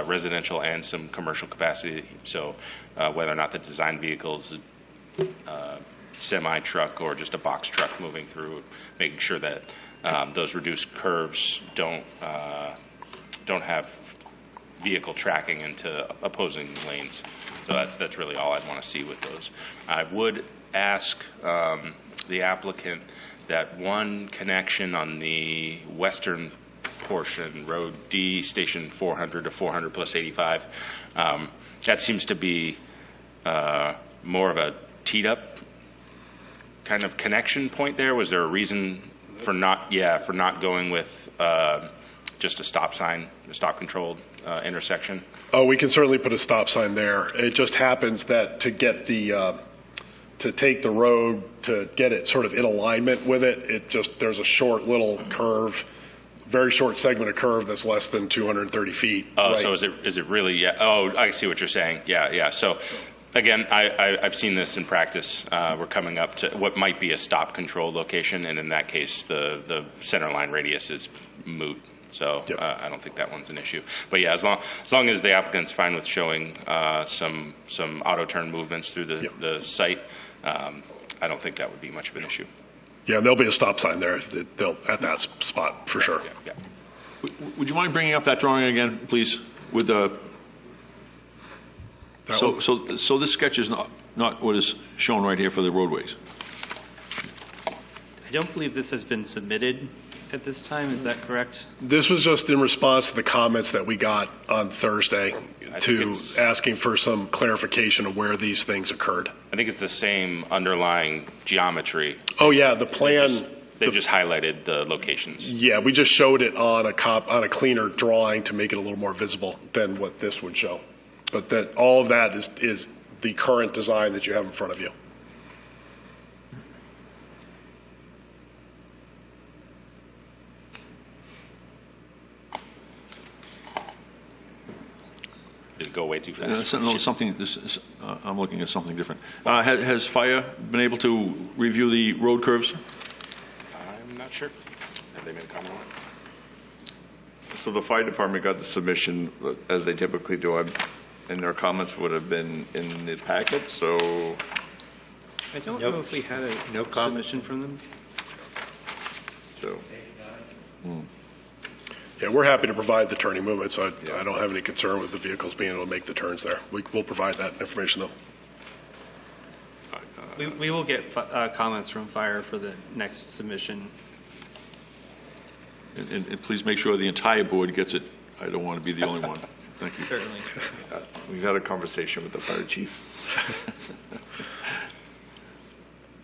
residential and some commercial capacity. So whether or not the design vehicles, semi-truck or just a box truck moving through, making sure that those reduced curves don't have vehicle tracking into opposing lanes. So that's really all I'd want to see with those. I would ask the applicant that one connection on the western portion, Road D, Station 400 to 400 plus 85, that seems to be more of a teed up kind of connection point there. Was there a reason for not going with just a stop sign, a stop controlled intersection? Oh, we can certainly put a stop sign there. It just happens that to get to take the road, to get it sort of in alignment with it, there's a short little curve, very short segment of curve that's less than 230 feet. Oh, right? So is it really? Yeah. Oh, I see what you're saying. Yeah. So again, I've seen this in practice. We're coming up to what might be a stop control location, and in that case, the center line radius is moot. So I don't think that one's an issue. But yeah, as long as the applicant's fine with showing some auto turn movements through the site, I don't think that would be much of an issue. Yeah, there'll be a stop sign there at that spot for sure. Yeah. Would you mind bringing up that drawing again, please? With the so this sketch is not what is shown right here for the roadways. I don't believe this has been submitted at this time. Is that correct? This was just in response to the comments that we got on Thursday asking for some clarification of where these things occurred. I think it's the same underlying geometry. Oh yeah, the plan. They just highlighted the locations. Yeah, we just showed it on a cleaner drawing to make it a little more visible than what this would show. But that all of that is the current design that you have in front of you. Did it go way too fast? I'm looking at something different. Has fire been able to review the road curves? I'm not sure. Have they made a comment on it? So the fire department got the submission, as they typically do. and their comments would have been in the packet, so I don't know if we had a submission from them. so. Yeah, we're happy to provide the turning movement, so I don't have any concern with the vehicles being able to make the turns there. We'll provide that information, though. We will get comments from fire for the next submission. And please make sure the entire board gets it. I don't want to be the only one. Thank you. Certainly. We've had a conversation with the fire chief.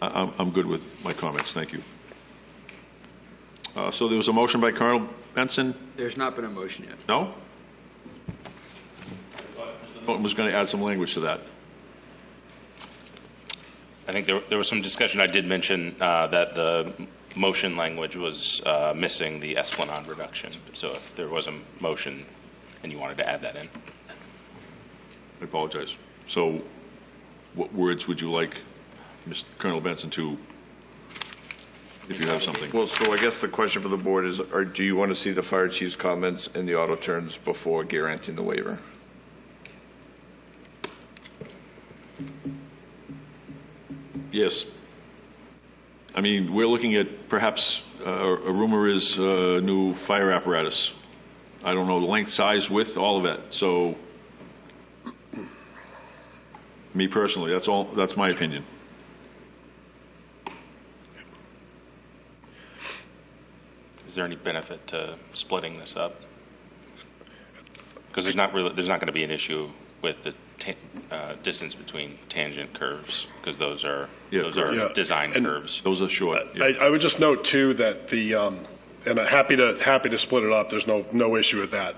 I'm good with my comments. Thank you. So there was a motion by Colonel Benson. There's not been a motion yet. No? I was going to add some language to that. I think there was some discussion. I did mention that the motion language was missing the Esplanade reduction. So if there was a motion and you wanted to add that in. I apologize. So what words would you like Mr. Colonel Benson to, if you have something? Well, so I guess the question for the board is, do you want to see the fire chief's comments in the auto turns before granting the waiver? Yes. I mean, we're looking at perhaps, a rumor is new fire apparatus. I don't know the length, size, width, all of it. So, me personally, that's my opinion. Is there any benefit to splitting this up? Because there's not going to be an issue with the distance between tangent curves, because those are design curves. Those are short. I would just note too that and I'm happy to split it up. There's no issue with that.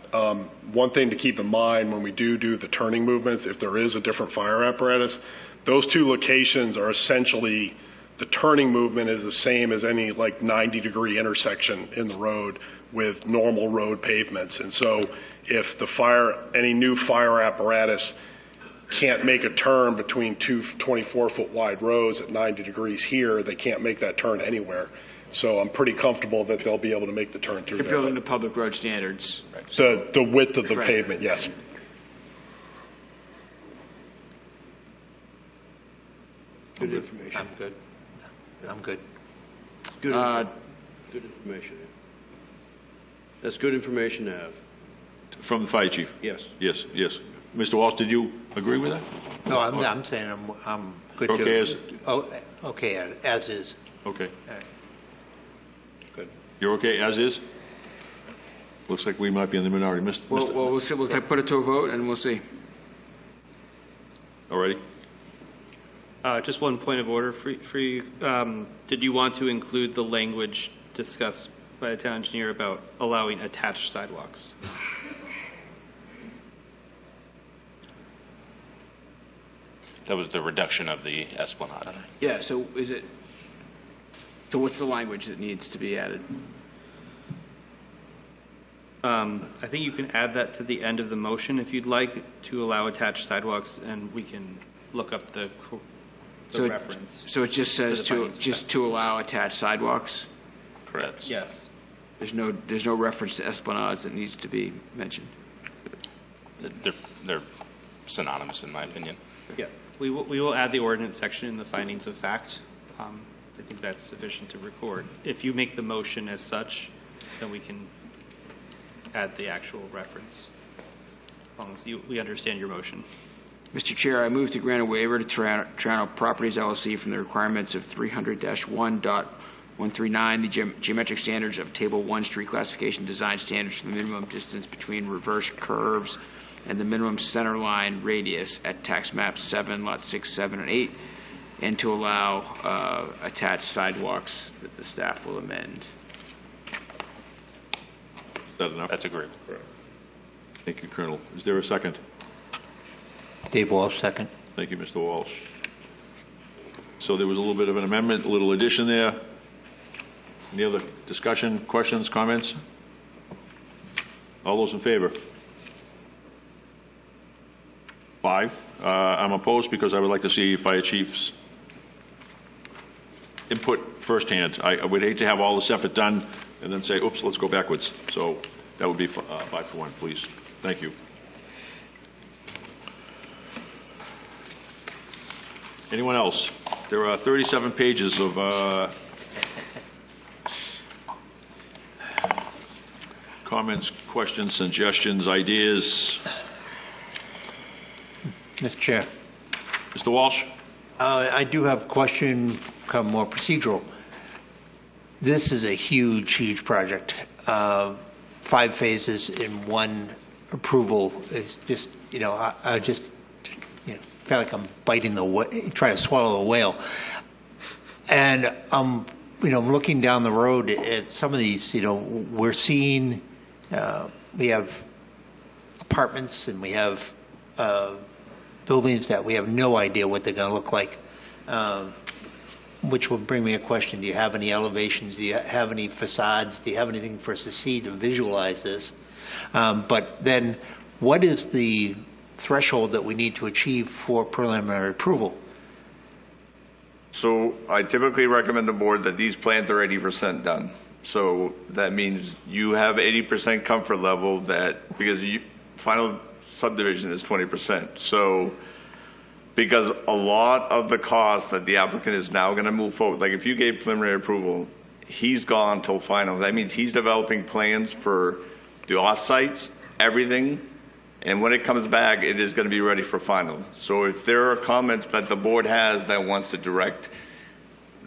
One thing to keep in mind when we do the turning movements, if there is a different fire apparatus, those two locations are essentially, the turning movement is the same as any 90-degree intersection in the road with normal road pavements. And so if any new fire apparatus can't make a turn between two 24-foot wide rows at 90 degrees here, they can't make that turn anywhere. So I'm pretty comfortable that they'll be able to make the turn through You're there. building to public road standards. The width of the Correct. pavement, yes. Good information. I'm good. I'm good. Good information. That's good information to have. From the fire chief? Yes. Yes. Mr. Walsh, did you agree with that? No, I'm saying I'm good Okay, to. Okay, as is. Okay. Good. You're okay as is? Looks like we might be in the minority. Well, we'll see. We'll put it to a vote, and we'll see. All righty. Just one point of order for you. Did you want to include the language discussed by the town engineer about allowing attached sidewalks? That was the reduction of the Esplanade. Yeah. So So what's the language that needs to be added? I think you can add that to the end of the motion if you'd like, to allow attached sidewalks, and we can look up the reference. So it just says To the findings of fact. to allow attached sidewalks? Correct. Yes. There's no reference to esplanades that needs to be mentioned. They're synonymous in my opinion. Yeah. We will add the ordinance section in the findings of fact. I think that's sufficient to record. If you make the motion as such, then we can add the actual reference, as long as we understand your motion. Mr. Chair, I move to grant a waiver to Toronto Properties LLC from the requirements of 300-1.139, the geometric standards of Table 1 street classification design standards for the minimum distance between reverse curves and the minimum center line radius at tax map 7, lots 6, 7, and 8, and to allow attached sidewalks that the staff will amend. Is that enough? That's agreed. Thank you, Colonel. Is there a second? Dave Walsh, second. Thank you, Mr. Walsh. So there was a little bit of an amendment, a little addition there. Any other discussion, questions, comments? All those in favor? 5. I'm opposed because I would like to see Fire Chief's input firsthand. I would hate to have all this effort done and then say, oops, let's go backwards. So that would be 5-1, please. Thank you. Anyone else? There are 37 pages of comments, questions, suggestions, ideas. Mr. Chair. Mr. Walsh? I do have a question, kind of more procedural. This is a huge, huge project. 5 phases in one approval is just, I just feel like I'm biting trying to swallow a whale. And I'm looking down the road at some of these, we're seeing, we have apartments and we have buildings that we have no idea what they're going to look like, which will bring me a question. Do you have any elevations? Do you have any facades? Do you have anything for us to see to visualize this? But then what is the threshold that we need to achieve for preliminary approval? So I typically recommend the board that these plans are 80% done. So that means you have 80% comfort level that, because final subdivision is 20%. So because a lot of the costs that the applicant is now going to move forward, like if you gave preliminary approval, he's gone till final. That means he's developing plans for the off-sites, everything, and when it comes back, it is going to be ready for final. So if there are comments that the board has that wants to direct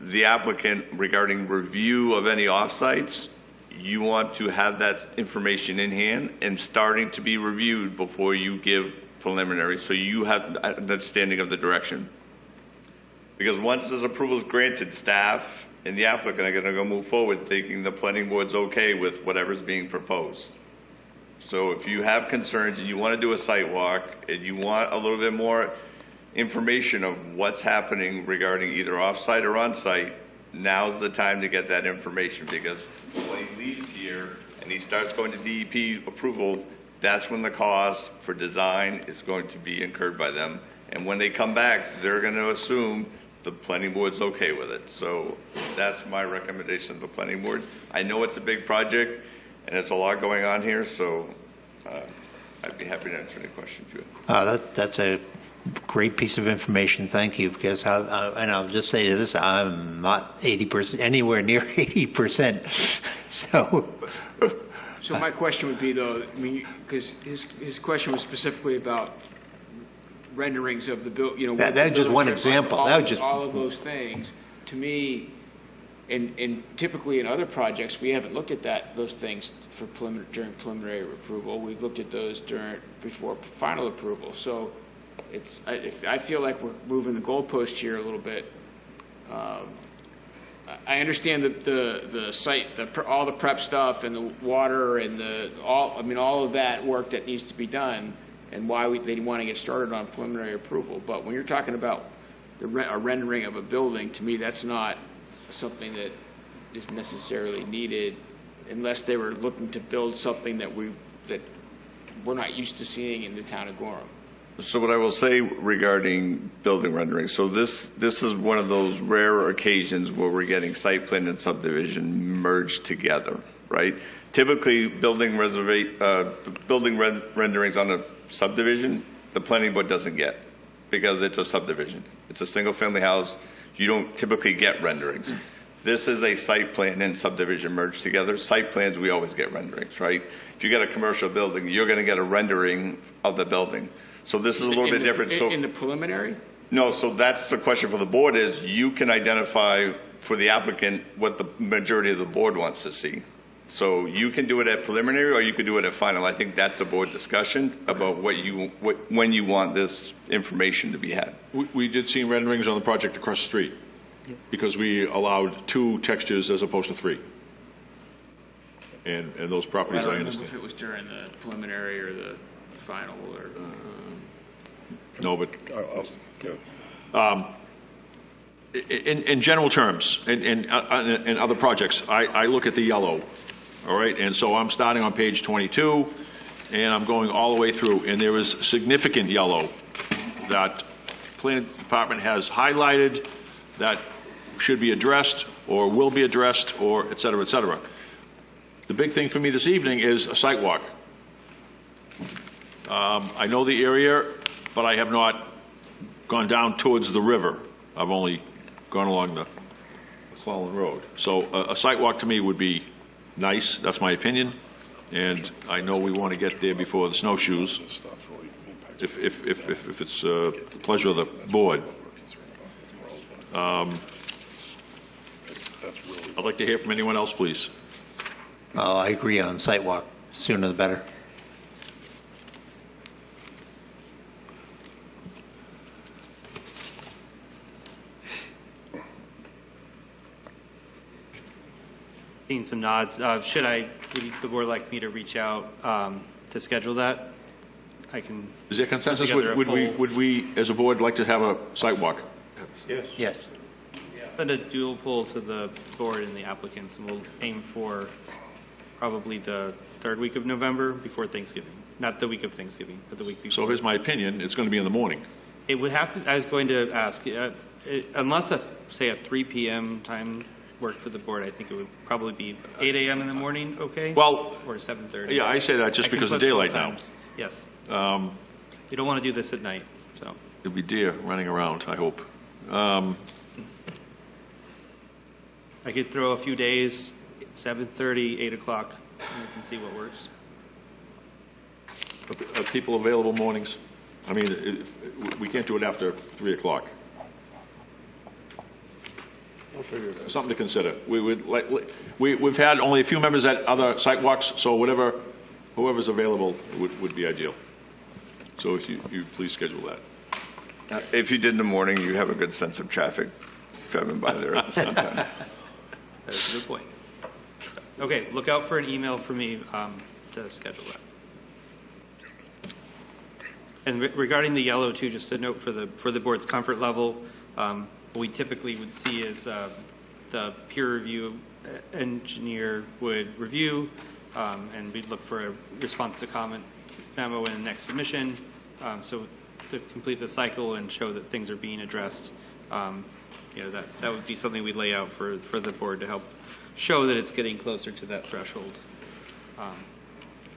the applicant regarding review of any off-sites, you want to have that information in hand and starting to be reviewed before you give preliminary, so you have an understanding of the direction. Because once this approval is granted, staff and the applicant are going to go move forward thinking the planning board's okay with whatever's being proposed. So if you have concerns and you want to do a site walk and you want a little bit more information of what's happening regarding either off-site or on-site, now's the time to get that information, because when he leaves here and he starts going to DEP approval, that's when the cost for design is going to be incurred by them. And when they come back, they're going to assume the planning board's okay with it. So that's my recommendation to the planning board. I know it's a big project and it's a lot going on here, so I'd be happy to answer any questions you have. That's a great piece of information. Thank you, because and I'll just say this, I'm not 80%, anywhere near 80%. So my question would be, though, because his question was specifically about renderings of the build. That's just one example. That was just all of those things. To me, and typically in other projects, we haven't looked at those things during preliminary approval. We've looked at those before final approval. So I feel like we're moving the goalpost here a little bit. I understand the site, all the prep stuff and the water and all of that work that needs to be done, and why they want to get started on preliminary approval. But when you're talking about a rendering of a building, to me, that's not something that is necessarily needed, unless they were looking to build something that we're not used to seeing in the town of Gorham. So what I will say regarding building rendering, so this is one of those rare occasions where we're getting site plan and subdivision merged together, right? Typically, building renderings on a subdivision, the planning board doesn't get, because it's a subdivision. It's a single-family house. You don't typically get renderings. This is a site plan and subdivision merged together. Site plans, we always get renderings, right? If you get a commercial building, you're going to get a rendering of the building. So this is a little bit different. So in the preliminary? No, so that's the question for the board is you can identify for the applicant what the majority of the board wants to see. So you can do it at preliminary or you could do it at final. I think that's a board discussion about when you want this information to be had. We did see renderings on the project across the street because we allowed 2 textures as opposed to 3. And those properties, I understand. If it was during the preliminary or the final or... No, but in general terms, in other projects, I look at the yellow, all right? And so I'm starting on page 22, and I'm going all the way through, and there is significant yellow that planning department has highlighted that should be addressed or will be addressed or et cetera, et cetera. The big thing for me this evening is a site walk. I know the area, but I have not gone down towards the river. I've only gone along the McClellan Road. So a site walk to me would be nice. That's my opinion. And I know we want to get there before the snowshoes, if it's the pleasure of the board. I'd like to hear from anyone else, please. I agree on site walk. Sooner the better. Seeing some nods. Would the board like me to reach out to schedule that? I can. Is there consensus? put together a Would we, as a board, like to have a site walk? Yes. Yes. Send a dual poll to the board and the applicants, and we'll aim for probably the third week of November before Thanksgiving. Not the week of Thanksgiving, but the week before. So here's my opinion. It's going to be in the morning. It would have to. I was going to ask, unless say a 3 p.m. time worked for the board, I think it would probably be 8 a.m. in the morning. Okay. Well, or 7:30. Yeah, I say that just because of daylight now. Yes. You don't want to do this at night, so. There'll be deer running around, I hope. I could throw a few days, 7:30, 8 o'clock, and we can see what works. Are people available mornings? I mean, we can't do it after 3 o'clock. Something to consider. We've had only a few members at other site walks, so whoever's available would be ideal. So if you please schedule that. If you did in the morning, you'd have a good sense of traffic driving by there at the same time. That's a good point. Okay, look out for an email from me to schedule that. And regarding the yellow too, just a note for the board's comfort level, what we typically would see is the peer review engineer would review, and we'd look for a response to comment memo in the next submission. So to complete the cycle and show that things are being addressed, that would be something we'd lay out for the board to help show that it's getting closer to that threshold,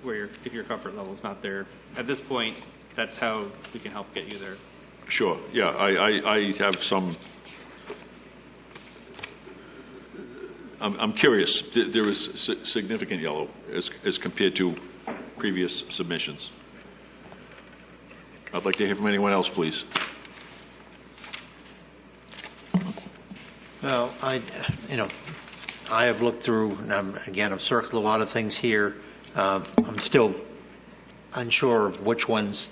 where if your comfort level is not there at this point, that's how we can help get you there. Sure. Yeah, I have some. I'm curious. There is significant yellow as compared to previous submissions. I'd like to hear from anyone else, please. Well, I have looked through, and I've circled a lot of things here. I'm still unsure of which ones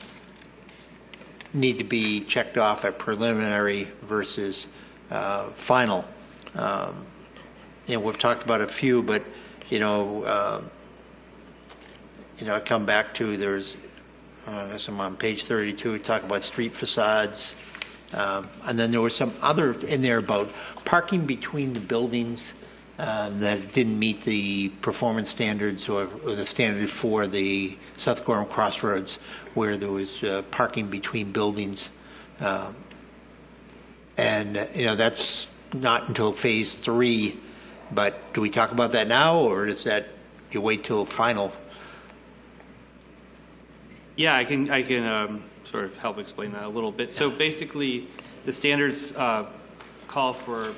need to be checked off at preliminary versus final. We've talked about a few, but I come back to I guess I'm on page 32. We talk about street facades, and then there was some other in there about parking between the buildings that didn't meet the performance standards or the standard for the South Gorham Crossroads, where there was parking between buildings, and that's not until phase 3. But do we talk about that now, or is that you wait till final? Yeah, I can sort of help explain that a little bit. So basically, the standards call for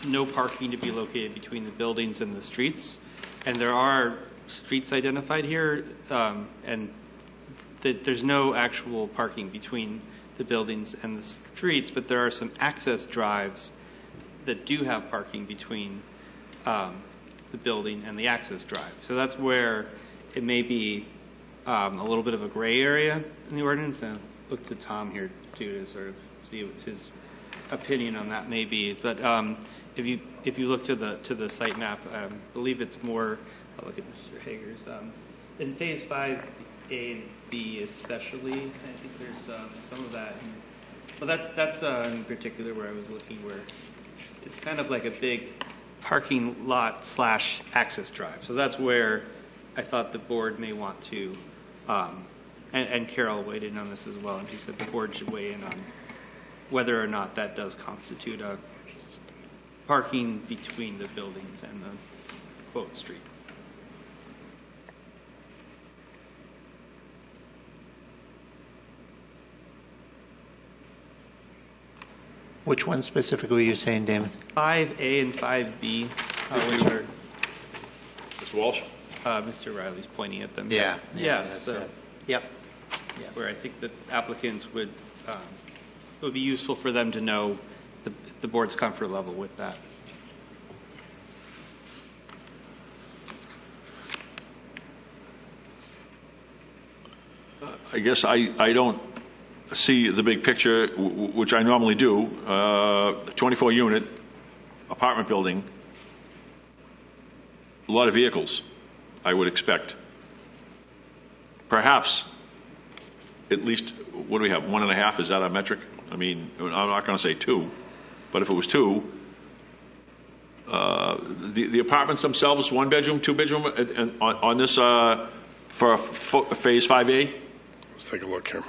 no parking to be located between the buildings and the streets, and there are streets identified here, and there's no actual parking between the buildings and the streets, but there are some access drives that do have parking between the building and the access drive. So that's where it may be a little bit of a gray area in the ordinance. And I look to Tom here too to sort of see what his opinion on that may be. But if you look to the site map, I believe it's more. I'll look at Mr. Hager's. In phase 5A and B especially, I think there's some of that. Well, that's in particular where I was looking, where it's kind of like a big parking lot / access drive. So that's where I thought the board may want to, and Carol weighed in on this as well, and she said the board should weigh in on whether or not that does constitute a parking between the buildings and the quote street. Which one specifically are you saying, Damon? 5A and 5B, which are, Mr. Walsh? Mr. Riley's pointing at them. Yeah. Yes, that's so it. Yep. where I think the applicants would, it would be useful for them to know the board's comfort level with that. I guess I don't see the big picture, which I normally do. 24-unit apartment building, a lot of vehicles, I would expect. Perhaps at least, what do we have, 1.5? Is that our metric? I mean, I'm not going to say 2, but if it was 2, the apartments themselves, 1-bedroom, 2-bedroom, and on this for phase 5A? Let's take a look here.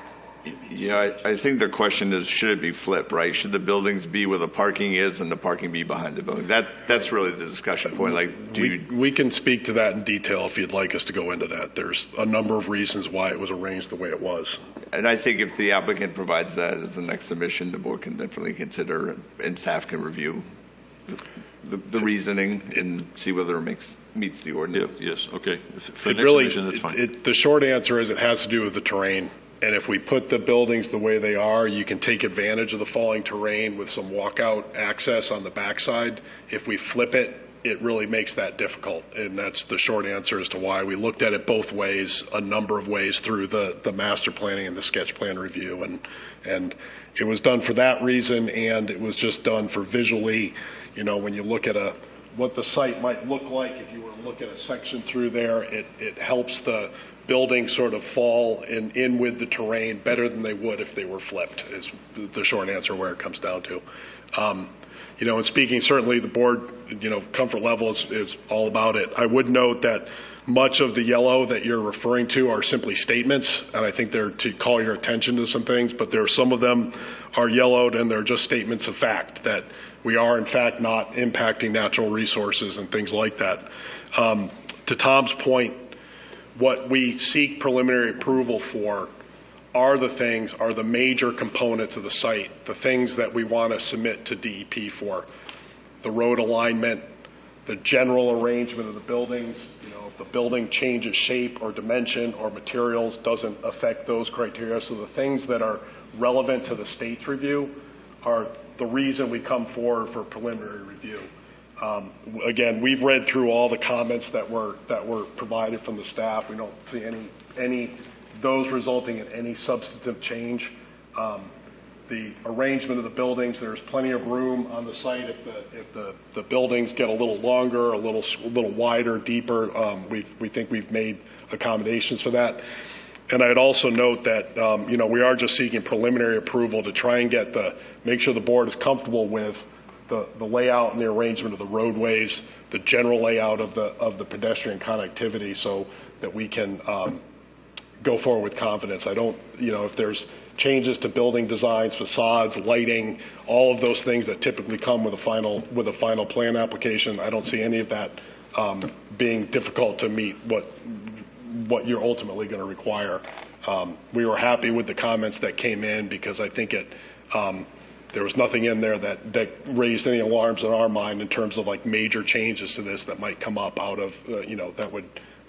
Yeah, I think the question is, should it be flipped, right? Should the buildings be where the parking is and the parking be behind the building? That's really the discussion point. Like, We can speak to that in detail if you'd like us to go into that. There's a number of reasons why it was arranged the way it was. And I think if the applicant provides that as the next submission, the board can definitely consider and staff can review the reasoning and see whether it meets the ordinance. Yeah, yes, okay. For It the next really, submission, that's fine. the short answer is it has to do with the terrain. And if we put the buildings the way they are, you can take advantage of the falling terrain with some walkout access on the backside. If we flip it, it really makes that difficult. And that's the short answer as to why we looked at it both ways, a number of ways through the master planning and the sketch plan review. And it was done for that reason, and it was just done for visually, when you look at what the site might look like if you were to look at a section through there, it helps the buildings sort of fall in with the terrain better than they would if they were flipped, is the short answer where it comes down to. And speaking, certainly the board, comfort level is all about it. I would note that much of the yellow that you're referring to are simply statements, and I think they're to call your attention to some things, but some of them are yellowed and they're just statements of fact that we are in fact not impacting natural resources and things like that. To Tom's point, what we seek preliminary approval for are the major components of the site, the things that we want to submit to DEP for. The road alignment, the general arrangement of the buildings, if the building changes shape or dimension or materials doesn't affect those criteria. So the things that are relevant to the state's review are the reason we come forward for preliminary review. Again, we've read through all the comments that were provided from the staff. We don't see any those resulting in any substantive change. The arrangement of the buildings, there's plenty of room on the site if the buildings get a little longer, a little wider, deeper. We think we've made accommodations for that. And I'd also note that we are just seeking preliminary approval to try and make sure the board is comfortable with the layout and the arrangement of the roadways, the general layout of the pedestrian connectivity, so that we can go forward with confidence. I don't, if there's changes to building designs, facades, lighting, all of those things that typically come with a final plan application, I don't see any of that being difficult to meet what you're ultimately going to require. We were happy with the comments that came in because I think there was nothing in there that raised any alarms in our mind in terms of like major changes to this that might come up out of that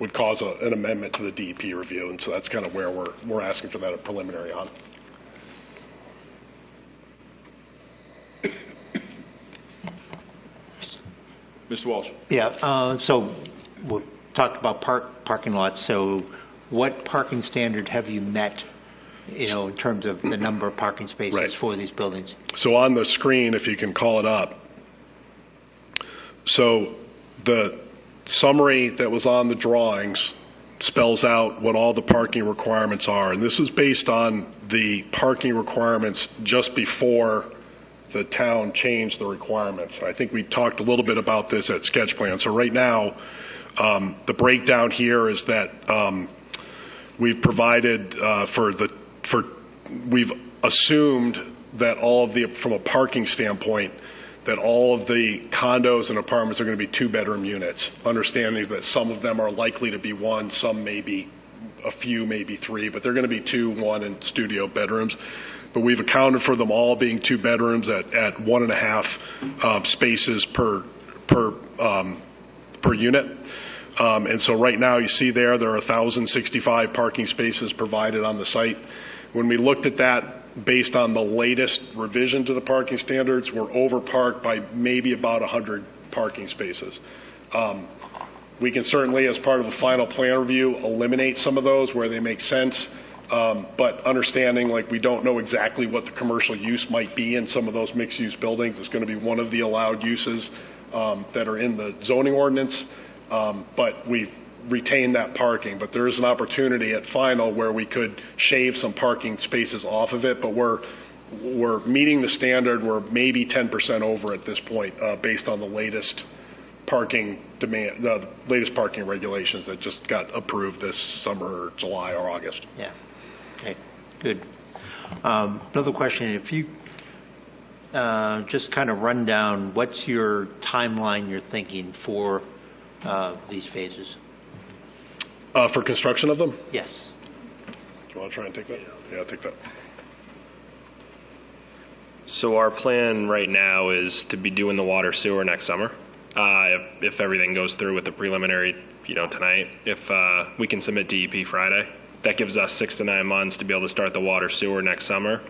would cause an amendment to the DEP review, and so that's kind of where we're asking for that preliminary on. Mr. Walsh. Yeah. So we'll talk about parking lots. So what parking standard have you met? In terms of the number of parking spaces for these buildings. So on the screen, if you can call it up. So the summary that was on the drawings spells out what all the parking requirements are. And this was based on the parking requirements just before the town changed the requirements. I think we talked a little bit about this at sketch plan. So right now, the breakdown here is that we've provided we've assumed that from a parking standpoint, that all of the condos and apartments are going to be 2-bedroom units, understanding that some of them are likely to be 1, some may be a few, maybe 3, but they're going to be 2, 1, and studio bedrooms. But we've accounted for them all being 2 bedrooms at 1.5 spaces per unit. And so right now you see there are 1,065 parking spaces provided on the site. When we looked at that based on the latest revision to the parking standards, we're overparked by maybe about 100 parking spaces. We can certainly, as part of the final plan review, eliminate some of those where they make sense. But understanding, like, we don't know exactly what the commercial use might be in some of those mixed-use buildings. It's going to be one of the allowed uses that are in the zoning ordinance. But we've retained that parking. But there is an opportunity at final where we could shave some parking spaces off of it. But we're meeting the standard. We're maybe 10% over at this point based on the latest parking demand, the latest parking regulations that just got approved this summer, July or August. Yeah. Okay. Good. Another question: if you just kind of run down, what's your timeline you're thinking for these phases? For construction of them? Yes. Do you want to try and take that? Yeah, I'll take that. So our plan right now is to be doing the water sewer next summer. If everything goes through with the preliminary, tonight, if we can submit DEP Friday, that gives us 6 to 9 months to be able to start the water sewer next summer,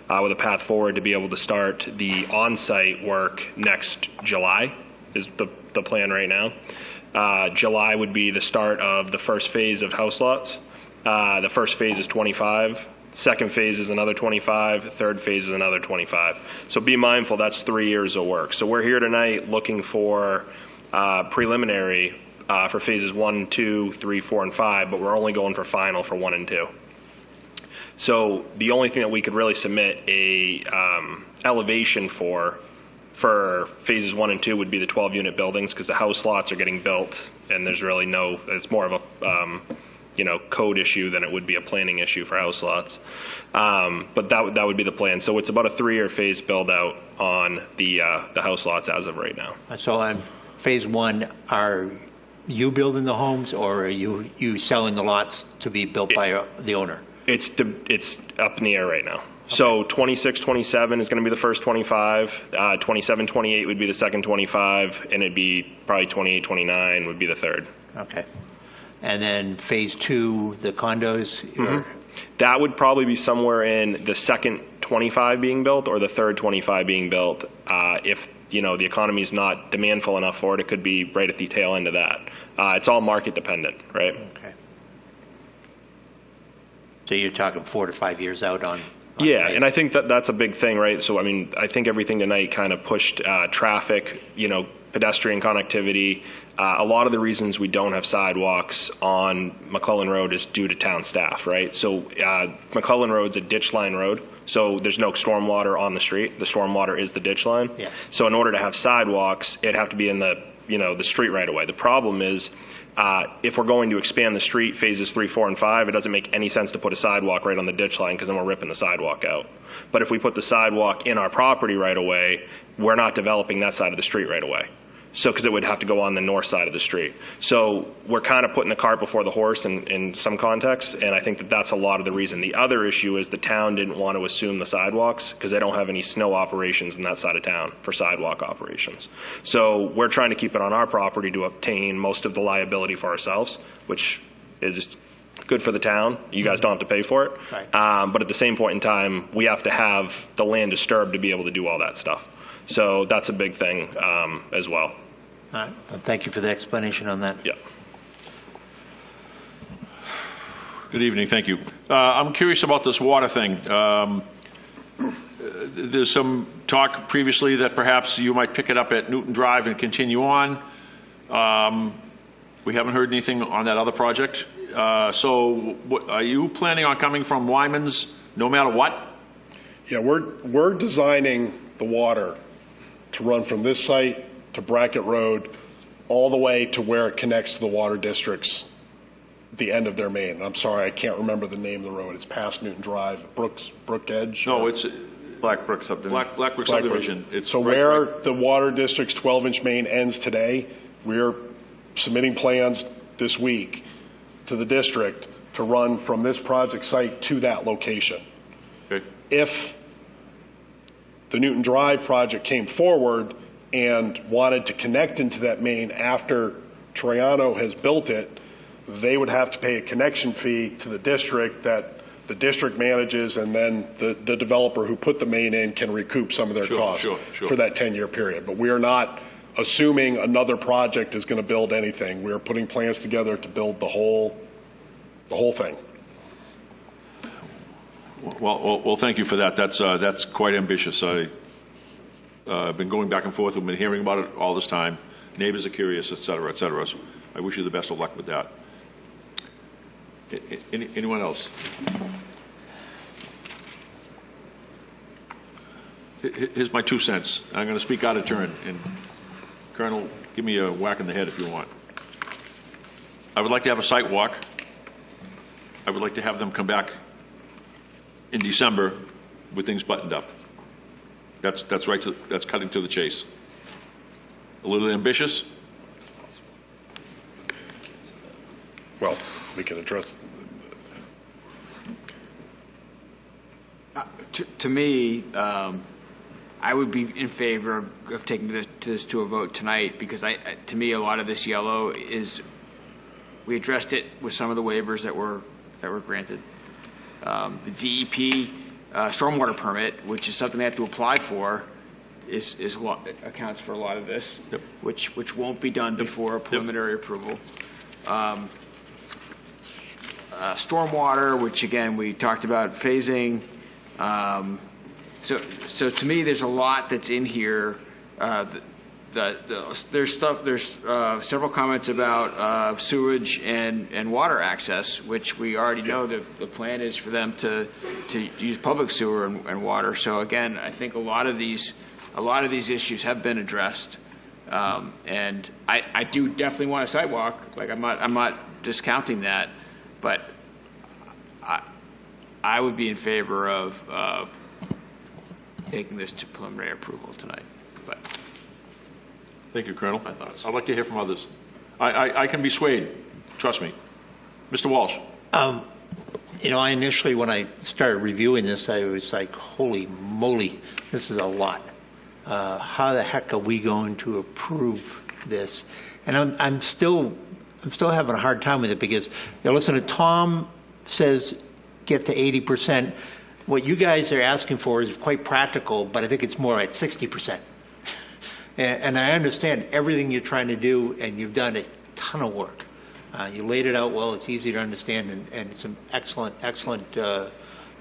with a path forward to be able to start the on-site work next July is the plan right now. July would be the start of the first phase of house lots. The first phase is 25. Second phase is another 25. Third phase is another 25. So be mindful, that's 3 years of work. So we're here tonight looking for preliminary for phases 1, 2, 3, 4, and 5, but we're only going for final for 1 and 2. So the only thing that we could really submit a elevation for phases 1 and 2 would be the 12-unit buildings, because the house lots are getting built, and there's really it's more of a code issue than it would be a planning issue for house lots. But that would be the plan. So it's about a 3-year phase build out on the house lots as of right now. So on phase 1, are you building the homes, or are you selling the lots to be built by the owner? It's up in the air right now. Okay. So 26, 27 is going to be the first 25. 27, 28 would be the second 25, and it'd be probably 28, 29 would be the third. Okay. And then phase 2, the condos? Mm-hmm. That would probably be somewhere in the second 25 being built or the third 25 being built. If the economy is not demandful enough for it, it could be right at the tail end of that. It's all market dependent, right? Okay. So you're talking 4 to 5 years out on yeah, and I think that's a big thing, right? So, I think everything tonight kind of pushed traffic, pedestrian connectivity. A lot of the reasons we don't have sidewalks on McClellan Road is due to town staff, right? So McClellan Road's a ditch line road, so there's no stormwater on the street. The stormwater is the ditch line. Yeah. So in order to have sidewalks, it'd have to be in the street right away. The problem is, if we're going to expand the street, phases 3, 4, and 5, it doesn't make any sense to put a sidewalk right on the ditch line, because then we're ripping the sidewalk out. But if we put the sidewalk in our property right away, we're not developing that side of the street right away. So, because it would have to go on the north side of the street. So we're kind of putting the cart before the horse in some context, and I think that's a lot of the reason. The other issue is the town didn't want to assume the sidewalks because they don't have any snow operations in that side of town for sidewalk operations. So we're trying to keep it on our property to obtain most of the liability for ourselves, which is good for the town. You guys don't have to pay for it. Right. But at the same point in time, we have to have the land disturbed to be able to do all that stuff. So that's a big thing as well. All right. Well, thank you for the explanation on that. Yeah. Good evening. Thank you. I'm curious about this water thing. There's some talk previously that perhaps you might pick it up at Newton Drive and continue on. We haven't heard anything on that other project. So are you planning on coming from Wyman's no matter what? Yeah, we're designing the water to run from this site to Brackett Road, all the way to where it connects to the water districts, the end of their main. I'm sorry, I can't remember the name of the road. It's past Newton Drive, Brook Edge? No, it's Blackbrook subdivision. Blackbrook subdivision. It's so right, where the water district's 12-inch main ends today, we're submitting plans this week to the district to run from this project site to that location. Okay. If the Newton Drive project came forward and wanted to connect into that main after Triano has built it, they would have to pay a connection fee to the district that the district manages, and then the developer who put the main in can recoup some of their costs for that 10-year period. But we are not assuming another project is going to build anything. We are putting plans together to build the whole thing. Well, thank you for that. That's quite ambitious. I've been going back and forth. We've been hearing about it all this time. Neighbors are curious, et cetera, et cetera. So I wish you the best of luck with that. Anyone else? Here's my 2 cents. I'm going to speak out of turn, and Colonel, give me a whack in the head if you want. I would like to have a site walk. I would like to have them come back in December with things buttoned up. That's right. That's cutting to the chase. A little ambitious. Well, we can address. To me, I would be in favor of taking this to a vote tonight, because to me, a lot of this yellow is, we addressed it with some of the waivers that were granted. The DEP stormwater permit, which is something they have to apply for, is accounts for a lot of this, which won't be done before preliminary approval. Stormwater, which again we talked about phasing. So to me, there's a lot that's in here. There's several comments about sewage and water access, which we already know that the plan is for them to use public sewer and water. So again, I think a lot of these issues have been addressed, and I do definitely want a sidewalk. Like I'm not discounting that, but I would be in favor of taking this to preliminary approval tonight. But thank you, Colonel. I'd like to hear from others. I can be swayed. Trust me. Mr. Walsh. I initially, when I started reviewing this, I was like, holy moly, this is a lot. How the heck are we going to approve this? And I'm still having a hard time with it, because listen, Tom says get to 80%. What you guys are asking for is quite practical, but I think it's more at 60%. And I understand everything you're trying to do, and you've done a ton of work. You laid it out well. It's easy to understand, and some excellent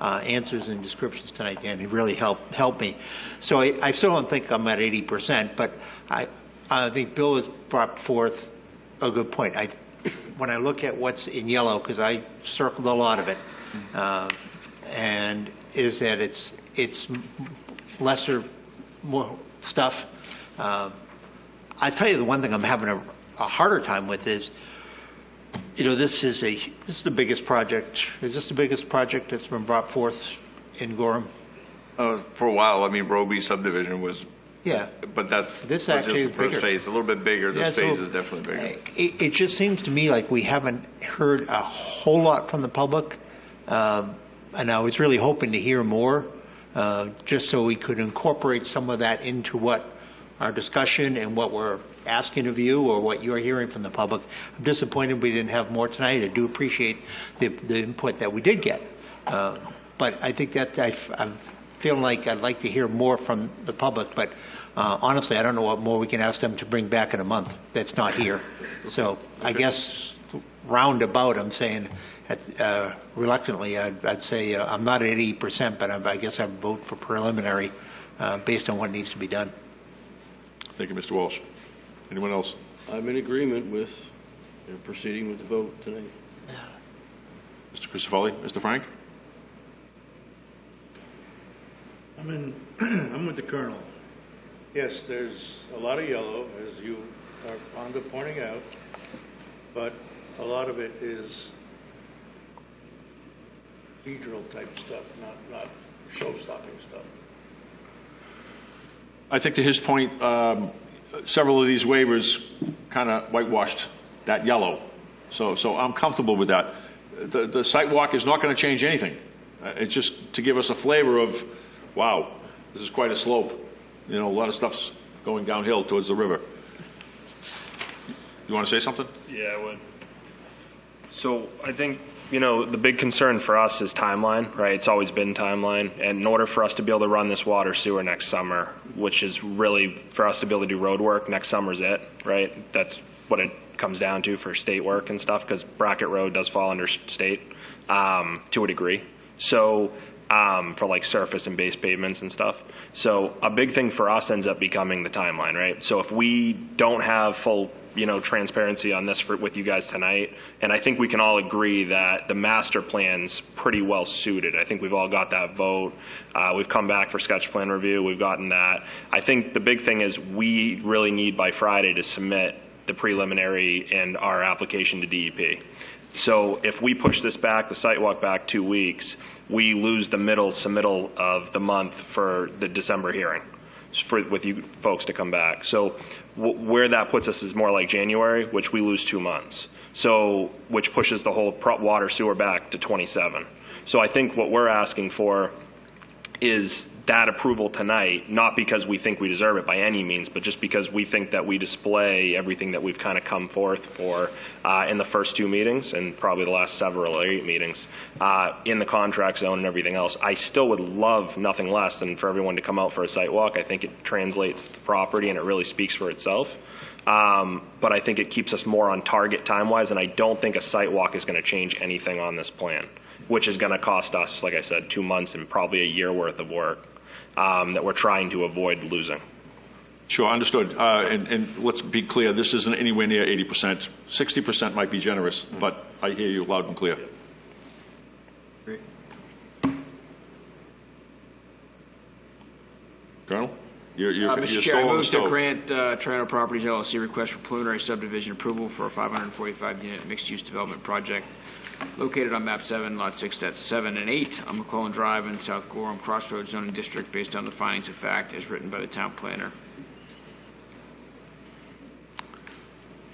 answers and descriptions tonight, Dan. It really helped me. So I still don't think I'm at 80%, but I think Bill has brought forth a good point. When I look at what's in yellow, because I circled a lot of it, and is that it's lesser, more stuff. I tell you, the one thing I'm having a harder time with is, this is the biggest project. Is this the biggest project that's been brought forth in Gorham? For a while, Roby subdivision was. Yeah, but this actually just the first phase. A little bit bigger. This phase is definitely bigger. It just seems to me like we haven't heard a whole lot from the public, and I was really hoping to hear more, just so we could incorporate some of that into what our discussion and what we're asking of you, or what you're hearing from the public. I'm disappointed we didn't have more tonight. I do appreciate the input that we did get, but I think that I'm feeling like I'd like to hear more from the public, but honestly, I don't know what more we can ask them to bring back in a month that's not here. So I guess roundabout, I'm saying reluctantly, I'd say I'm not at 80%, but I guess I'd vote for preliminary based on what needs to be done. Thank you, Mr. Walsh. Anyone else? I'm in agreement with proceeding with the vote tonight. Mr. Crisafulli, Mr. Frank? I'm with the Colonel. Yes, there's a lot of yellow, as you are fond of pointing out, but a lot of it is procedural type stuff, not show-stopping stuff. I think to his point, several of these waivers kind of whitewashed that yellow. So I'm comfortable with that. the site walk is not going to change anything. It's just to give us a flavor of, wow, this is quite a slope. You know, a lot of stuff's going downhill towards the river. You want to say something? Yeah, I would. So I think, you know, the big concern for us is timeline, right? It's always been timeline. And in order for us to be able to run this water sewer next summer, which is really for us to be able to do road work, next summer's it, right? That's what it comes down to for state work and stuff, because Brackett Road does fall under state to a degree. So for like surface and base pavements and stuff. So a big thing for us ends up becoming the timeline, right? So if we don't have full, you know, transparency on this with you guys tonight, and I think we can all agree that the master plan's pretty well suited. I think we've all got that vote. We've come back for sketch plan review. We've gotten that. I think the big thing is we really need by Friday to submit the preliminary and our application to DEP. So if we push this back, the site walk back 2 weeks, we lose the middle submittal of the month for the December hearing with you folks to come back. So where that puts us is more like January, which we lose 2 months. So which pushes the whole water sewer back to 27. So I think what we're asking for is that approval tonight, not because we think we deserve it by any means, but just because we think that we display everything that we've kind of come forth for in the first 2 meetings and probably the last 7 or 8 meetings in the contract zone and everything else. I still would love nothing less than for everyone to come out for a site walk. I think it translates the property and it really speaks for itself. But I think it keeps us more on target time-wise, and I don't think a site walk is going to change anything on this plan, which is going to cost us, like I said, 2 months and probably a year worth of work that we're trying to avoid losing. Sure, understood. And let's be clear, this isn't anywhere near 80%. 60% might be generous, but I hear you loud and clear. Great. Colonel? You're Mr. Chair, still I on the move to stove. grant Toronto Properties LLC request for preliminary subdivision approval for a 545-unit mixed-use development project located on map 7, lot 6.7 and 8 on McClellan Drive in South Gorham Crossroads zoning district based on the findings of fact as written by the town planner.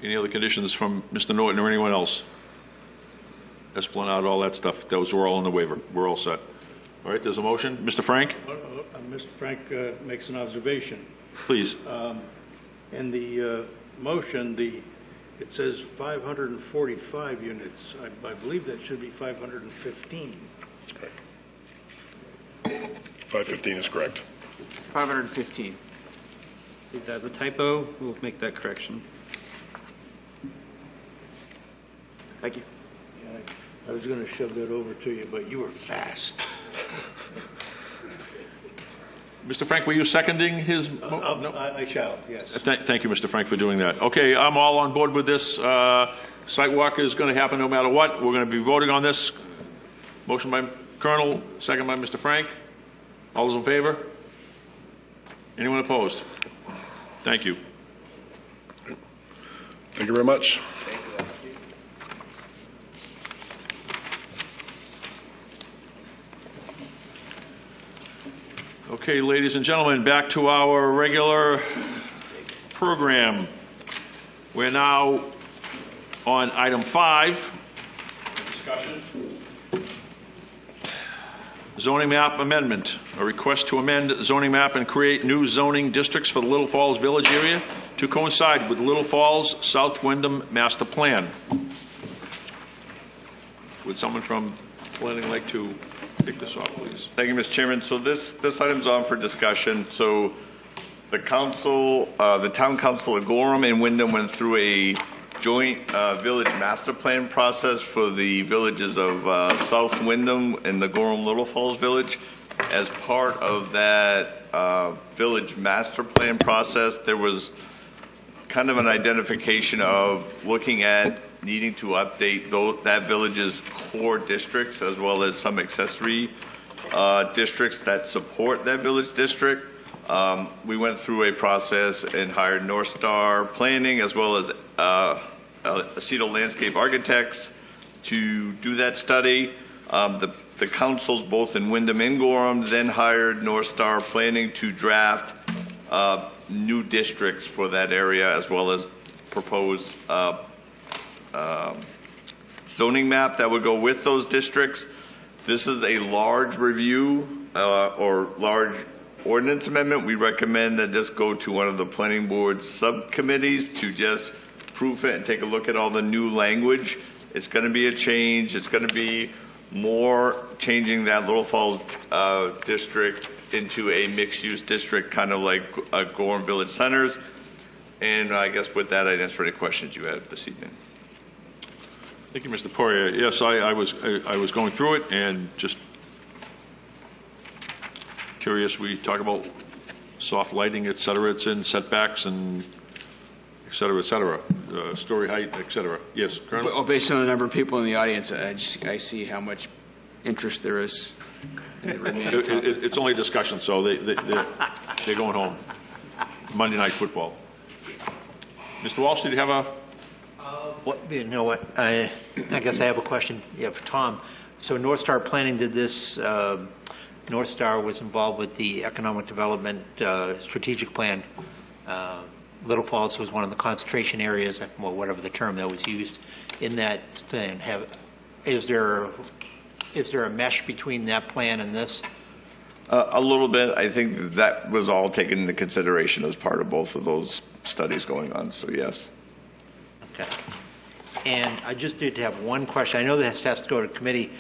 Any other conditions from Mr. Norton or anyone else? Esplanade, all that stuff. Those were all in the waiver. We're all set. All right, there's a motion. Mr. Frank? Mr. Frank makes an observation. Please. In the motion, it says 545 units. I believe that should be 515. That's correct. 515 is correct. 515. If that's a typo, we'll make that correction. Thank you. I was going to shove that over to you, but you were fast. Mr. Frank, were you seconding his? No? I shall, yes. Thank you, Mr. Frank, for doing that. Okay, I'm all on board with this. Site walk is going to happen no matter what. We're going to be voting on this. Motion by Colonel, second by Mr. Frank. All those in favor? Anyone opposed? Thank you. Thank you very much. Okay, ladies and gentlemen, back to our regular program. We're now on item 5, discussion. Zoning map amendment, a request to amend zoning map and create new zoning districts for the Little Falls Village area to coincide with Little Falls South Wyndham Master Plan. Would someone from planning like to take this off, please? Thank you, Mr. Chairman. So this item's on for discussion. So the council, the town council of Gorham and Wyndham went through a joint village master plan process for the villages of South Wyndham and the Gorham Little Falls Village. As part of that village master plan process, there was kind of an identification of looking at needing to update that village's core districts as well as some accessory districts that support that village district. We went through a process and hired North Star Planning as well as Aceto Landscape Architects to do that study. The councils, both in Wyndham and Gorham, then hired North Star Planning to draft new districts for that area as well as propose zoning map that would go with those districts. This is a large review or large ordinance amendment. We recommend that this go to one of the planning board subcommittees to just proof it and take a look at all the new language. It's going to be a change. It's going to be more changing that Little Falls district into a mixed-use district, kind of like Gorham Village Centers. And I guess with that, I'd answer any questions you have this evening. Thank you, Mr. Poirier. Yes, I was going through it and just curious. We talk about soft lighting, et cetera. It's in setbacks and et cetera, story height, et cetera. Yes, Colonel? Well, based on the number of people in the audience, I see how much interest there is. It's only discussion, so they're going home. Monday Night Football. Mr. Walsh, did you have a... You know what? I guess I have a question. Yeah, for Tom. So North Star Planning did this. North Star was involved with the economic development strategic plan. Little Falls was one of the concentration areas, well, whatever the term that was used in that thing. Is there a mesh between that plan and this? A little bit. I think that was all taken into consideration as part of both of those studies going on. So yes. Okay. And I just did have one question. I know this has to go to committee.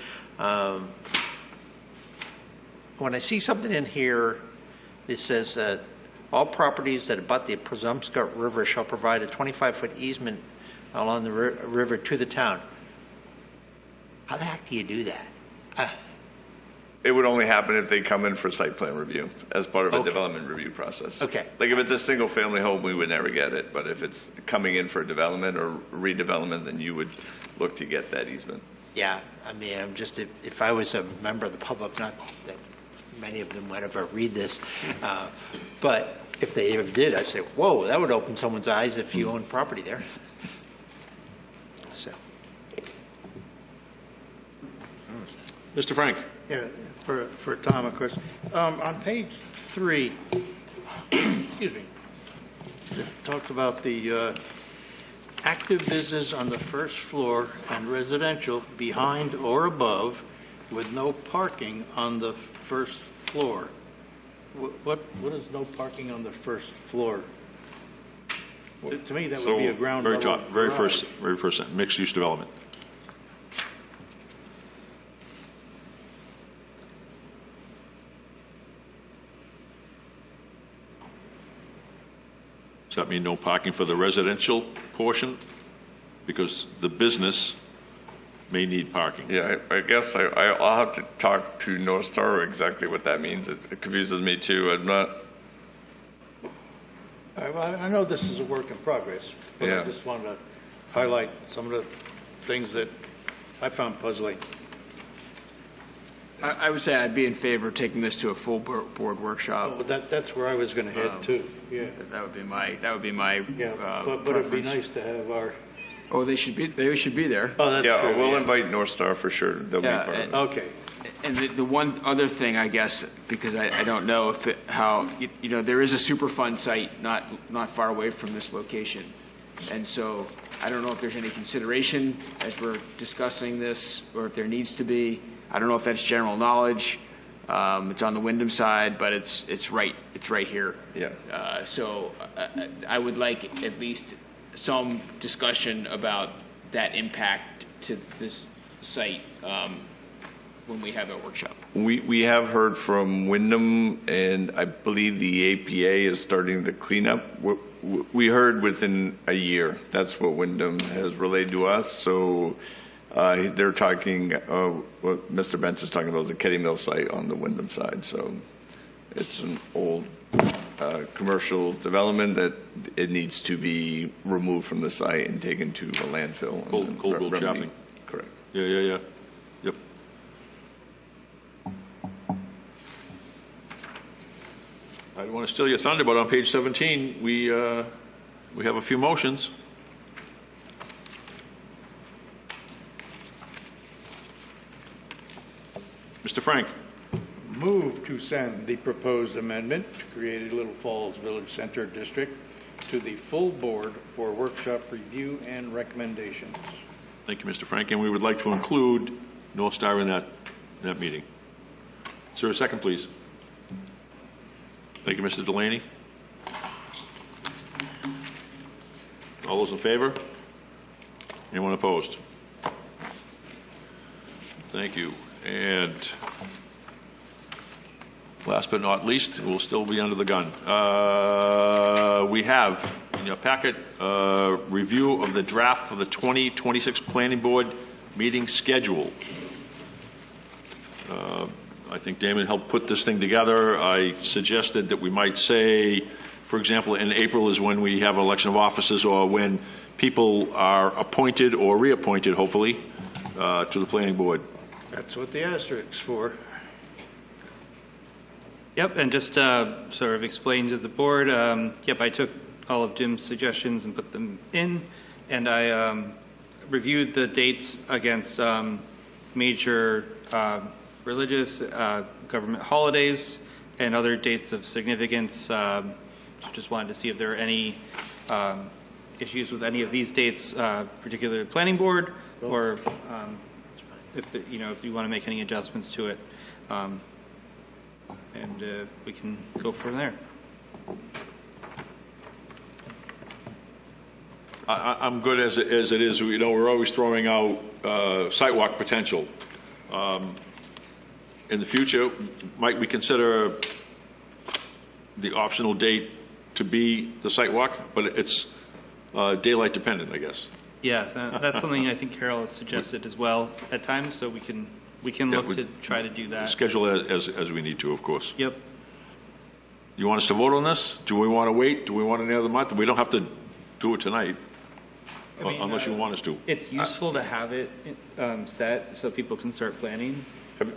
When I see something in here, it says that all properties that abut the Presumpscot River shall provide a 25-foot easement along the river to the town. How the heck do you do that? It would only happen if they come in for site plan review as part of a development review process. Okay. Like if it's a single family home, we would never get it. But if it's coming in for development or redevelopment, then you would look to get that easement. Yeah. I mean, I'm just, if I was a member of the public, not that many of them would ever read this, but if they ever did, I'd say, whoa, that would open someone's eyes if you own property there. So. Mr. Frank. Yeah, for Tom, of course. On page 3, excuse me, it talks about the active business on the first floor and residential behind or above with no parking on the first floor. What is no parking on the first floor? To me, that would be a ground level garage. Very first mixed-use development. Does that mean no parking for the residential portion? Because the business may need parking. Yeah, I guess I'll have to talk to North Star exactly what that means. It confuses me too. I'm not. I know this is a work in progress, but Yeah. I just wanted to highlight some of the things that I found puzzling. I would say I'd be in favor of taking this to a full board workshop. But that's where I was going to head too. Yeah. That would be my. Yeah. But it'd be nice to have our. Oh, they should be there. Oh, that's Yeah, true. we'll invite North Star for sure. They'll be part of it. Okay. And the one other thing, I guess, because I don't know if there is a Superfund site not far away from this location, and so I don't know if there's any consideration as we're discussing this, or if there needs to be. I don't know if that's general knowledge. It's on the Wyndham side, but it's right here. Yeah. So I would like at least some discussion about that impact to this site when we have our workshop. We have heard from Wyndham, and I believe the APA is starting the cleanup. We heard within a year. That's what Wyndham has relayed to us. So they're talking, what Mr. Benz is talking about is the Ketty Mill site on the Wyndham side. So it's an old commercial development that it needs to be removed from the site and taken to a landfill. Cold road shopping. Correct. Yeah. Yep. I don't want to steal your thunder, but on page 17, we have a few motions. Mr. Frank. Move to send the proposed amendment to create a Little Falls Village Center District to the full board for workshop review and recommendations. Thank you, Mr. Frank. And we would like to include North Star in that meeting. Is there a second, please? Thank you, Mr. Delaney. All those in favor? Anyone opposed? Thank you. And last but not least, we'll still be under the gun. We have in your packet review of the draft for the 2026 Planning Board meeting schedule. I think Damon helped put this thing together. I suggested that we might say, for example, in April is when we have election of officers, or when people are appointed or reappointed, hopefully, to the planning board. That's what the asterisks for. Yep, and just sort of explain to the board, I took all of Jim's suggestions and put them in, and I reviewed the dates against major religious government holidays and other dates of significance. Just wanted to see if there are any issues with any of these dates, particularly the planning board, or if you want to make any adjustments to it, and we can go from there. I'm good as it is. We're always throwing out sidewalk potential. In the future, might we consider the optional date to be the sidewalk? But it's daylight dependent, I guess. Yes, that's something I think Carol has suggested as well at times, so we can look to try to do that. Schedule as we need to, of course. Yep. You want us to vote on this? Do we want to wait? Do we want another month? We don't have to do it tonight, unless you want us to. It's useful to have it set so people can start planning.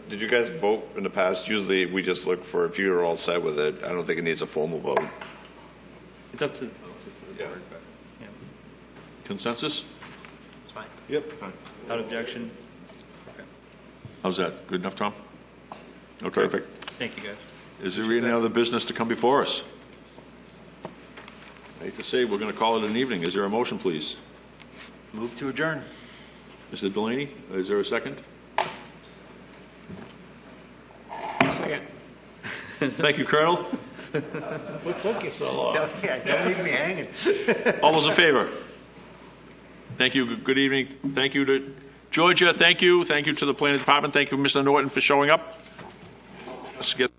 Did you guys vote in the past? Usually we just look for if you're all set with it. I don't think it needs a formal vote. It's up to the Yeah. board. Yeah. Consensus? It's fine. Yep. Without objection. Okay. How's that? Good enough, Tom? Okay. Perfect. Thank you, guys. Is there any other business to come before us? I hate to say, we're going to call it an evening. Is there a motion, please? Move to adjourn. Mr. Delaney, is there a second? Second. Thank you, Colonel. What took you so long? Yeah, don't leave me hanging. All those in favor? Thank you. Good evening. Thank you to Georgia. Thank you. Thank you to the planning department. Thank you, Mr. Norton, for showing up. Let's get